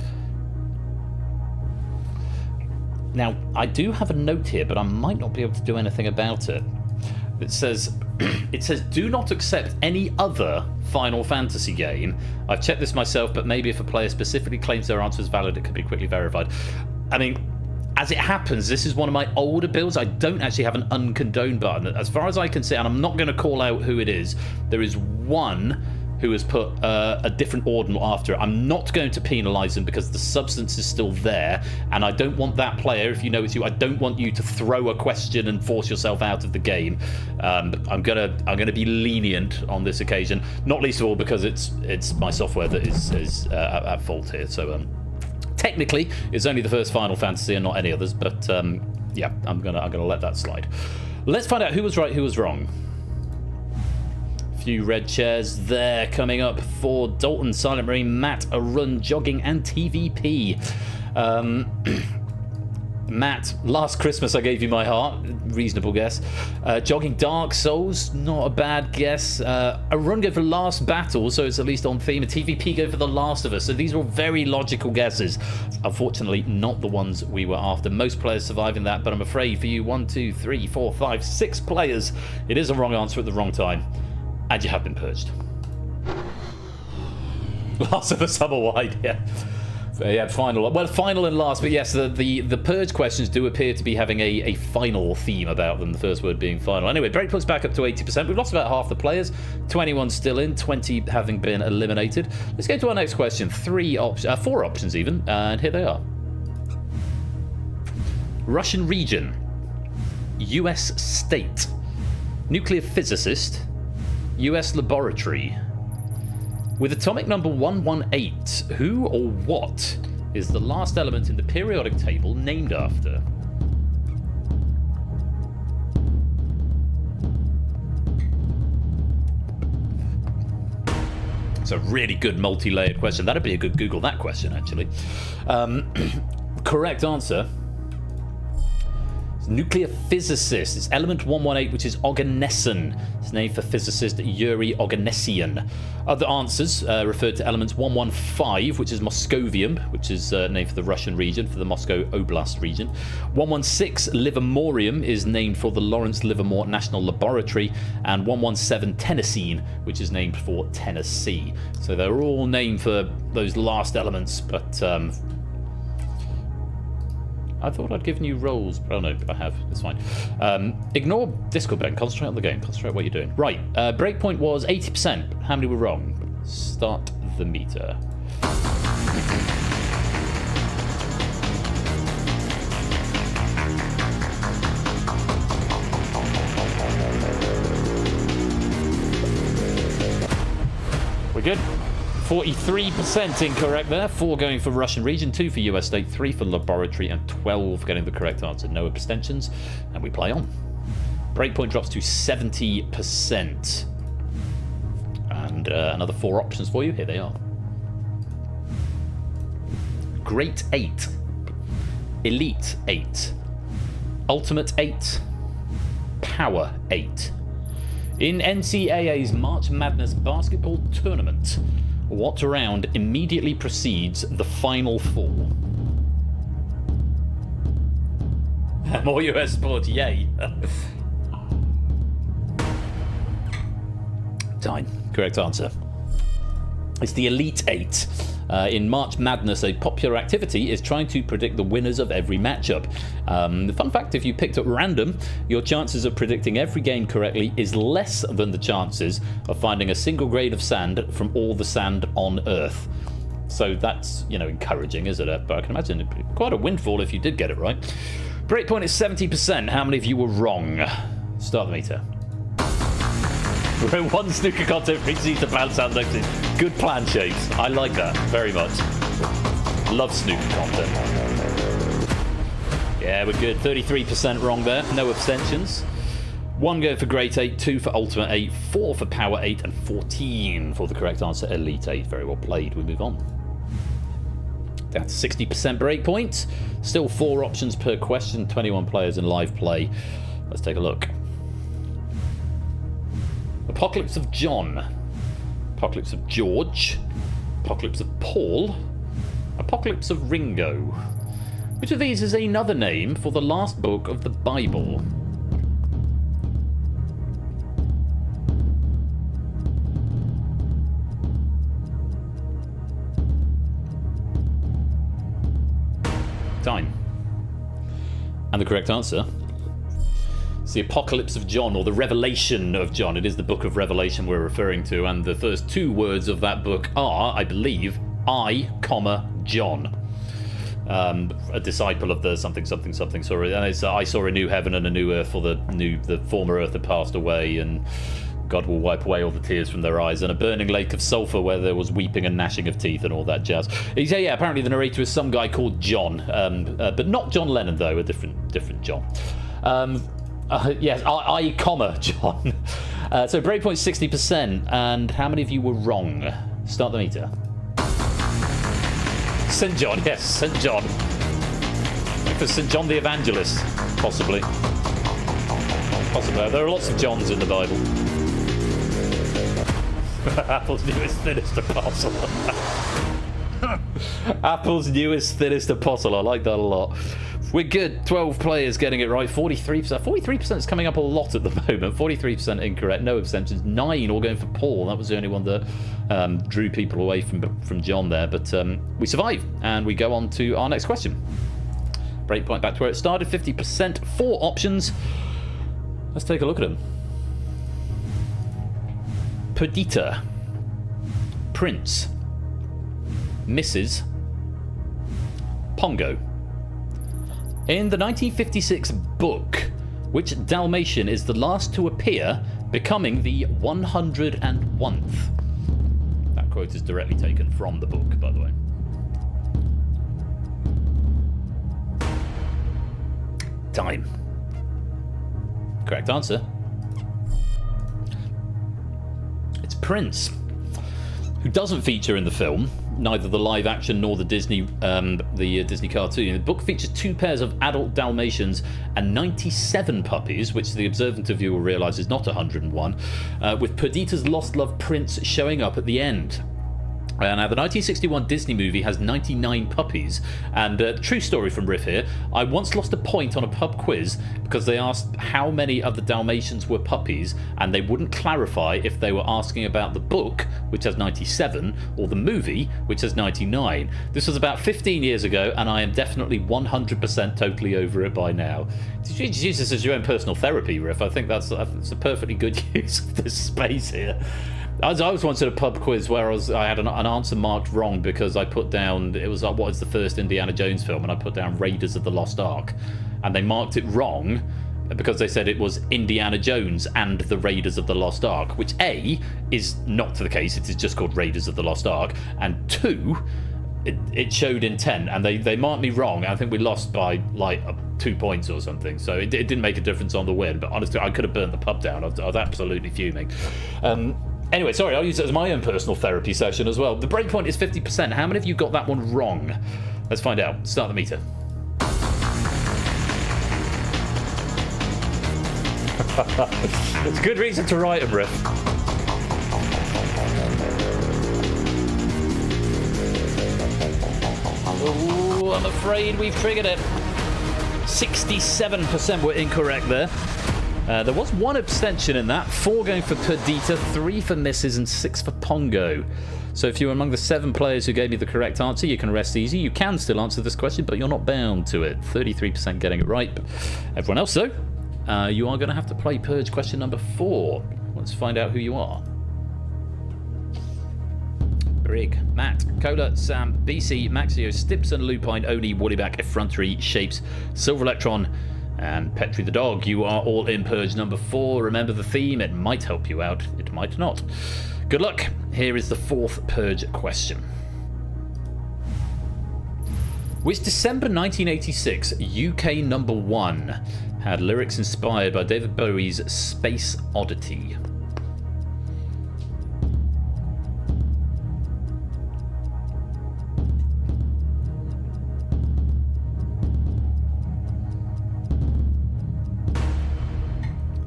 Now, I do have a note here, but I might not be able to do anything about it. It says, do not accept any other Final Fantasy game. I've checked this myself, but maybe if a player specifically claims their answer is valid, it could be quickly verified. I mean, as it happens, this is one of my older builds. I don't actually have an uncondone button. As far as I can see, and I'm not going to call out who it is, there is one who has put a different ordinal after it. I'm not going to penalise them because the substance is still there, and I don't want that player, if you know it's you, I don't want you to throw a question and force yourself out of the game. I'm gonna be lenient on this occasion, not least of all because it's my software that is at fault here. So technically, it's only the first Final Fantasy and not any others, but yeah, I'm gonna let that slide. Let's find out who was right, who was wrong. Few red chairs there coming up for Dalton, Silent Marine, Matt, a run, jogging, and TVP. Matt, last Christmas I gave you my heart. Reasonable guess. Jogging, Dark Souls, not a bad guess. A run go for Last Battle, so it's at least on theme. A TVP go for The Last of Us. So these are all very logical guesses. Unfortunately, not the ones we were after. Most players surviving that, but I'm afraid for you, 1, 2, 3, 4, 5, 6 players, it is a wrong answer at the wrong time. And you have been purged. Last of the Summer Wide, yeah. Yeah, final and last, but yes, the Purge questions do appear to be having a final theme about them, the first word being final. Anyway, breakpoint's back up to 80%. We've lost about half the players, 21 still in, 20 having been eliminated. Let's go to our next question. 4 options even, and here they are. Russian region, US state, nuclear physicist, US laboratory. With atomic number 118, who or what is the last element in the periodic table named after? It's a really good multi-layered question. That'd be a good Google that question, actually. Correct answer. Nuclear physicist. It's element 118, which is oganesson. It's named for physicist Yuri Oganessian. Other answers referred to elements 115, which is moscovium, which is named for the Russian region, for the Moscow Oblast region. 116 livermorium is named for the Lawrence Livermore National Laboratory, and 117 tennessine, which is named for Tennessee. So they're all named for those last elements, but I thought I'd given you roles, but oh no, I have. It's fine. Ignore Discord, Ben. Concentrate on the game. Concentrate on what you're doing. Right. Breakpoint was 80%. How many were wrong? Start the meter. We're good. 43% incorrect there. 4 going for Russian region, 2 for US state, 3 for laboratory, and 12 getting the correct answer. No abstentions, and we play on. Breakpoint drops to 70%. And another 4 options for you. Here they are. Great 8. Elite 8. Ultimate 8. Power 8. In NCAA's March Madness basketball tournament, what round immediately precedes the Final Four? More US sports, yay. Time. Correct answer. It's the Elite 8. In March Madness, a popular activity is trying to predict the winners of every matchup. The fun fact, if you picked up random, your chances of predicting every game correctly is less than the chances of finding a single grain of sand from all the sand on Earth. So that's, encouraging, isn't it? But I can imagine it'd be quite a windfall if you did get it right. Breakpoint is 70%. How many of you were wrong? Start the meter. We're in 1 snooker content for each season to bounce out next season. Good plan, Shapes. I like that very much. Love snooker content. Yeah, we're good. 33% wrong there. No abstentions. 1 going for Great 8, 2 for Ultimate 8, 4 for Power 8, and 14 for the correct answer, Elite 8. Very well played. We move on. Down to 60% breakpoint. Still 4 options per question, 21 players in live play. Let's take a look. Apocalypse of John. Apocalypse of George. Apocalypse of Paul. Apocalypse of Ringo. Which of these is another name for the last book of the Bible? Time. And the correct answer is the Apocalypse of John, or the Revelation of John. It is the book of Revelation we're referring to, and the first 2 words of that book are, I believe, I, John. A disciple of the something. Sorry, and it's I saw a new heaven and a new earth, for the former earth had passed away, and God will wipe away all the tears from their eyes, and a burning lake of sulfur where there was weeping and gnashing of teeth and all that jazz. Yeah, apparently the narrator is some guy called John, but not John Lennon though, a different John. Yes, I, John. So breakpoint 60%, and how many of you were wrong? Start the meter. St. John, yes, St. John. For St. John the Evangelist, possibly. There are lots of Johns in the Bible. Apple's newest, thinnest apostle. Apple's newest, thinnest apostle. I like that a lot. We're good. 12 players getting it right. 43%. 43% is coming up a lot at the moment. 43% incorrect. No abstentions. 9 all going for Paul. That was the only one that drew people away from John there. But we survive, and we go on to our next question. Breakpoint back to where it started. 50%. 4 options. Let's take a look at them. Perdita, Prince, Mrs., Pongo. In the 1956 book, which Dalmatian is the last to appear, becoming the 101th? That quote is directly taken from the book, by the way. Time. Correct answer. It's Prince, who doesn't feature in the film, neither the live action nor the Disney cartoon. The book features 2 pairs of adult Dalmatians and 97 puppies, which the observant of you will realise is not 101, with Perdita's lost love Prince showing up at the end. Now, the 1961 Disney movie has 99 puppies, and true story from Riff here, I once lost a point on a pub quiz because they asked how many of the Dalmatians were puppies, and they wouldn't clarify if they were asking about the book, which has 97, or the movie, which has 99. This was about 15 years ago, and I am definitely 100% totally over it by now. Did you use this as your own personal therapy, Riff? I think that's a perfectly good use of this space here. I was once at a pub quiz where I had an answer marked wrong because I put down, it was like, what is the first Indiana Jones film, and I put down Raiders of the Lost Ark, and they marked it wrong because they said it was Indiana Jones and the Raiders of the Lost Ark, which A, is not the case, it is just called Raiders of the Lost Ark, and 2, it showed intent, and they marked me wrong. I think we lost by like 2 points or something, so it didn't make a difference on the win, but honestly I could have burnt the pub down. I was absolutely fuming. Anyway, sorry, I'll use it as my own personal therapy session as well. The breakpoint is 50%. How many of you got that one wrong? Let's find out. Start the meter. It's a good reason to write them, Riff. Ooh, I'm afraid we've triggered it. 67% were incorrect there. There was 1 abstention in that, 4 going for Perdita, 3 for Mrs. and 6 for Pongo. So if you're among the 7 players who gave me the correct answer, you can rest easy. You can still answer this question, but you're not bound to it. 33% getting it right. Everyone else, though, you are going to have to play Purge question number 4. Let's find out who you are. Brig, Matt, Cola, Sam, BC, Maxio, Stipson, Lupine, Oni, Woollyback, Effrontery, Shapes, Silver Electron, and Petri the Dog. You are all in Purge number 4. Remember the theme, it might help you out, it might not. Good luck. Here is the 4th Purge question. Which December 1986 UK number 1 had lyrics inspired by David Bowie's Space Oddity?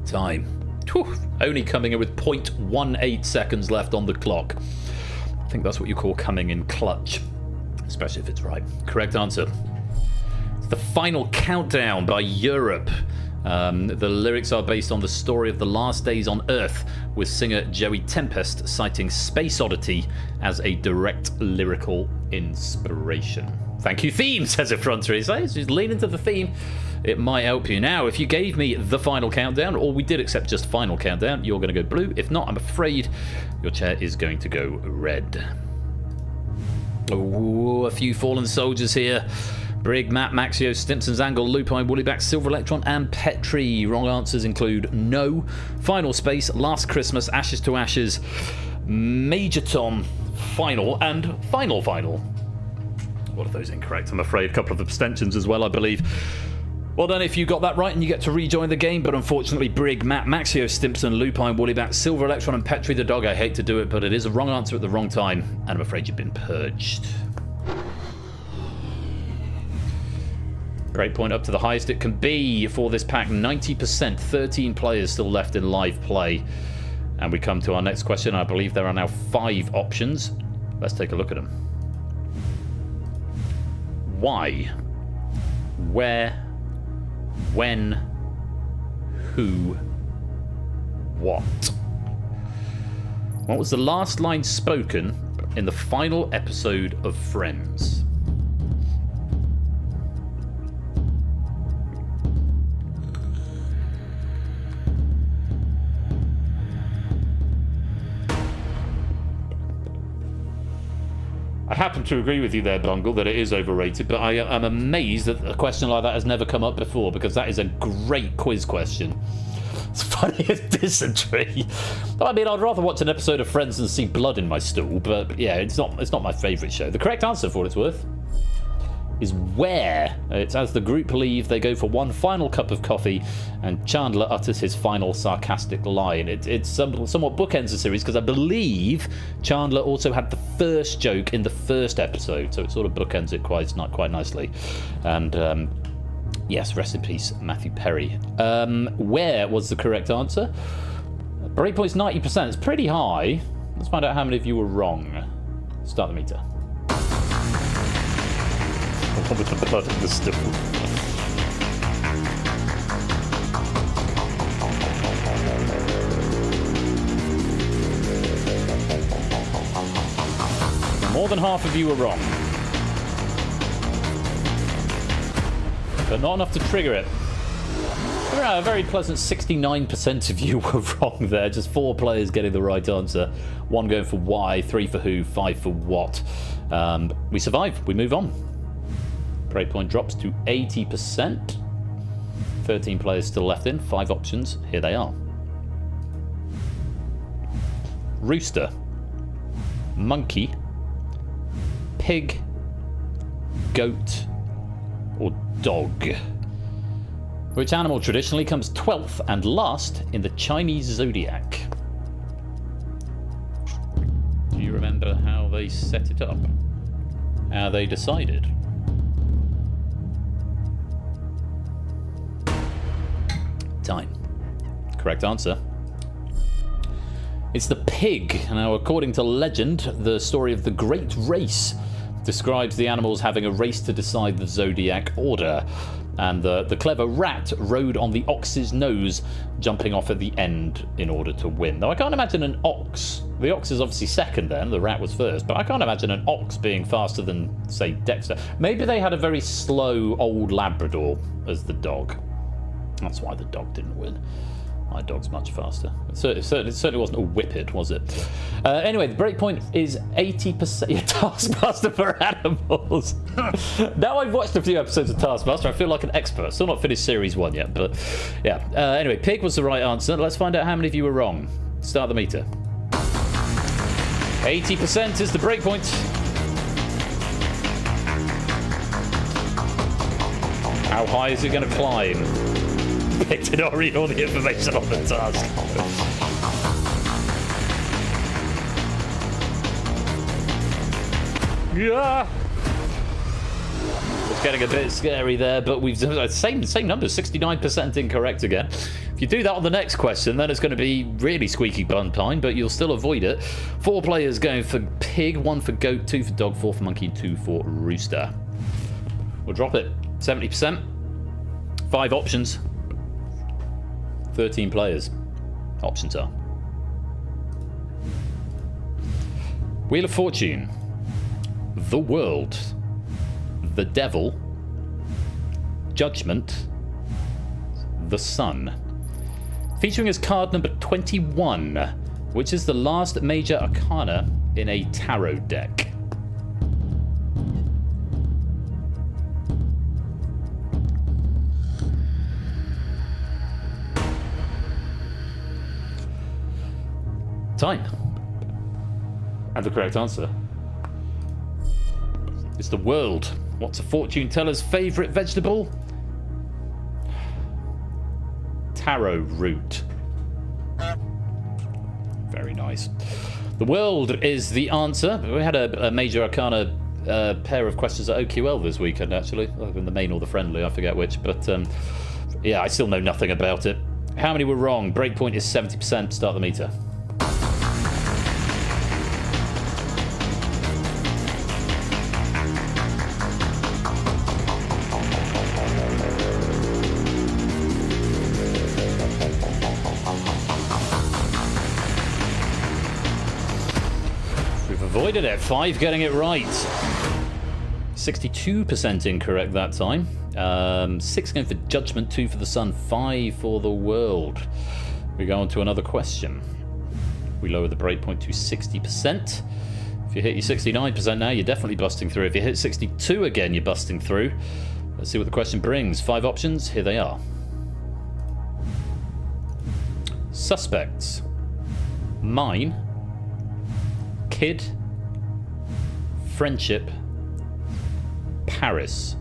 Time. Whew. Only coming in with 0.18 seconds left on the clock. I think that's what you call coming in clutch, especially if it's right. Correct answer. It's the final countdown by Europe. The lyrics are based on the story of the last days on Earth, with singer Joey Tempest citing Space Oddity as a direct lyrical inspiration. Thank you, theme, says Effrontery. So just lean into the theme. It might help you. Now, if you gave me the final countdown, or we did accept just final countdown, you're going to go blue. If not, I'm afraid your chair is going to go red. Oh, a few fallen soldiers here. Brig, Matt, Maxio, Stimpson's Angle, Lupine, Woollyback, Silver Electron, and Petri. Wrong answers include No, Final Space, Last Christmas, Ashes to Ashes, Major Tom, Final, and Final. What are those incorrect? I'm afraid. A couple of abstentions as well, I believe. Well done if you got that right, and you get to rejoin the game, but unfortunately Brig, Matt, Maxio, Stimpson, Lupine, Woollyback, Silver Electron, and Petri the dog. I hate to do it, but it is a wrong answer at the wrong time, and I'm afraid you've been purged. Great point, up to the highest it can be for this pack, 90%, 13 players still left in live play. And we come to our next question. I believe there are now 5 options. Let's take a look at them. Why? Where? When? Who? What? What was the last line spoken in the final episode of Friends? I happen to agree with you there, Bungle, that it is overrated, but I am amazed that a question like that has never come up before, because that is a great quiz question. It's funny as dysentery. I mean, I'd rather watch an episode of Friends than see blood in my stool, but yeah, it's not my favourite show. The correct answer, for what it's worth, is where. It's as the group leave, they go for one final cup of coffee, and Chandler utters his final sarcastic line. It's somewhat bookends the series, because I believe Chandler also had the first joke in the first episode, so it sort of bookends it quite nicely. And yes, rest in peace, Matthew Perry. Where was the correct answer? Breakpoint's 90%. It's pretty high. Let's find out how many of you were wrong. Start the meter. With the blood in the stool. More than half of you were wrong. But not enough to trigger it. A very pleasant 69% of you were wrong there. Just 4 players getting the right answer. 1 going for why, 3 for who, 5 for what. We survive. We move on. Breakpoint drops to 80%. 13 players still left in. 5 options. Here they are. Rooster. Monkey. Pig. Goat. Or dog. Which animal traditionally comes 12th and last in the Chinese zodiac? Do you remember how they set it up? How they decided? Time. Correct answer. It's the pig. Now, according to legend, the story of the Great Race describes the animals having a race to decide the zodiac order, and the clever rat rode on the ox's nose, jumping off at the end in order to win. Now, I can't imagine an ox. The ox is obviously second then, the rat was first, but I can't imagine an ox being faster than, say, Dexter. Maybe they had a very slow old Labrador as the dog. That's why the dog didn't win. My dog's much faster. It certainly wasn't a whippet, was it? Anyway, the breakpoint is 80%. Yeah, Taskmaster for animals. Now I've watched a few episodes of Taskmaster, I feel like an expert. Still not finished series 1 yet, but yeah. Anyway, pig was the right answer. Let's find out how many of you were wrong. Start the meter. 80% is the breakpoint. How high is it going to climb? They did not read all the information on the task. Yeah. Let's getting a bit scary there, but we've same numbers, 69% incorrect again. If you do that on the next question, then it's going to be really squeaky bun time, but you'll still avoid it. 4 players going for pig, 1 for goat, 2 for dog, 4 for monkey, 2 for rooster. We'll drop it. 70%. 5 options. 13 players. Options are Wheel of Fortune, The World, The Devil, Judgment, The Sun. Featuring as card number 21, which is the last major arcana in a tarot deck. Time. And the correct answer is The World. What's a fortune teller's favourite vegetable? Taro root. Very nice. The World is the answer. We had a major arcana pair of questions at OQL this weekend, actually. Either in the main or the friendly, I forget which. But yeah, I still know nothing about it. How many were wrong? Breakpoint is 70%. Start the meter. Avoided it. 5 getting it right. 62% incorrect that time. 6 going for Judgment, 2 for the Sun, 5 for the World. We go on to another question. We lower the breakpoint to 60%. If you hit your 69% now, you're definitely busting through. If you hit 62 again, you're busting through. Let's see what the question brings. 5 options. Here they are. Suspects. Mine. Kid. Friendship. Paris.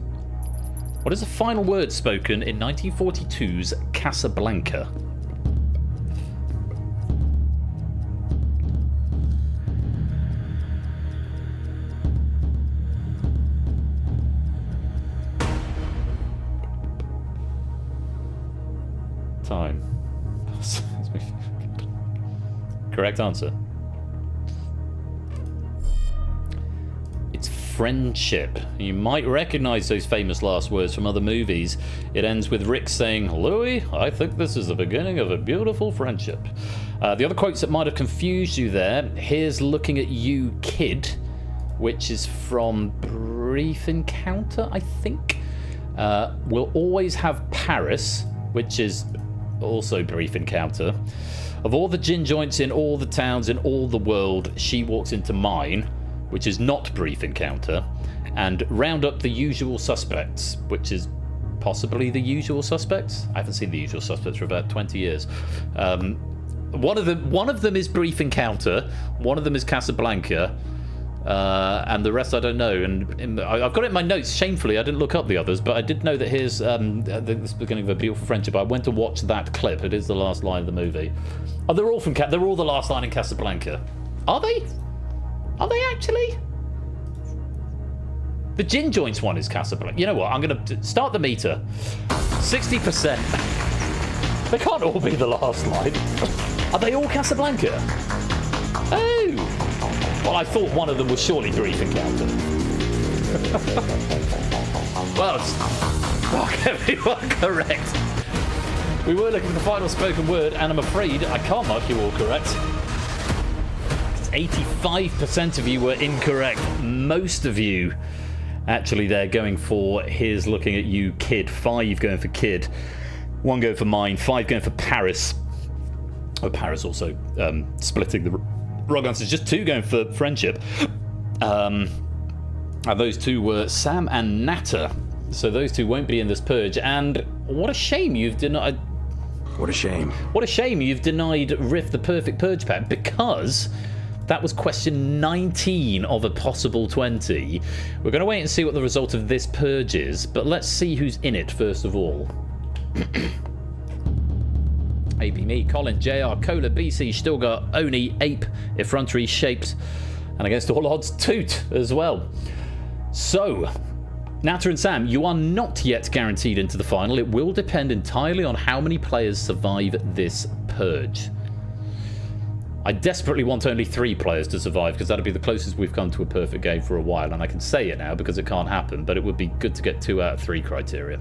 What is the final word spoken in 1942's Casablanca? Time. Correct answer. It's friendship. You might recognize those famous last words from other movies. It ends with Rick saying, "Louis, I think this is the beginning of a beautiful friendship." The other quotes that might have confused you there, "Here's looking at you, kid," which is from Brief Encounter, I think. We'll always have Paris, which is also Brief Encounter. Of all the gin joints in all the towns in all the world, she walks into mine, which is not Brief Encounter. And round up the usual suspects, which is possibly The Usual Suspects. I haven't seen The Usual Suspects for about 20 years. One of them is Brief Encounter, one of them is Casablanca, and the rest I don't know. And I've got it in my notes. Shamefully, I didn't look up the others, but I did know that here's this beginning of a beautiful friendship. I went to watch that clip. It is the last line of the movie. Oh, they're all from they're all the last line in Casablanca. Are they? Are they actually? The gin joints one is Casablanca. You know what? I'm going to start the meter. 60%. They can't all be the last line. Are they all Casablanca? Oh. Well, I thought one of them was surely Brief Encounter. Well, fuck, everyone correct. We were looking for the final spoken word, and I'm afraid I can't mark you all correct. 85% of you were incorrect. Most of you actually they're going for "Here's looking at you, kid." 5 going for kid. 1 going for mine. 5 going for Paris. Oh, Paris also splitting the wrong answers. Just 2 going for friendship. And those 2 were Sam and Natter. So those 2 won't be in this purge. And what a shame you've denied. What a shame. What a shame you've denied Riff the perfect purge pack, because that was question 19 of a possible 20. We're going to wait and see what the result of this purge is, but let's see who's in it first of all. AB me, Colin, JR, Cola, BC, Stilgar, Oni, Ape, Effrontery, Shapes, and against all odds, Toot as well. So, Natter and Sam, you are not yet guaranteed into the final. It will depend entirely on how many players survive this purge. I desperately want only 3 players to survive, because that'd be the closest we've come to a perfect game for a while, and I can say it now because it can't happen, but it would be good to get 2 out of 3 criteria.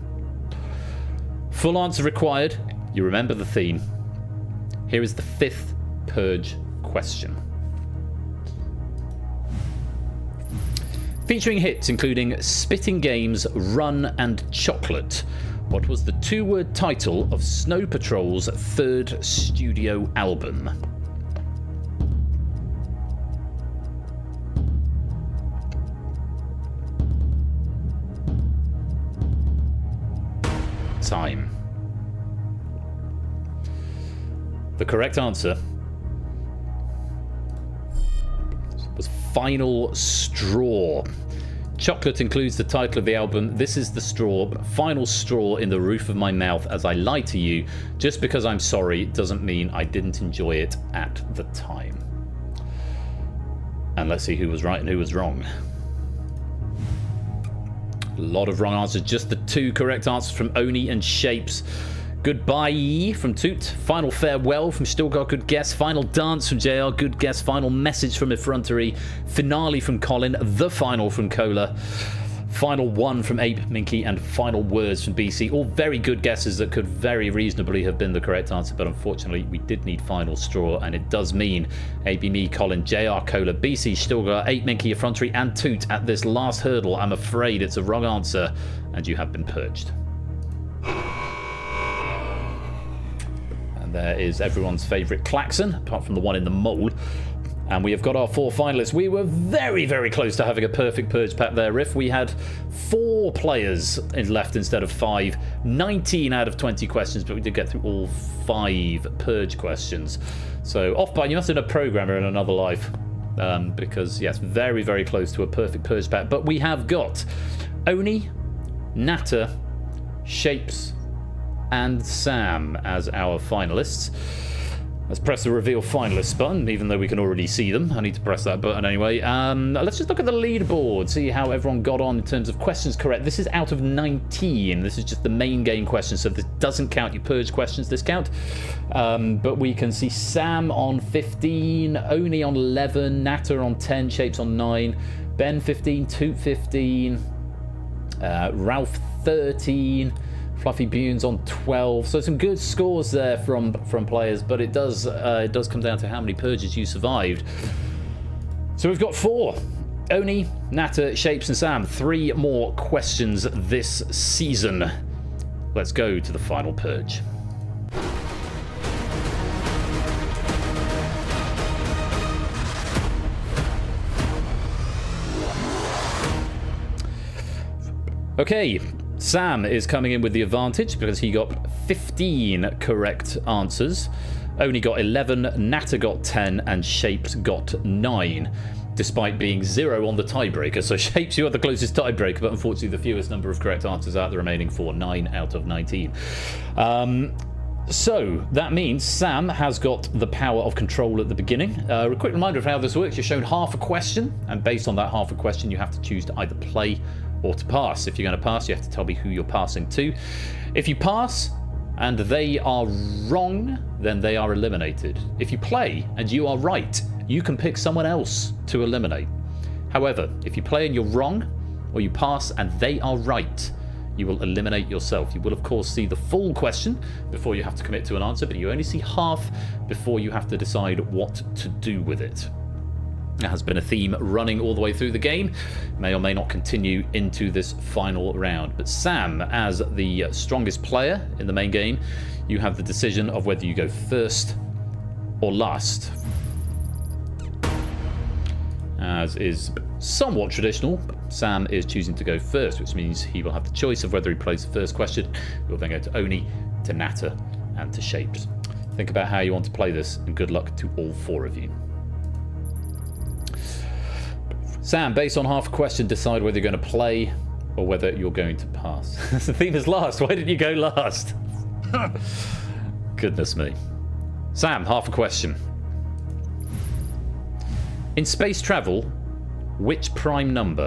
Full answer required. You remember the theme. Here is the 5th purge question. Featuring hits including Spitting Games, Run and Chocolate, what was the 2-word title of Snow Patrol's 3rd studio album? Time. The correct answer was Final Straw. Chocolate includes the title of the album. This is the straw, final straw in the roof of my mouth as I lie to you. Just because I'm sorry doesn't mean I didn't enjoy it at the time. And let's see who was right and who was wrong. A lot of wrong answers. Just the 2 correct answers from Oni and Shapes. Goodbye from Toot. Final farewell from Still Got Good Guess. Final dance from JR. Good guess. Final message from Effrontery. Finale from Colin. The final from Cola. Final one from Ape Minky. And final words from BC. All very good guesses that could very reasonably have been the correct answer, but unfortunately we did need final straw, and it does mean AB Me, Colin, JR, Cola, BC, Stilgar, Ape Minky, Effrontery and Toot at this last hurdle. I'm afraid it's a wrong answer and you have been purged. And there is everyone's favourite klaxon, apart from the one in the mole. And we have got our 4 finalists. We were very, very close to having a perfect purge pack there, Riff. We had 4 players left instead of 5. 19 out of 20 questions, but we did get through all 5 purge questions. So, off by, you must have been a programmer in another life. Because, yes, very, very close to a perfect purge pack. But we have got Oni, Natter, Shapes, and Sam as our finalists. Let's press the reveal finalists button, even though we can already see them. I need to press that button anyway. Let's just look at the leaderboard, see how everyone got on in terms of questions correct. This is out of 19. This is just the main game questions, so this doesn't count your purge questions, this count. But we can see Sam on 15, Oni on 11, Natter on 10, Shapes on 9, Ben 15, Toot 15, Ralph 13, Fluffy Bunes on 12. So some good scores there from players, but it does come down to how many purges you survived. So we've got 4. Oni, Natter, Shapes and Sam. 3 more questions this season. Let's go to the final purge. Okay, Sam is coming in with the advantage because he got 15 correct answers. Oni got 11, Natter got 10, and Shapes got 9, despite being 0 on the tiebreaker. So Shapes, you are the closest tiebreaker, but unfortunately the fewest number of correct answers out of the remaining 4, 9 out of 19. So that means Sam has got the power of control at the beginning. A quick reminder of how this works. You're shown half a question, and based on that half a question, you have to choose to either play or to pass. If you're going to pass, you have to tell me who you're passing to. If you pass and they are wrong, then they are eliminated. If you play and you are right, you can pick someone else to eliminate. However, if you play and you're wrong, or you pass and they are right, you will eliminate yourself. You will, of course, see the full question before you have to commit to an answer, but you only see half before you have to decide what to do with it. There has been a theme running all the way through the game. May or may not continue into this final round. But Sam, as the strongest player in the main game, you have the decision of whether you go first or last. As is somewhat traditional, Sam is choosing to go first, which means he will have the choice of whether he plays the first question. We'll then go to Oni, to Natter, and to Shapes. Think about how you want to play this, and good luck to all 4 of you. Sam, based on half a question, decide whether you're going to play or whether you're going to pass. The theme is last. Why did you go last? Goodness me. Sam, half a question. In space travel, which prime number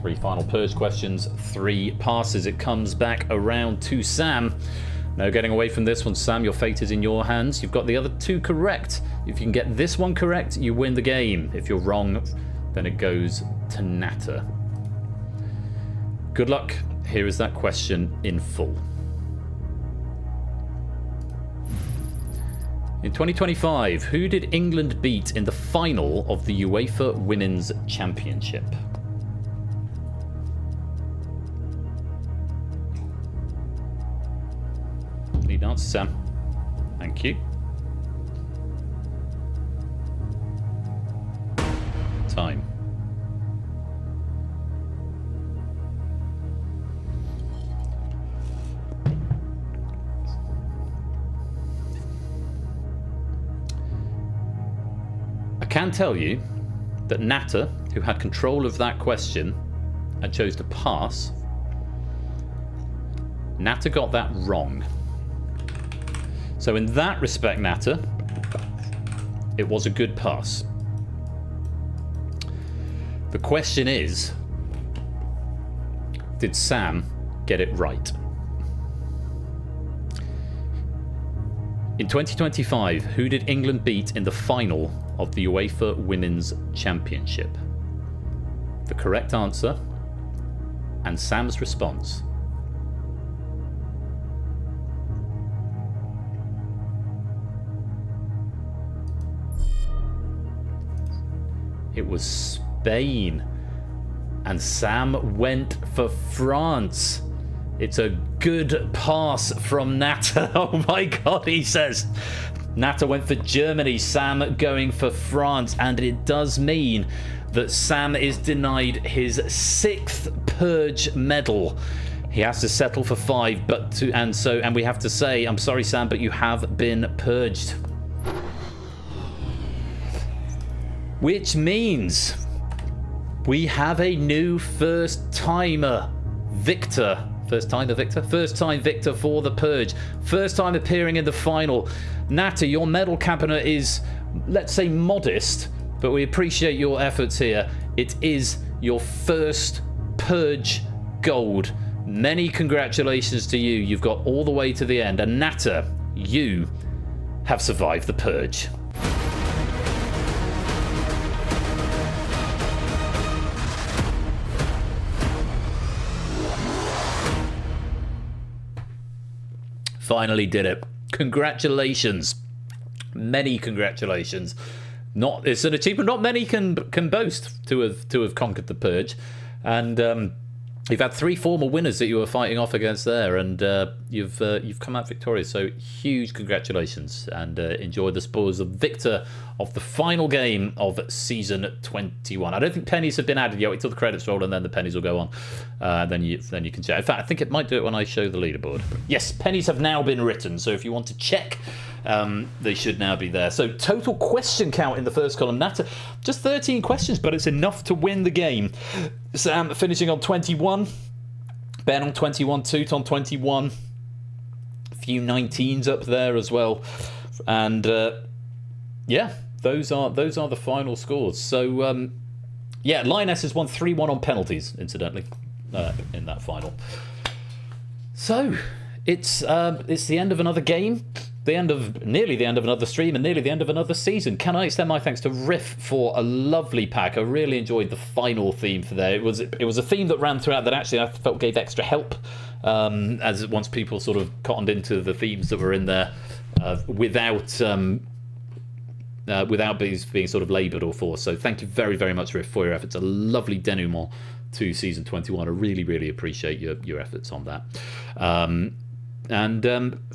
3 final Purge questions, 3 passes. It comes back around to Sam. No getting away from this one, Sam. Your fate is in your hands. You've got the other 2 correct. If you can get this one correct, you win the game. If you're wrong, then it goes to Natter. Good luck. Here is that question in full. In 2025, who did England beat in the final of the UEFA Women's Championship? Lead answer, Sam. Thank you. Time. I can tell you that Natter, who had control of that question and chose to pass, Natter got that wrong. So in that respect, Natter, it was a good pass. The question is, did Sam get it right? In 2025, who did England beat in the final of the UEFA Women's Championship? The correct answer and Sam's response. It was Spain. And Sam went for France. It's a good pass from Natter. Oh my god, he says. Natter went for Germany, Sam going for France. And it does mean that Sam is denied his 6th Purge medal. He has to settle for 5, and we have to say, I'm sorry, Sam, but you have been purged. Which means we have a new first-timer victor. First-time victor for the Purge. First time appearing in the final. Natter, your medal cabinet is, let's say, modest, but we appreciate your efforts here. It is your first Purge gold. Many congratulations to you. You've got all the way to the end. And Natter, you have survived the Purge. Finally did it. Congratulations. Many congratulations. It's an achievement not many can boast to have conquered the Purge. And you've had 3 former winners that you were fighting off against there, and you've come out victorious. So huge congratulations, and enjoy the spoils of victor of the final game of season 21. I don't think pennies have been added yet. Wait till the credits roll, and then the pennies will go on. Then you can check. In fact, I think it might do it when I show the leaderboard. Yes, pennies have now been written. So if you want to check, they should now be there. So total question count in the first column. Natter, just 13 questions, but it's enough to win the game. Sam finishing on 21. Ben on 21. Toot on 21. A few 19s up there as well. And yeah, those are the final scores. So yeah, Lioness has won 3-1 on penalties, incidentally, in that final. So it's the end of another game. Nearly the end of another stream, and nearly the end of another season. Can I extend my thanks to Riff for a lovely pack? I really enjoyed the final theme for there. It was a theme that ran throughout that actually I felt gave extra help, as once people sort of cottoned into the themes that were in there without being sort of laboured or forced. So thank you very, very much, Riff, for your efforts. A lovely denouement to season 21. I really, really appreciate your efforts on that.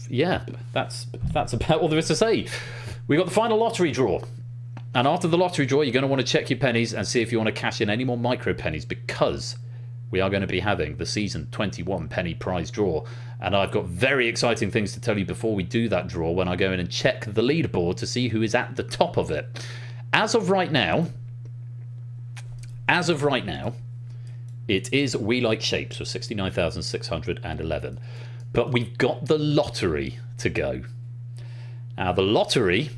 Yeah, that's about all there is to say. We got the final lottery draw, and after the lottery draw, you're going to want to check your pennies and see if you want to cash in any more micro pennies, because we are going to be having the season 21 penny prize draw, and I've got very exciting things to tell you before we do that draw when I go in and check the leaderboard to see who is at the top of it. As of right now, it is We Like Shapes for 69,611. But we've got the lottery to go. Now, the lottery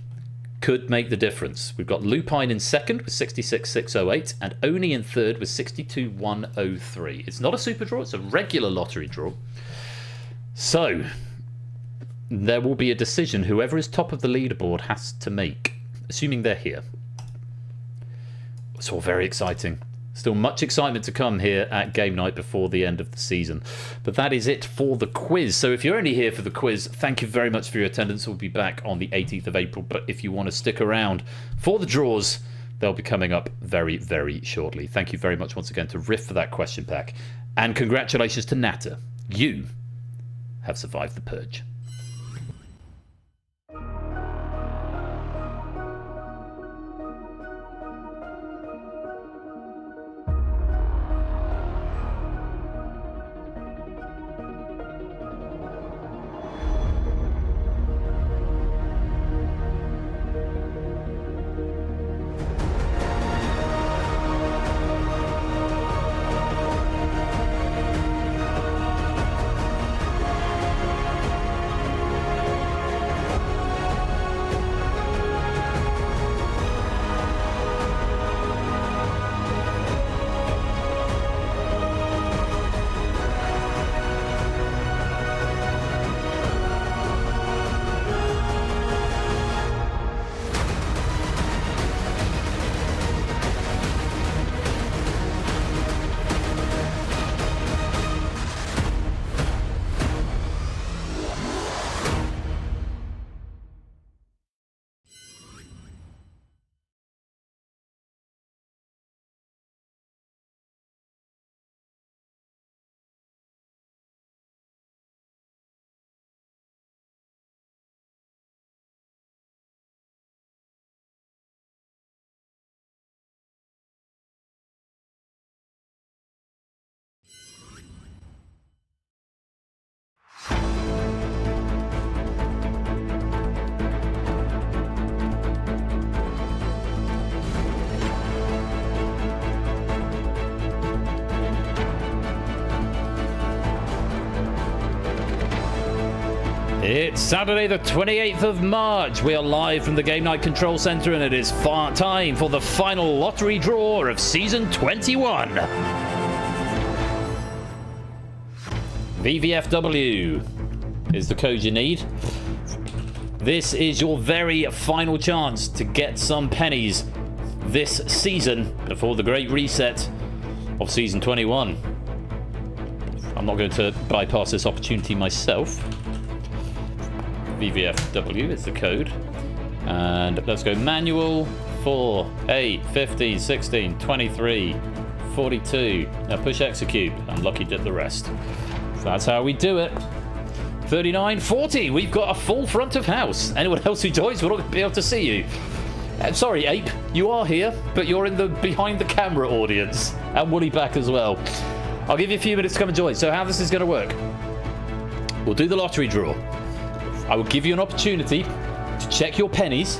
could make the difference. We've got Lupine in second with 66,608 and Oni in third with 62,103. It's not a super draw, it's a regular lottery draw. So, there will be a decision whoever is top of the leaderboard has to make, assuming they're here. It's all very exciting. Still much excitement to come here at game night before the end of the season. But that is it for the quiz. So if you're only here for the quiz, thank you very much for your attendance. We'll be back on the 18th of April. But if you want to stick around for the draws, they'll be coming up very, very shortly. Thank you very much once again to Riff for that question pack. And congratulations to Natter. You have survived the Purge. It's Saturday the 28th of March. We are live from the Game Night Control Center and it is time for the final lottery draw of Season 21. VVFW is the code you need. This is your very final chance to get some pennies this season before the great reset of Season 21. I'm not going to bypass this opportunity myself. VVFW is the code. And let's go manual 4, 8, 15, 16, 23, 42. Now push execute and Lucky did the rest. So that's how we do it. 39, 40. We've got a full front of house. Anyone else who joins, we're not going to be able to see you. Sorry, Ape, you are here, but you're in the behind the camera audience. And Woolly back as well. I'll give you a few minutes to come and join. So how this is going to work. We'll do the lottery draw. I will give you an opportunity to check your pennies.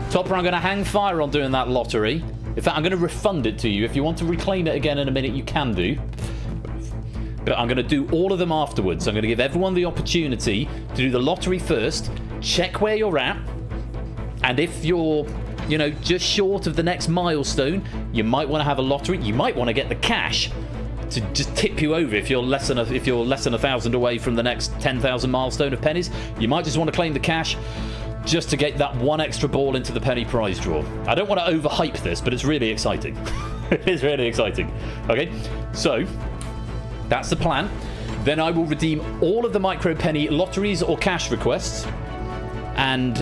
Topper, I'm going to hang fire on doing that lottery. In fact, I'm going to refund it to you. If you want to reclaim it again in a minute, you can do. But I'm going to do all of them afterwards. I'm going to give everyone the opportunity to do the lottery first, check where you're at, and if you're, just short of the next milestone, you might want to have a lottery. You might want to get the cash to just tip you over if you're less than 1,000 away from the next 10,000 milestone of pennies. You might just want to claim the cash just to get that one extra ball into the penny prize draw. I don't want to overhype this, but it's really exciting. It is really exciting. Okay, so that's the plan. Then I will redeem all of the micro penny lotteries or cash requests, and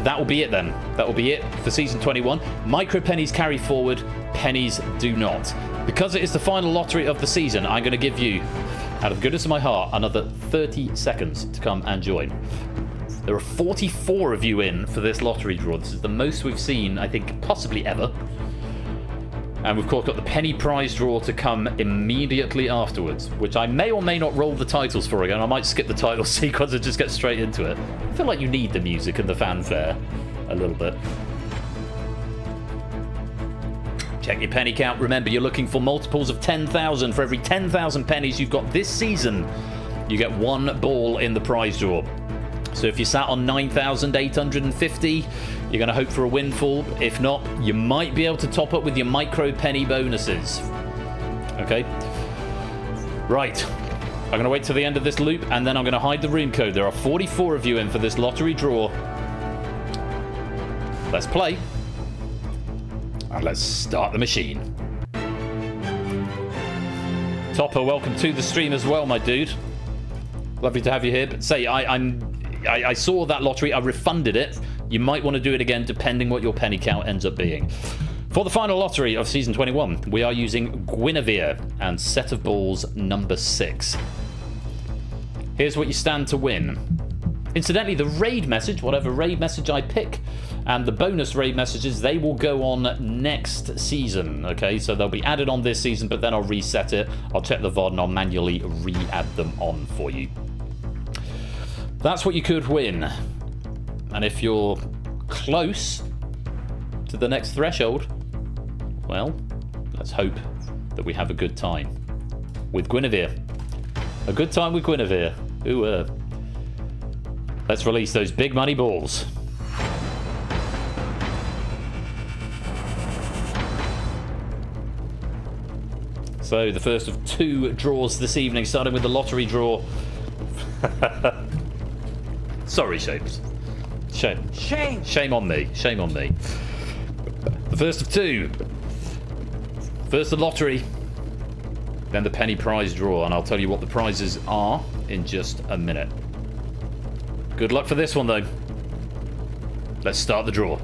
that will be it then. That will be it for Season 21. Micro pennies carry forward, pennies do not. Because it is the final lottery of the season, I'm going to give you, out of the goodness of my heart, another 30 seconds to come and join. There are 44 of you in for this lottery draw. This is the most we've seen, I think, possibly ever. And we've of course got the penny prize draw to come immediately afterwards, which I may or may not roll the titles for again. I might skip the title sequence and just get straight into it. I feel like you need the music and the fanfare a little bit. Check your penny count. Remember, you're looking for multiples of 10,000. For every 10,000 pennies you've got this season, you get one ball in the prize draw. So if you sat on 9,850, You're going to hope for a windfall. If not, you might be able to top up with your micro penny bonuses. Okay? Right. I'm going to wait till the end of this loop, and then I'm going to hide the room code. There are 44 of you in for this lottery draw. Let's play. And let's start the machine. Topper, welcome to the stream as well, my dude. Lovely to have you here. But say, I saw that lottery. I refunded it. You might want to do it again, depending what your penny count ends up being. For the final lottery of Season 21, we are using Guinevere and Set of Balls number 6. Here's what you stand to win. Incidentally, the raid message, whatever raid message I pick, and the bonus raid messages, they will go on next season, okay? So they'll be added on this season, but then I'll reset it. I'll check the VOD and I'll manually re-add them on for you. That's what you could win. And if you're close to the next threshold, well, let's hope that we have a good time with Guinevere. A good time with Guinevere. Ooh, let's release those big money balls. So the first of 2 draws this evening, starting with the lottery draw. Sorry, Shames. Shame on me. Shame on me. The first of 2. First the lottery, then the penny prize draw, and I'll tell you what the prizes are in just a minute. Good luck for this one, though. Let's start the draw.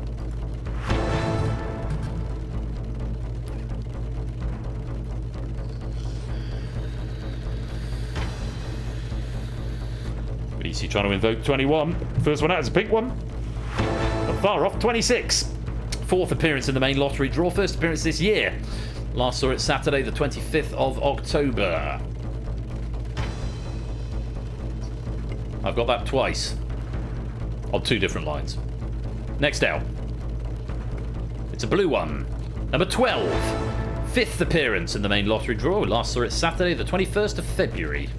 BC trying to invoke 21. First one out is a pink one. Not far off, 26. 4th appearance in the main lottery draw. First appearance this year. Last saw it Saturday, the 25th of October. I've got that twice. On 2 different lines. Next out. It's a blue one. Number 12. 5th appearance in the main lottery draw. Last saw it Saturday, the 21st of February.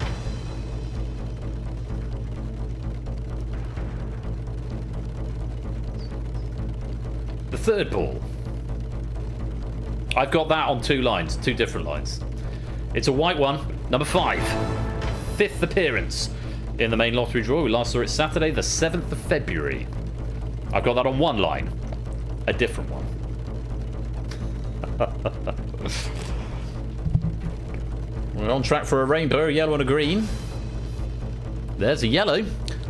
The 3rd ball. I've got that on 2 lines, 2 different lines. It's a white one, number 5. 5th appearance in the main lottery draw. We last saw it Saturday, the 7th of February. I've got that on 1 line, a different one. We're on track for a rainbow, a yellow and a green. There's a yellow.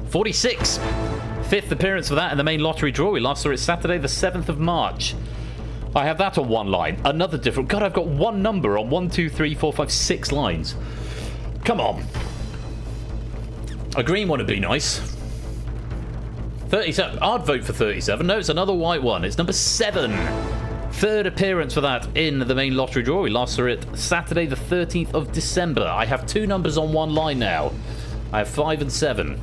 46. 5th appearance for that in the main lottery draw. We last saw it Saturday, the 7th of March. I have that on 1 line. Another different... God, I've got 1 number on 1, 2, 3, 4, 5, 6 lines. Come on. A green one would be nice. 37. I'd vote for 37. No, it's another white one. It's number 7. 3rd appearance for that in the main lottery draw. We last saw it Saturday, the 13th of December. I have 2 numbers on 1 line now. I have 5 and 7.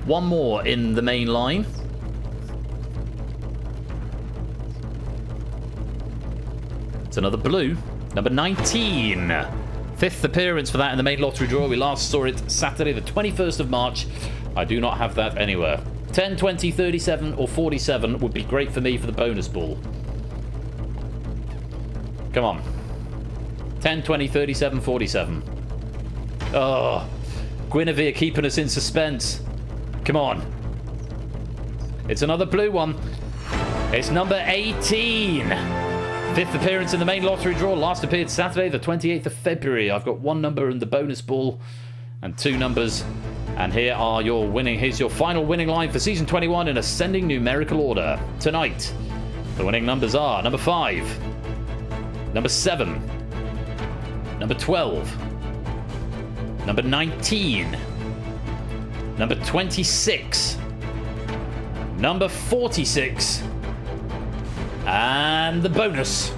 1 more in the main line. It's another blue. Number 19. 5th appearance for that in the main lottery draw. We last saw it Saturday, the 21st of March. I do not have that anywhere. 10, 20, 37, or 47 would be great for me for the bonus ball. Come on. 10, 20, 37, 47. Oh, Guinevere keeping us in suspense. Come on. It's another blue one. It's number 18. 5th appearance in the main lottery draw. Last appeared Saturday, the 28th of February. I've got 1 number in the bonus ball and 2 numbers. And here are your winning. Here's your final winning line for Season 21 in ascending numerical order. Tonight, the winning numbers are number 5, number 7, number 12, number 19, number 26, number 46, and the bonus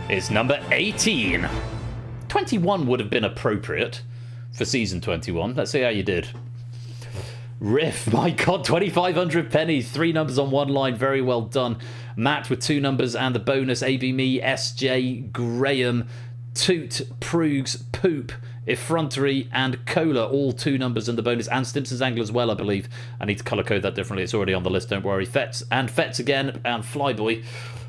is number 18. 21 would have been appropriate for Season 21. Let's see how you did. Riff, my God, 2,500 pennies. 3 numbers on 1 line. Very well done. Matt with 2 numbers and the bonus. AB Me, SJ, Graham, Toot, Prugs, Poop, Effrontery, and Cola, all 2 numbers in the bonus, and Stimson's Angle as well, I believe. I need to colour code that differently. It's already on the list, don't worry. Fets again, and Flyboy.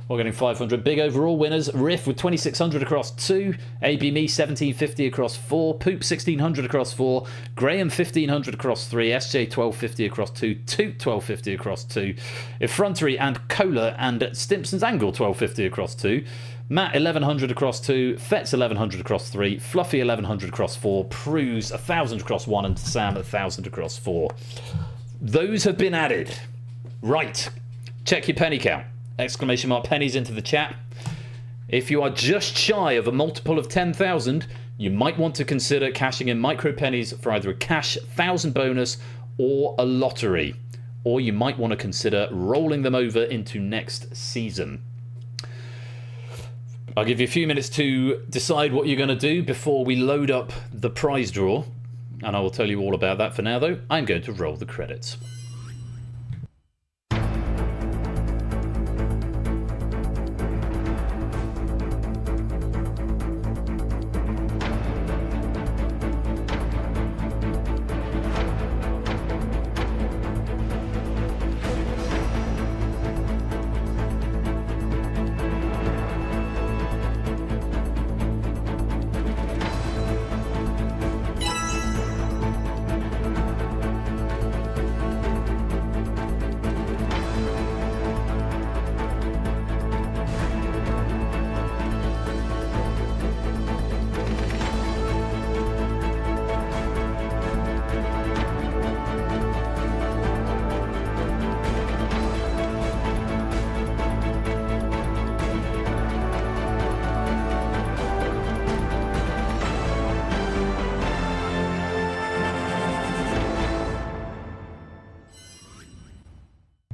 We're getting 500. Big overall winners. Riff with 2,600 across 2. AB Me 1,750 across 4. Poop 1,600 across 4. Graham 1,500 across 3. SJ 1,250 across 2. Toot 1,250 across 2. Effrontery and Cola and Stimpson's Angle 1,250 across 2. Matt 1,100 across 2. Fets 1,100 across 3. Fluffy 1,100 across 4. Pruse 1,000 across 1. And Sam 1,000 across 4. Those have been added. Right. Check your penny count. Exclamation mark pennies into the chat. If you are just shy of a multiple of 10,000, you might want to consider cashing in micro pennies for either a cash 1,000 bonus or a lottery. Or you might want to consider rolling them over into next season. I'll give you a few minutes to decide what you're going to do before we load up the prize draw. And I will tell you all about that. For now, though, I'm going to roll the credits.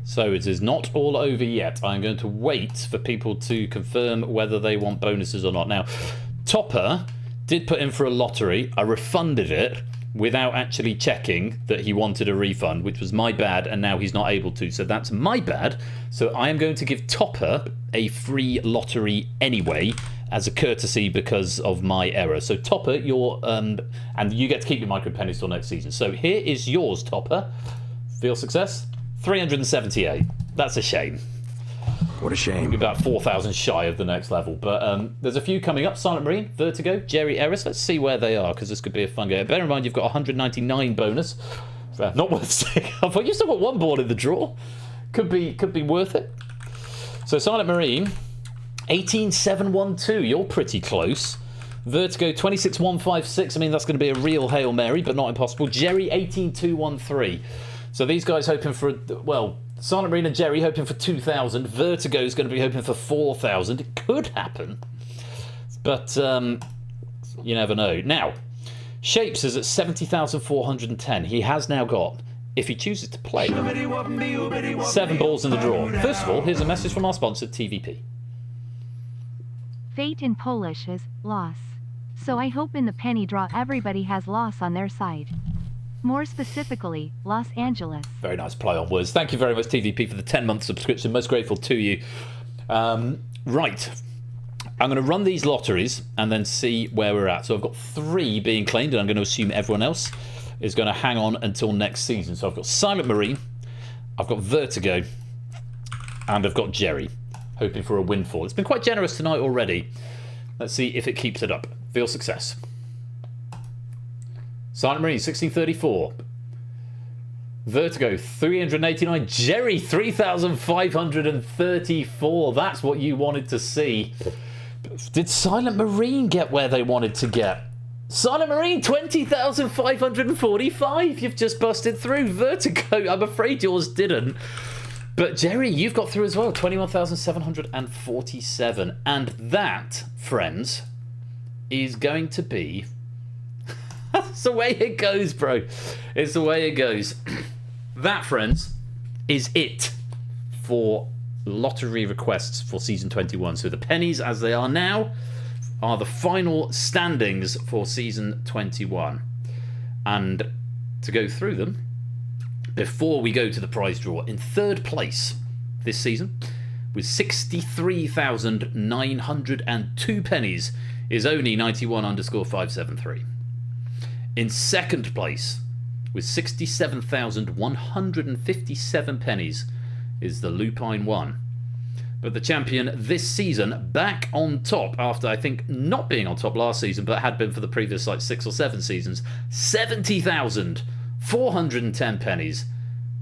So it is not all over yet. I'm going to wait for people to confirm whether they want bonuses or not. Now, Topper did put in for a lottery. I refunded it without actually checking that he wanted a refund, which was my bad, and now he's not able to. So that's my bad. So I am going to give Topper a free lottery anyway, as a courtesy because of my error. So Topper, you're and you get to keep your micro pennies till next season. So here is yours, Topper. Feel success? 378. That's a shame. What a shame. About 4,000 shy of the next level. But there's a few coming up. Silent Marine, Vertigo, Jerry Eris. Let's see where they are, because this could be a fun game. Bear in mind, you've got 199 bonus. Not worth saying. I thought you've still got one board in the draw. Could be worth it. So Silent Marine, 18712. You're pretty close. Vertigo 26156. I mean, that's going to be a real Hail Mary, but not impossible. Jerry 18213. So these guys hoping for, well, Silent Marine and Jerry hoping for 2,000. Vertigo is going to be hoping for 4,000. It could happen, but you never know. Now, Shapes is at 70,410. He has now got, if he chooses to play, 7 balls in the draw. First of all, here's a message from our sponsor, TVP. Fate in Polish is loss. So I hope in the penny draw everybody has loss on their side. More specifically, Los Angeles. Very nice play on words. Thank you very much, TVP, for the 10-month subscription. Most grateful to you. Right. I'm going to run these lotteries and then see where we're at. So I've got 3 being claimed, and I'm going to assume everyone else is going to hang on until next season. So I've got Silent Marine, I've got Vertigo, and I've got Jerry, hoping for a windfall. It's been quite generous tonight already. Let's see if it keeps it up. Feel success. Silent Marine, 1634. Vertigo, 389. Jerry, 3,534. That's what you wanted to see. Did Silent Marine get where they wanted to get? Silent Marine, 20,545. You've just busted through. Vertigo, I'm afraid yours didn't. But Jerry, you've got through as well. 21,747. And that, friends, is going to be... That's the way it goes, bro. It's the way it goes. That, friends, is it for lottery requests for Season 21. So the pennies, as they are now, are the final standings for Season 21. And to go through them, before we go to the prize draw, in 3rd place this season, with 63,902 pennies, is only 91_573. In second place, with 67,157 pennies, is the Lupine 1. But the champion this season, back on top after I think not being on top last season, but had been for the previous like 6 or 7 seasons, 70,410 pennies.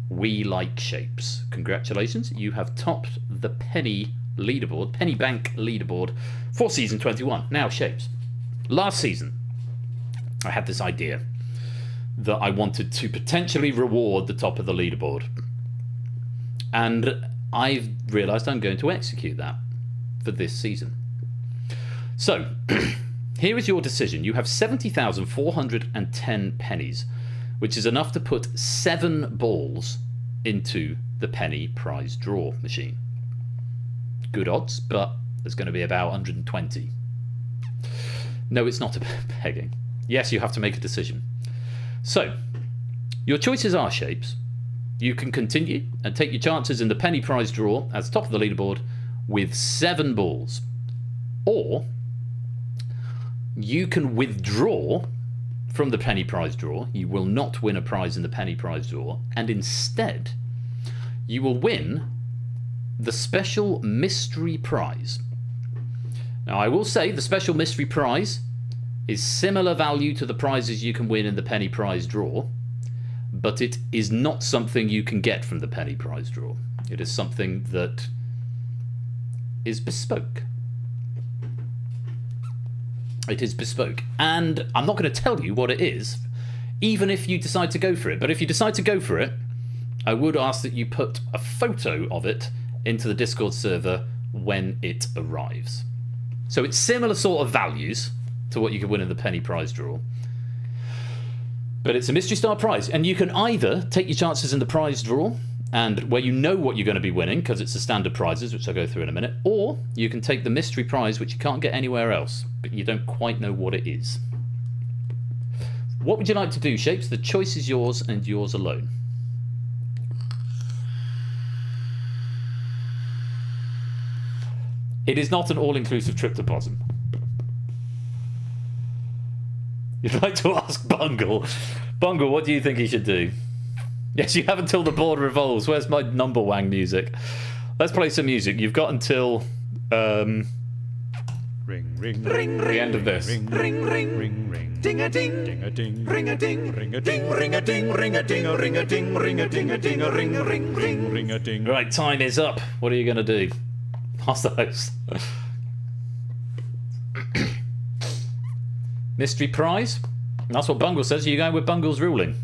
We Like Shapes. Congratulations, you have topped the penny leaderboard, penny bank leaderboard for season 21. Now, Shapes, last season I had this idea that I wanted to potentially reward the top of the leaderboard, and I've realised I'm going to execute that for this season. So, here is your decision. You have 70,410 pennies, which is enough to put 7 balls into the penny prize draw machine. Good odds, but there's going to be about 120. No, it's not about pegging. Yes, you have to make a decision. So, your choices are, Shapes. You can continue and take your chances in the penny prize draw as top of the leaderboard with 7 balls. Or, you can withdraw from the penny prize draw. You will not win a prize in the penny prize draw, and instead you will win the special mystery prize. Now, I will say the special mystery prize is similar value to the prizes you can win in the penny prize draw, but it is not something you can get from the penny prize draw. It is something that is bespoke. It is bespoke, and I'm not going to tell you what it is, even if you decide to go for it. But if you decide to go for it, I would ask that you put a photo of it into the Discord server when it arrives. So it's similar sort of values to what you could win in the penny prize draw, but it's a mystery star prize, and you can either take your chances in the prize draw, and where you know what you're going to be winning because it's the standard prizes, which I'll go through in a minute, or you can take the mystery prize, which you can't get anywhere else, but you don't quite know what it is. What would you like to do, Shapes? The choice is yours and yours alone. It is not an all-inclusive trip to Possum. You'd like to ask Bungle. Bungle, what do you think he should do? Yes, you have until the board revolves. Where's my number wang music? Let's play some music. You've got until Ring, ring, ring, the end of this. ring, ring, ring, ring, ring, ding a ding, ding a ding, ring a ding, ring a ding, ring a ding, ring a ding, a ring a ding, ring a ding, a ding, a ring, ring, ring, ring a ding. Right, time is up. What are you going to do? Ask the host. Mystery prize? That's what Bungle says. Are you going with Bungle's ruling?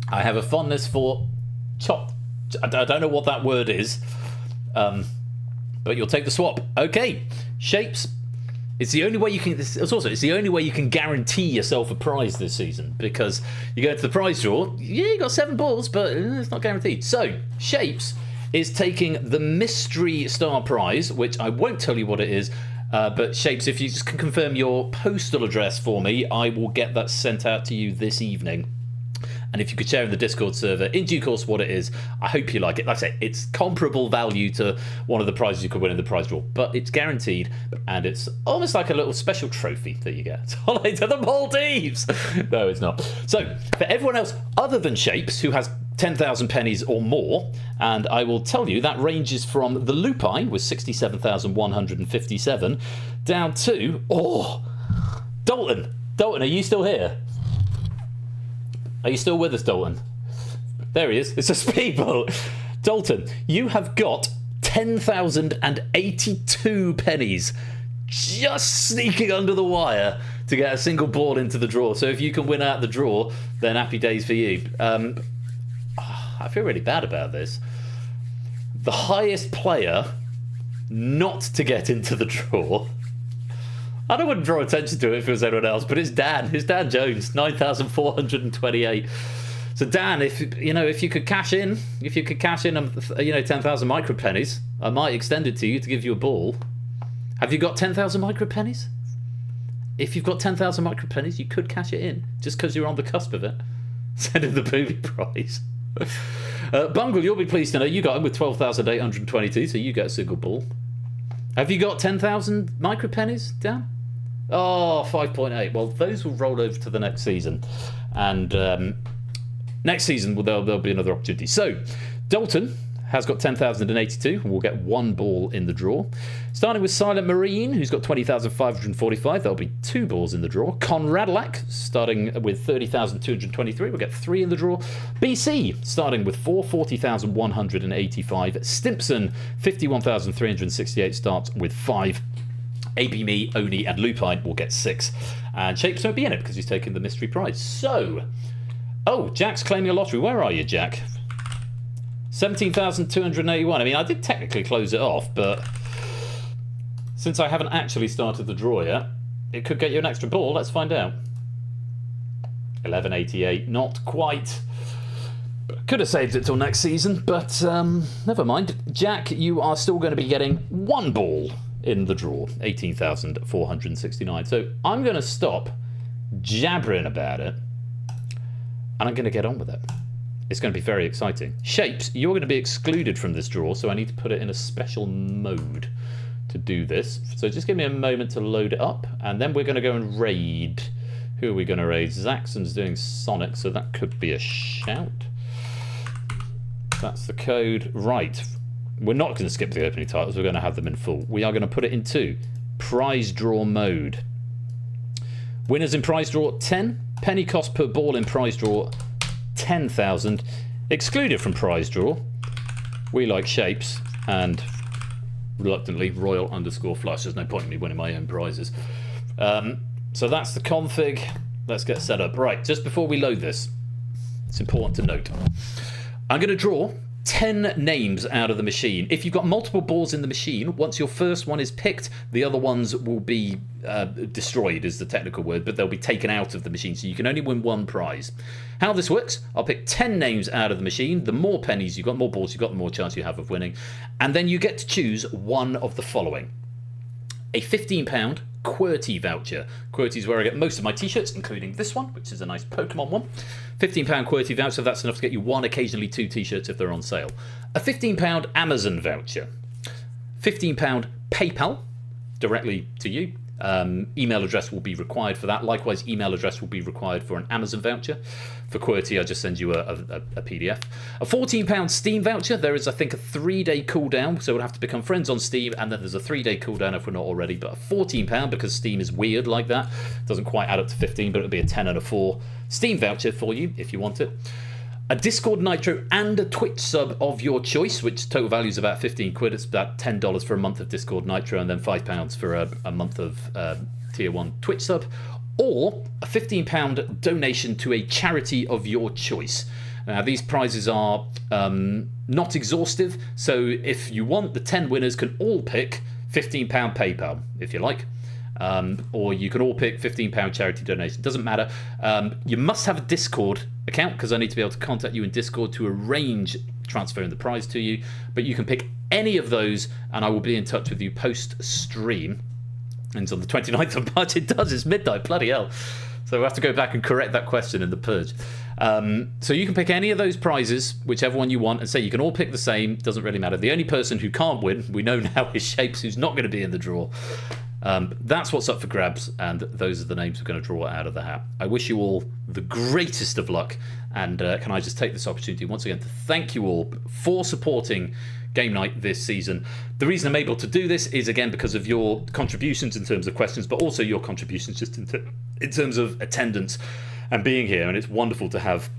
I have a fondness for chop. I don't know what that word is, but you'll take the swap. Okay, Shapes. It's the only way you can. It's the only way you can guarantee yourself a prize this season, because you go into the prize draw. Yeah, you got 7 balls, but it's not guaranteed. So Shapes is taking the mystery star prize, which I won't tell you what it is. But Shapes, if you just can confirm your postal address for me, I will get that sent out to you this evening. And if you could share in the Discord server in due course what it is, I hope you like it. Like I say, it's comparable value to one of the prizes you could win in the prize draw, but it's guaranteed, and it's almost like a little special trophy that you get. Holiday to the Maldives! No, it's not. So, for everyone else other than Shapes, who has 10,000 pennies or more, and I will tell you that ranges from the Lupine with 67,157 down to, Dalton. Dalton, are you still here? Are you still with us, Dalton? There he is. It's a speedboat. Dalton, you have got 10,082 pennies just sneaking under the wire to get a single ball into the draw. So if you can win out the draw, then happy days for you. I feel really bad about this. The highest player not to get into the draw, I don't want to draw attention to it if it was anyone else, but it's Dan. It's Dan Jones, 9,428. So Dan, if you could cash in, 10,000 micro pennies, I might extend it to you to give you a ball. Have you got 10,000 micro pennies? If you've got 10,000 micro pennies, you could cash it in just because you're on the cusp of it. Send in the booby prize. Bungle, you'll be pleased to know you got him with 12,822, so you get a single ball. Have you got 10,000 micro pennies down? Oh, 5.8. Well, those will roll over to the next season. And next season, there'll be another opportunity. So, Dalton has got 10,082 and will get one ball in the draw. Starting with Silent Marine, who's got 20,545. There'll be two balls in the draw. Conradlac, starting with 30,223, will get three in the draw. BC, starting with 40,185. Stimpson, 51,368, starts with 5. AB Me, Oni, and Lupine will get 6. And Shapes won't be in it because he's taken the mystery prize. So, oh, Jack's claiming a lottery. Where are you, Jack? 17,281. I mean, I did technically close it off, but since I haven't actually started the draw yet, it could get you an extra ball. Let's find out. 1188. Not quite. Could have saved it till next season, but never mind. Jack, you are still going to be getting one ball in the draw. 18,469. So I'm going to stop jabbering about it, and I'm going to get on with it. It's going to be very exciting. Shapes, you're going to be excluded from this draw, so I need to put it in a special mode to do this. So just give me a moment to load it up, and then we're going to go and raid. Who are we going to raid? Zaxxon's doing Sonic, so that could be a shout. That's the code. Right. We're not going to skip the opening titles. We're going to have them in full. We are going to put it into prize draw mode. Winners in prize draw, 10. Penny cost per ball in prize draw, 10,000. Excluded from prize draw, we like Shapes and reluctantly Royal_Flush. There's no point in me winning my own prizes. So that's the config. Let's get set up. Right, just before we load this, it's important to note, I'm going to draw 10 names out of the machine. If you've got multiple balls in the machine, once your first one is picked, the other ones will be destroyed, is the technical word, but they'll be taken out of the machine, so you can only win one prize. How this works, I'll pick 10 names out of the machine. The more pennies you've got, more balls you've got, the more chance you have of winning. And then you get to choose one of the following. A £15 QWERTY voucher. QWERTY is where I get most of my t-shirts, including this one, which is a nice Pokemon one. £15 QWERTY voucher, that's enough to get you one, occasionally two t-shirts if they're on sale. A £15 Amazon voucher. £15 PayPal, directly to you. Email address will be required for that. Likewise, email address will be required for an Amazon voucher. For QWERTY, I just send you a PDF. A £14 Steam voucher. There is, I think, a 3-day cooldown, so we'll have to become friends on Steam, and then there's a 3-day cooldown if we're not already. But a £14, because Steam is weird like that, doesn't quite add up to 15, but it'll be a 10 and a 4 Steam voucher for you if you want it. A Discord Nitro and a Twitch sub of your choice, which total value is about 15 quid. It's about $10 for a month of Discord Nitro, and then £5 for a month of Tier 1 Twitch sub. Or a £15 donation to a charity of your choice. Now, these prizes are not exhaustive, so if you want, the 10 winners can all pick £15 PayPal, if you like. Or you can all pick £15 charity donation. Doesn't matter. You must have a Discord account, because I need to be able to contact you in Discord to arrange transferring the prize to you. But you can pick any of those, and I will be in touch with you post-stream. And it's on the 29th of March. It does. It's midnight. Bloody hell. So we'll have to go back and correct that question in the Purge. So you can pick any of those prizes, whichever one you want, and say you can all pick the same. Doesn't really matter. The only person who can't win, we know now, is Shapes, who's not going to be in the draw. That's what's up for grabs, and those are the names we're going to draw out of the hat. I wish you all the greatest of luck, and can I just take this opportunity once again to thank you all for supporting Game Night this season. The reason I'm able to do this is, again, because of your contributions in terms of questions, but also your contributions just in terms of attendance and being here, and it's wonderful to have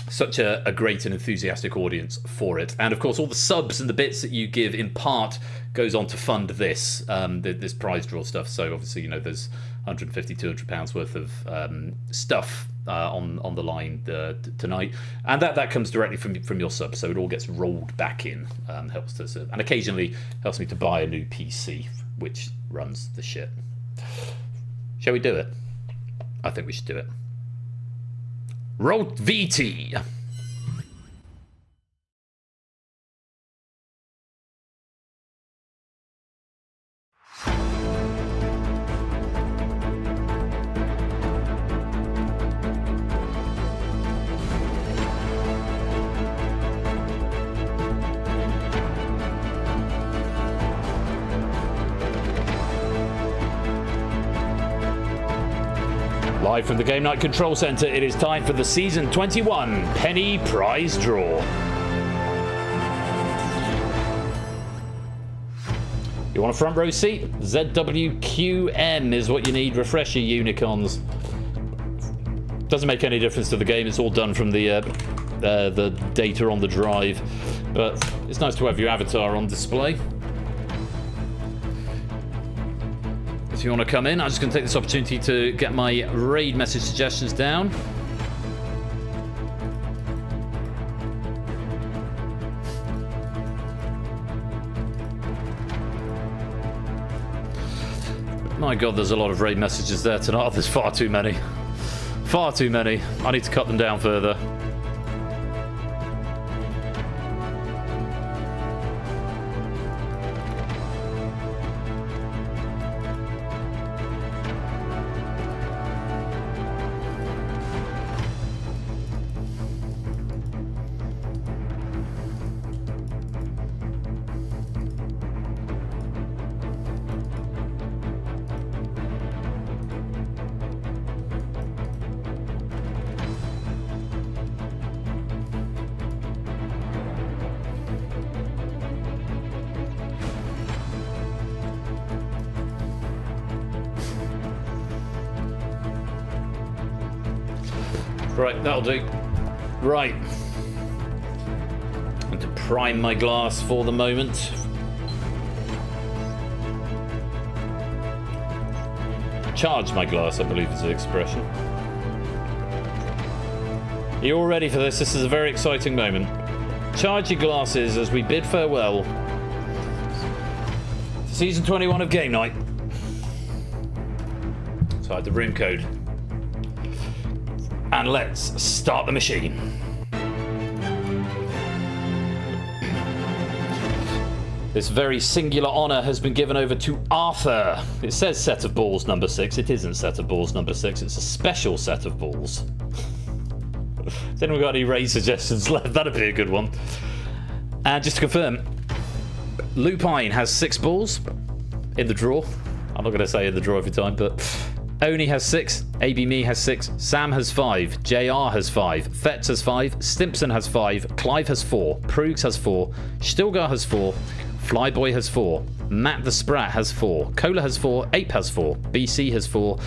such a great and enthusiastic audience for it. And of course, all the subs and the bits that you give in part goes on to fund this this prize draw stuff. So obviously, you know, there's £150-200 worth of stuff on the line tonight, and that comes directly from your subs, so it all gets rolled back in. Helps to serve, and occasionally helps me to buy a new PC, which runs the shit. Shall we do it? I think we should do it. Roll VT. Live from the Game Night Control Center, it is time for the Season 21 Penny Prize Draw. You want a front row seat? ZWQM is what you need. Refresh your Unicons. Doesn't make any difference to the game. It's all done from the data on the drive. But it's nice to have your avatar on display. If you want to come in, I'm just going to take this opportunity to get my raid message suggestions down. My god, there's a lot of raid messages there tonight. Oh, there's far too many. Far too many. I need to cut them down further. Right, that'll do. Right. I'm going to prime my glass for the moment. Charge my glass, I believe is the expression. Are you all ready for this? This is a very exciting moment. Charge your glasses as we bid farewell to Season 21 of Game Night. Inside the room code. And let's start the machine. This very singular honor has been given over to Arthur. It says set of balls number 6. It isn't set of balls number 6. It's a special set of balls. Has anyone got any raid suggestions left? That'd be a good one. And just to confirm, Lupine has 6 balls in the draw. I'm not going to say in the draw every time, but Oni has 6, AB Me has 6, Sam has 5, JR has 5, Fetz has 5, Stimpson has 5, Clive has 4, Prugs has 4, Stilgar has 4, Flyboy has 4, Matt the Sprat has 4, Cola has 4, Ape has 4, BC has 4,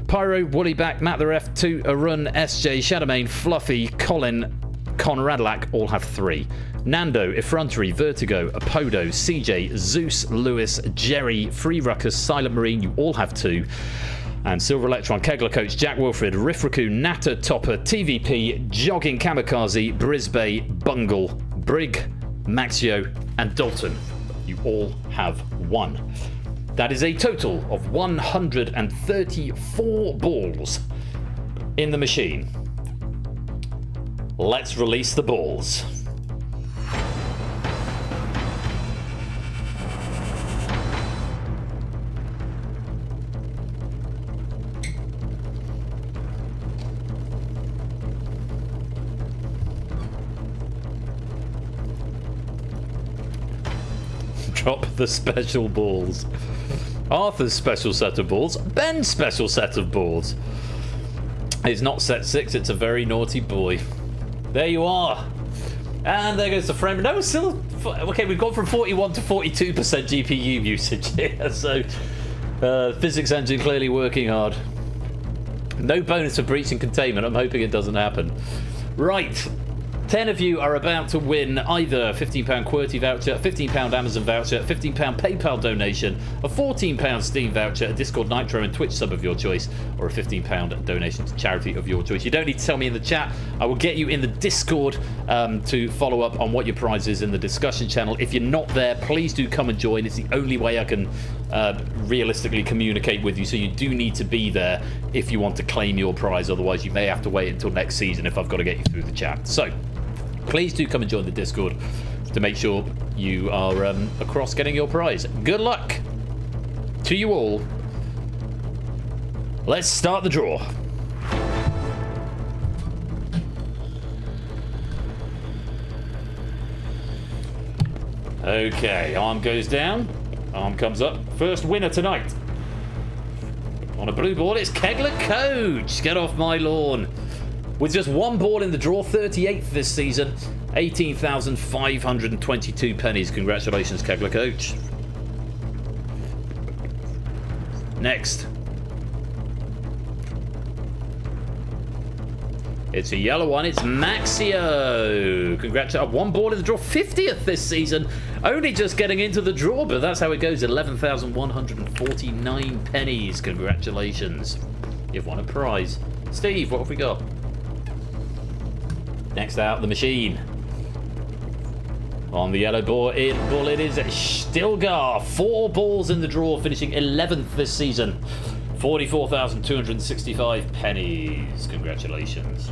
Pyro, Woollyback, Matt the Ref, 2, Arun, SJ, Shadowmane, Fluffy, Colin, Conradlac all have 3. Nando, Effrontery, Vertigo, Apodo, CJ, Zeus, Lewis, Jerry, Free Ruckus, Silent Marine, you all have 2. And Silver Electron, Kegler Coach, Jack Wilfred, Riff Raccoon, Natter, Topper, TVP, Jogging Kamikaze, Brisbane, Bungle, Brig, Maxio, and Dalton. You all have 1. That is a total of 134 balls in the machine. Let's release the balls. Drop the special balls. Arthur's special set of balls. Ben's special set of balls. It's not set 6, it's a very naughty boy. There you are. And there goes the frame. No, it's still... Okay, we've gone from 41 to 42% GPU usage here. So, physics engine clearly working hard. No bonus for breach and containment. I'm hoping it doesn't happen. Right. 10 of you are about to win either a £15 QWERTY voucher, a £15 Amazon voucher, a £15 PayPal donation, a £14 Steam voucher, a Discord Nitro and Twitch sub of your choice, or a £15 donation to charity of your choice. You don't need to tell me in the chat. I will get you in the Discord to follow up on what your prize is in the discussion channel. If you're not there, please do come and join. It's the only way I can realistically communicate with you, so you do need to be there if you want to claim your prize. Otherwise, you may have to wait until next season if I've got to get you through the chat. So, please do come and join the Discord to make sure you are across getting your prize. Good luck to you all. Let's start the draw. Okay, arm goes down, arm comes up. First winner tonight. On a blue ball, it's Kegler Coach. Get off my lawn. With just one ball in the draw, 38th this season, 18,522 pennies. Congratulations, Kegler Coach. Next. It's a yellow one. It's Maxio. Congratulations. One ball in the draw. 50th this season. Only just getting into the draw, but that's how it goes. 11,149 pennies. Congratulations. You've won a prize. Steve, what have we got? Next out, the machine. On the yellow ball, it is Stilgar. 4 balls in the draw, finishing 11th this season. 44,265 pennies. Congratulations.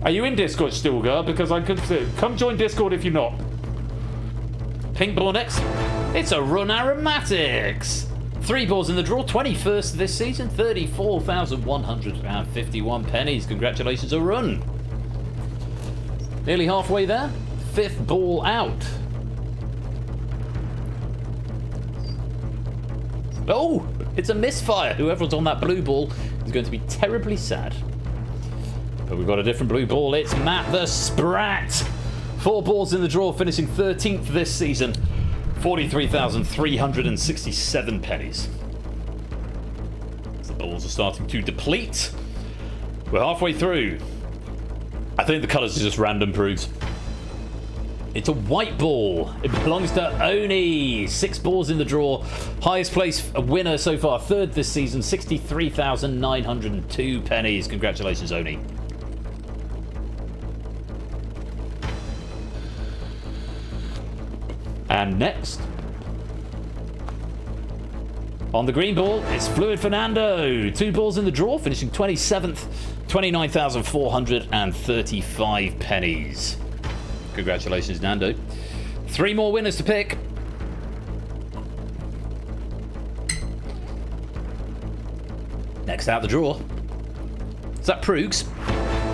Are you in Discord, Stilgar? Because I could come join Discord if you're not. Pink ball next. It's a Run Aromatics. 3 balls in the draw, 21st this season, 34,151 pennies. Congratulations, a run. Nearly halfway there. 5th ball out. Oh, it's a misfire. Whoever's on that blue ball is going to be terribly sad. But we've got a different blue ball. It's Matt the Sprat. 4 balls in the draw, finishing 13th this season. 43,367 pennies. The balls are starting to deplete. We're halfway through. I think the colours are just random proofs. It's a white ball. It belongs to Oni. 6 balls in the draw. Highest place winner so far. 3rd this season. 63,902 pennies. Congratulations, Oni. And next, on the green ball, it's Fluid Fernando. 2 balls in the draw, finishing 27th, 29,435 pennies. Congratulations, Nando. 3 more winners to pick. Next out the draw. Is that Proogs?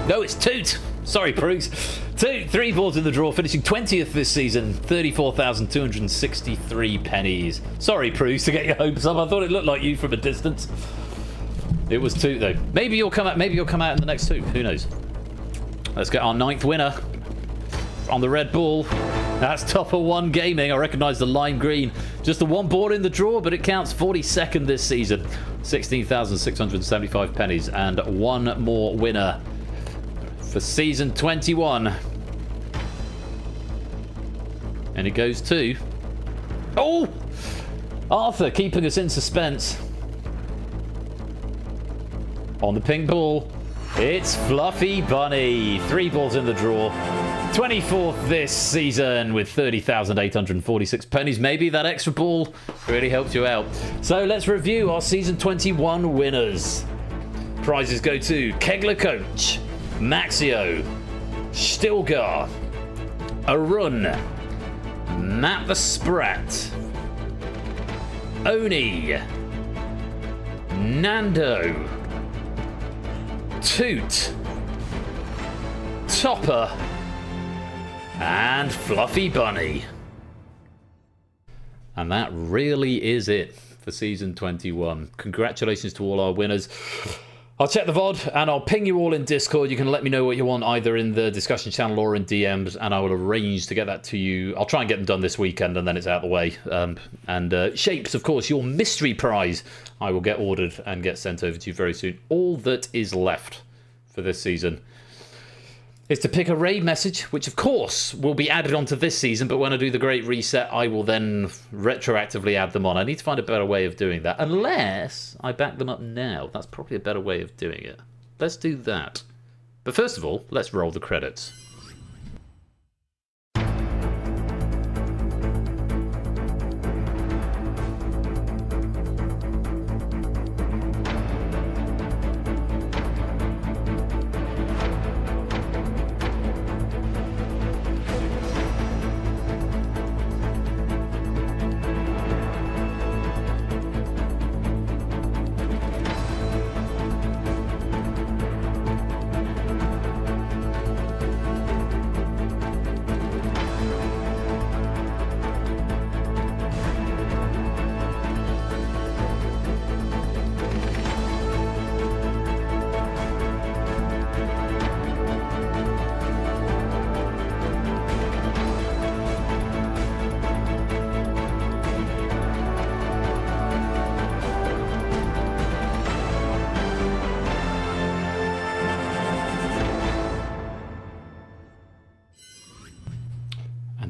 No, it's Toot. Sorry, Proogs. 3 balls in the draw, finishing 20th this season, 34,263 pennies. Sorry, Proogs, to get your hopes up. I thought it looked like you from a distance. It was Toot though. Maybe you'll come out. Maybe you'll come out in the next 2. Who knows? Let's get our 9th winner on the red ball. That's Topper One Gaming. I recognise the lime green. Just the 1 ball in the draw, but it counts. 42nd this season, 16,675 pennies, and 1 more winner for season 21. And it goes to... Oh! Arthur keeping us in suspense. On the pink ball, it's Fluffy Bunny. 3 balls in the draw. 24th this season with 30,846 pennies. Maybe that extra ball really helped you out. So let's review our season 21 winners. Prizes go to Kegler Coach, Maxio, Stilgar, Arun, Matt the Sprat, Oni, Nando, Toot, Topper, and Fluffy Bunny. And that really is it for season 21. Congratulations to all our winners. I'll check the VOD and I'll ping you all in Discord. You can let me know what you want either in the discussion channel or in DMs, and I will arrange to get that to you. I'll try and get them done this weekend and then it's out of the way. Shapes, of course, your mystery prize, I will get ordered and get sent over to you very soon. All that is left for this season is to pick a raid message, which of course will be added onto this season, but when I do the Great Reset, I will then retroactively add them on. I need to find a better way of doing that, unless I back them up now. That's probably a better way of doing it. Let's do that. But first of all, let's roll the credits.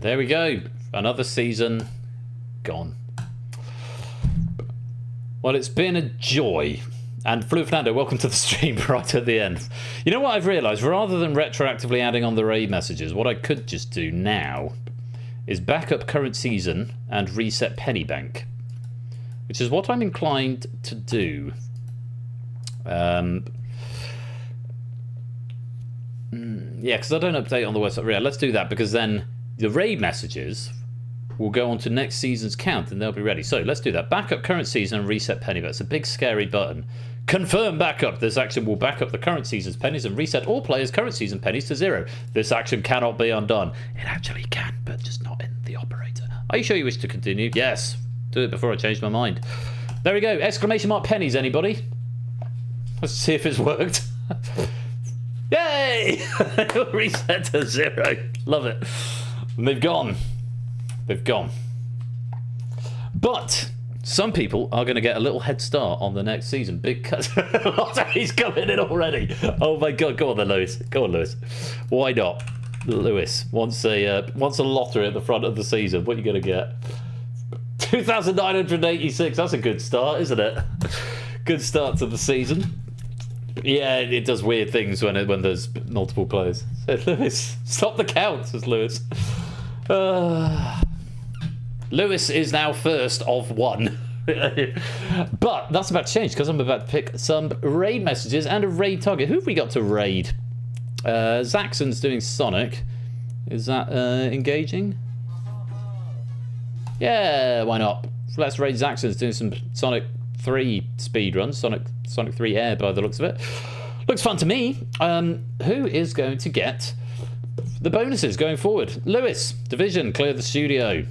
there we go. Another season gone. Well, it's been a joy. And Fluid Fernando, welcome to the stream right at the end. You know what I've realised? Rather than retroactively adding on the raid messages, what I could just do now is back up current season and reset Penny Bank, which is what I'm inclined to do. Yeah, because I don't update on the website. Yeah, let's do that, because then the raid messages will go on to next season's count and they'll be ready. So let's do that. Back up current season and reset penny. That's a big scary button. Confirm backup. This action will back up the current season's pennies and reset all players' current season pennies to 0. This action cannot be undone. It actually can, but just not in the operator. Are you sure you wish to continue? Yes. Do it before I change my mind. There we go. Exclamation mark pennies, anybody? Let's see if it's worked. Yay! Reset to 0. Love it. And they've gone. They've gone. But some people are going to get a little head start on the next season because lottery's coming in already. Oh my god, go on then, Lewis. Go on, Lewis. Why not? Lewis wants a lottery at the front of the season. What are you going to get? 2,986. That's a good start, isn't it? Good start to the season. Yeah, it does weird things when there's multiple players. So, Lewis, stop the count, says Lewis. Lewis is now first of 1. But that's about to change because I'm about to pick some raid messages and a raid target. Who have we got to raid? Zaxxon's doing Sonic. Is that engaging? Yeah, why not? Let's raid Zaxxon's doing some Sonic 3 speedruns. Sonic 3 Air by the looks of it. Looks fun to me. Who is going to get the bonuses going forward? Lewis, Division, clear the studio.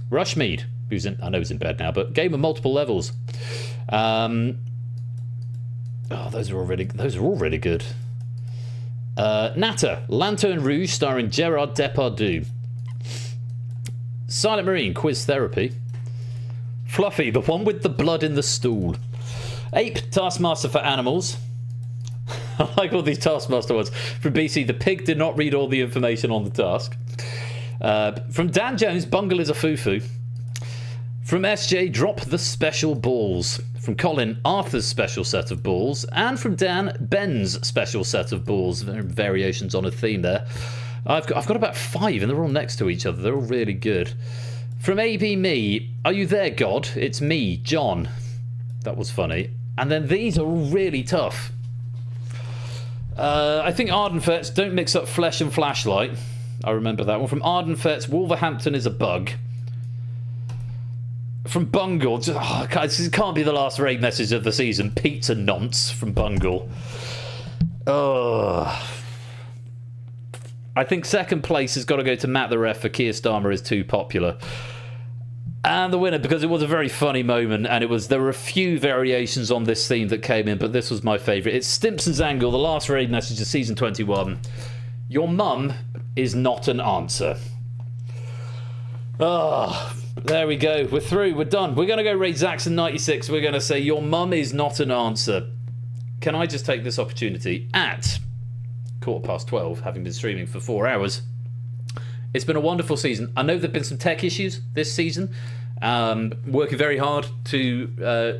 Rushmead, who's in, I know he's in bed now, but game of multiple levels. Oh, those are all really good. Natter, Lantern Rouge, starring Gerard Depardieu. Silent Marine, quiz therapy. Fluffy, the one with the blood in the stool. Ape, Taskmaster for animals. I like all these Taskmaster ones. From BC, the pig did not read all the information on the task. From Dan Jones, Bungle is a foo-foo. From SJ, drop the special balls. From Colin, Arthur's special set of balls. And from Dan, Ben's special set of balls. Variations on a theme there. I've got about 5 and they're all next to each other. They're all really good. From AB Me, are you there, God? It's me, John. That was funny. And then these are all really tough. I think Ardenfets, don't mix up flesh and flashlight. I remember that one. From Ardenfets, Wolverhampton is a bug. From Bungle, this can't be the last raid message of the season. Pizza nonce from Bungle. I think second place has got to go to Matt the Ref for Keir Starmer is too popular. And the winner, because it was a very funny moment, and there were a few variations on this theme that came in, but this was my favourite. It's Stimpson's Angle, the last raid message of season 21. Your mum is not an answer. There we go. We're through. We're done. We're going to go raid Zaxxon 96. We're going to say, your mum is not an answer. Can I just take this opportunity at 12:15, having been streaming for 4 hours? It's been a wonderful season. I know there have been some tech issues this season. Working very hard to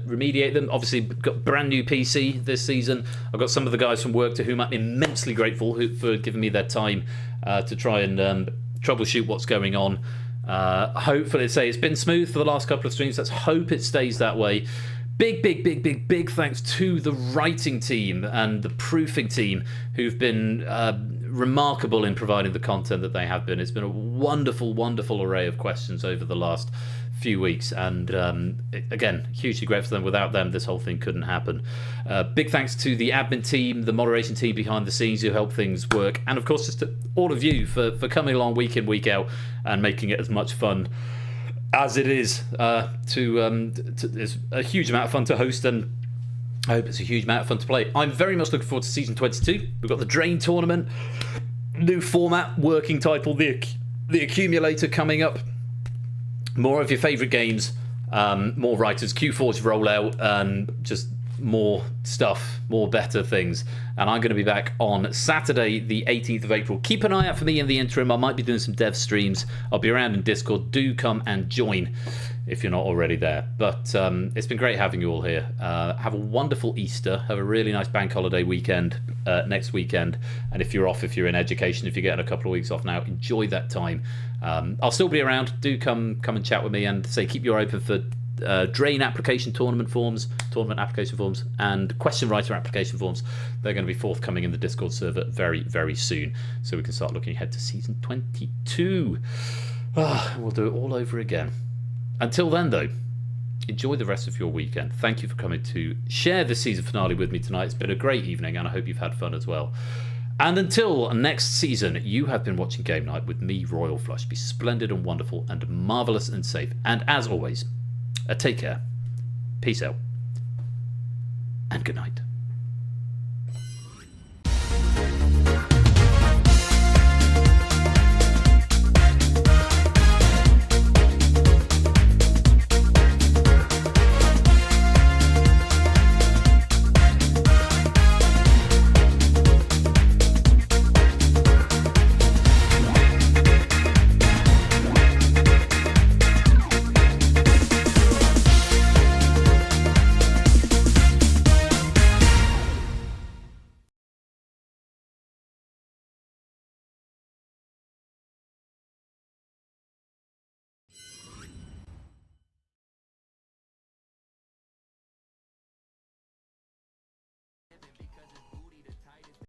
remediate them. Obviously, got brand new PC this season. I've got some of the guys from work to whom I'm immensely grateful for giving me their time to try and troubleshoot what's going on. Hopefully, it's been smooth for the last couple of streams. Let's hope it stays that way. Big thanks to the writing team and the proofing team who've been remarkable in providing the content that they have been. It's been a wonderful array of questions over the last few weeks, and again, hugely grateful to them. Without them, this whole thing couldn't happen. Big thanks to the admin team, the moderation team behind the scenes who help things work, and of course just to all of you for coming along week in, week out and making it as much fun as it is. It's a huge amount of fun to host, and I hope it's a huge amount of fun to play. I'm very much looking forward to season 22. We've got the Drain tournament, new format, working title, the Accumulator coming up. More of your favourite games, more writers, Q4's rollout, and just more stuff, more better things. And I'm going to be back on Saturday, the 18th of April. Keep an eye out for me in the interim. I might be doing some dev streams. I'll be around in Discord. Do come and join if you're not already there. But it's been great having you all here. Have a wonderful Easter. Have a really nice bank holiday weekend next weekend. And if you're off, if you're in education, if you're getting a couple of weeks off now, enjoy that time. I'll still be around. Do come and chat with me, and say keep your eye open for Drain application tournament application forms, and question writer application forms. They're going to be forthcoming in the Discord server very, very soon, so we can start looking ahead to season 22. We'll do it all over again. Until then, though, enjoy the rest of your weekend. Thank you for coming to share the season finale with me tonight. It's been a great evening, and I hope you've had fun as well. And until next season, you have been watching Game Night with me, Royal Flush. Be splendid and wonderful and marvellous and safe. And as always, take care, peace out, and good night.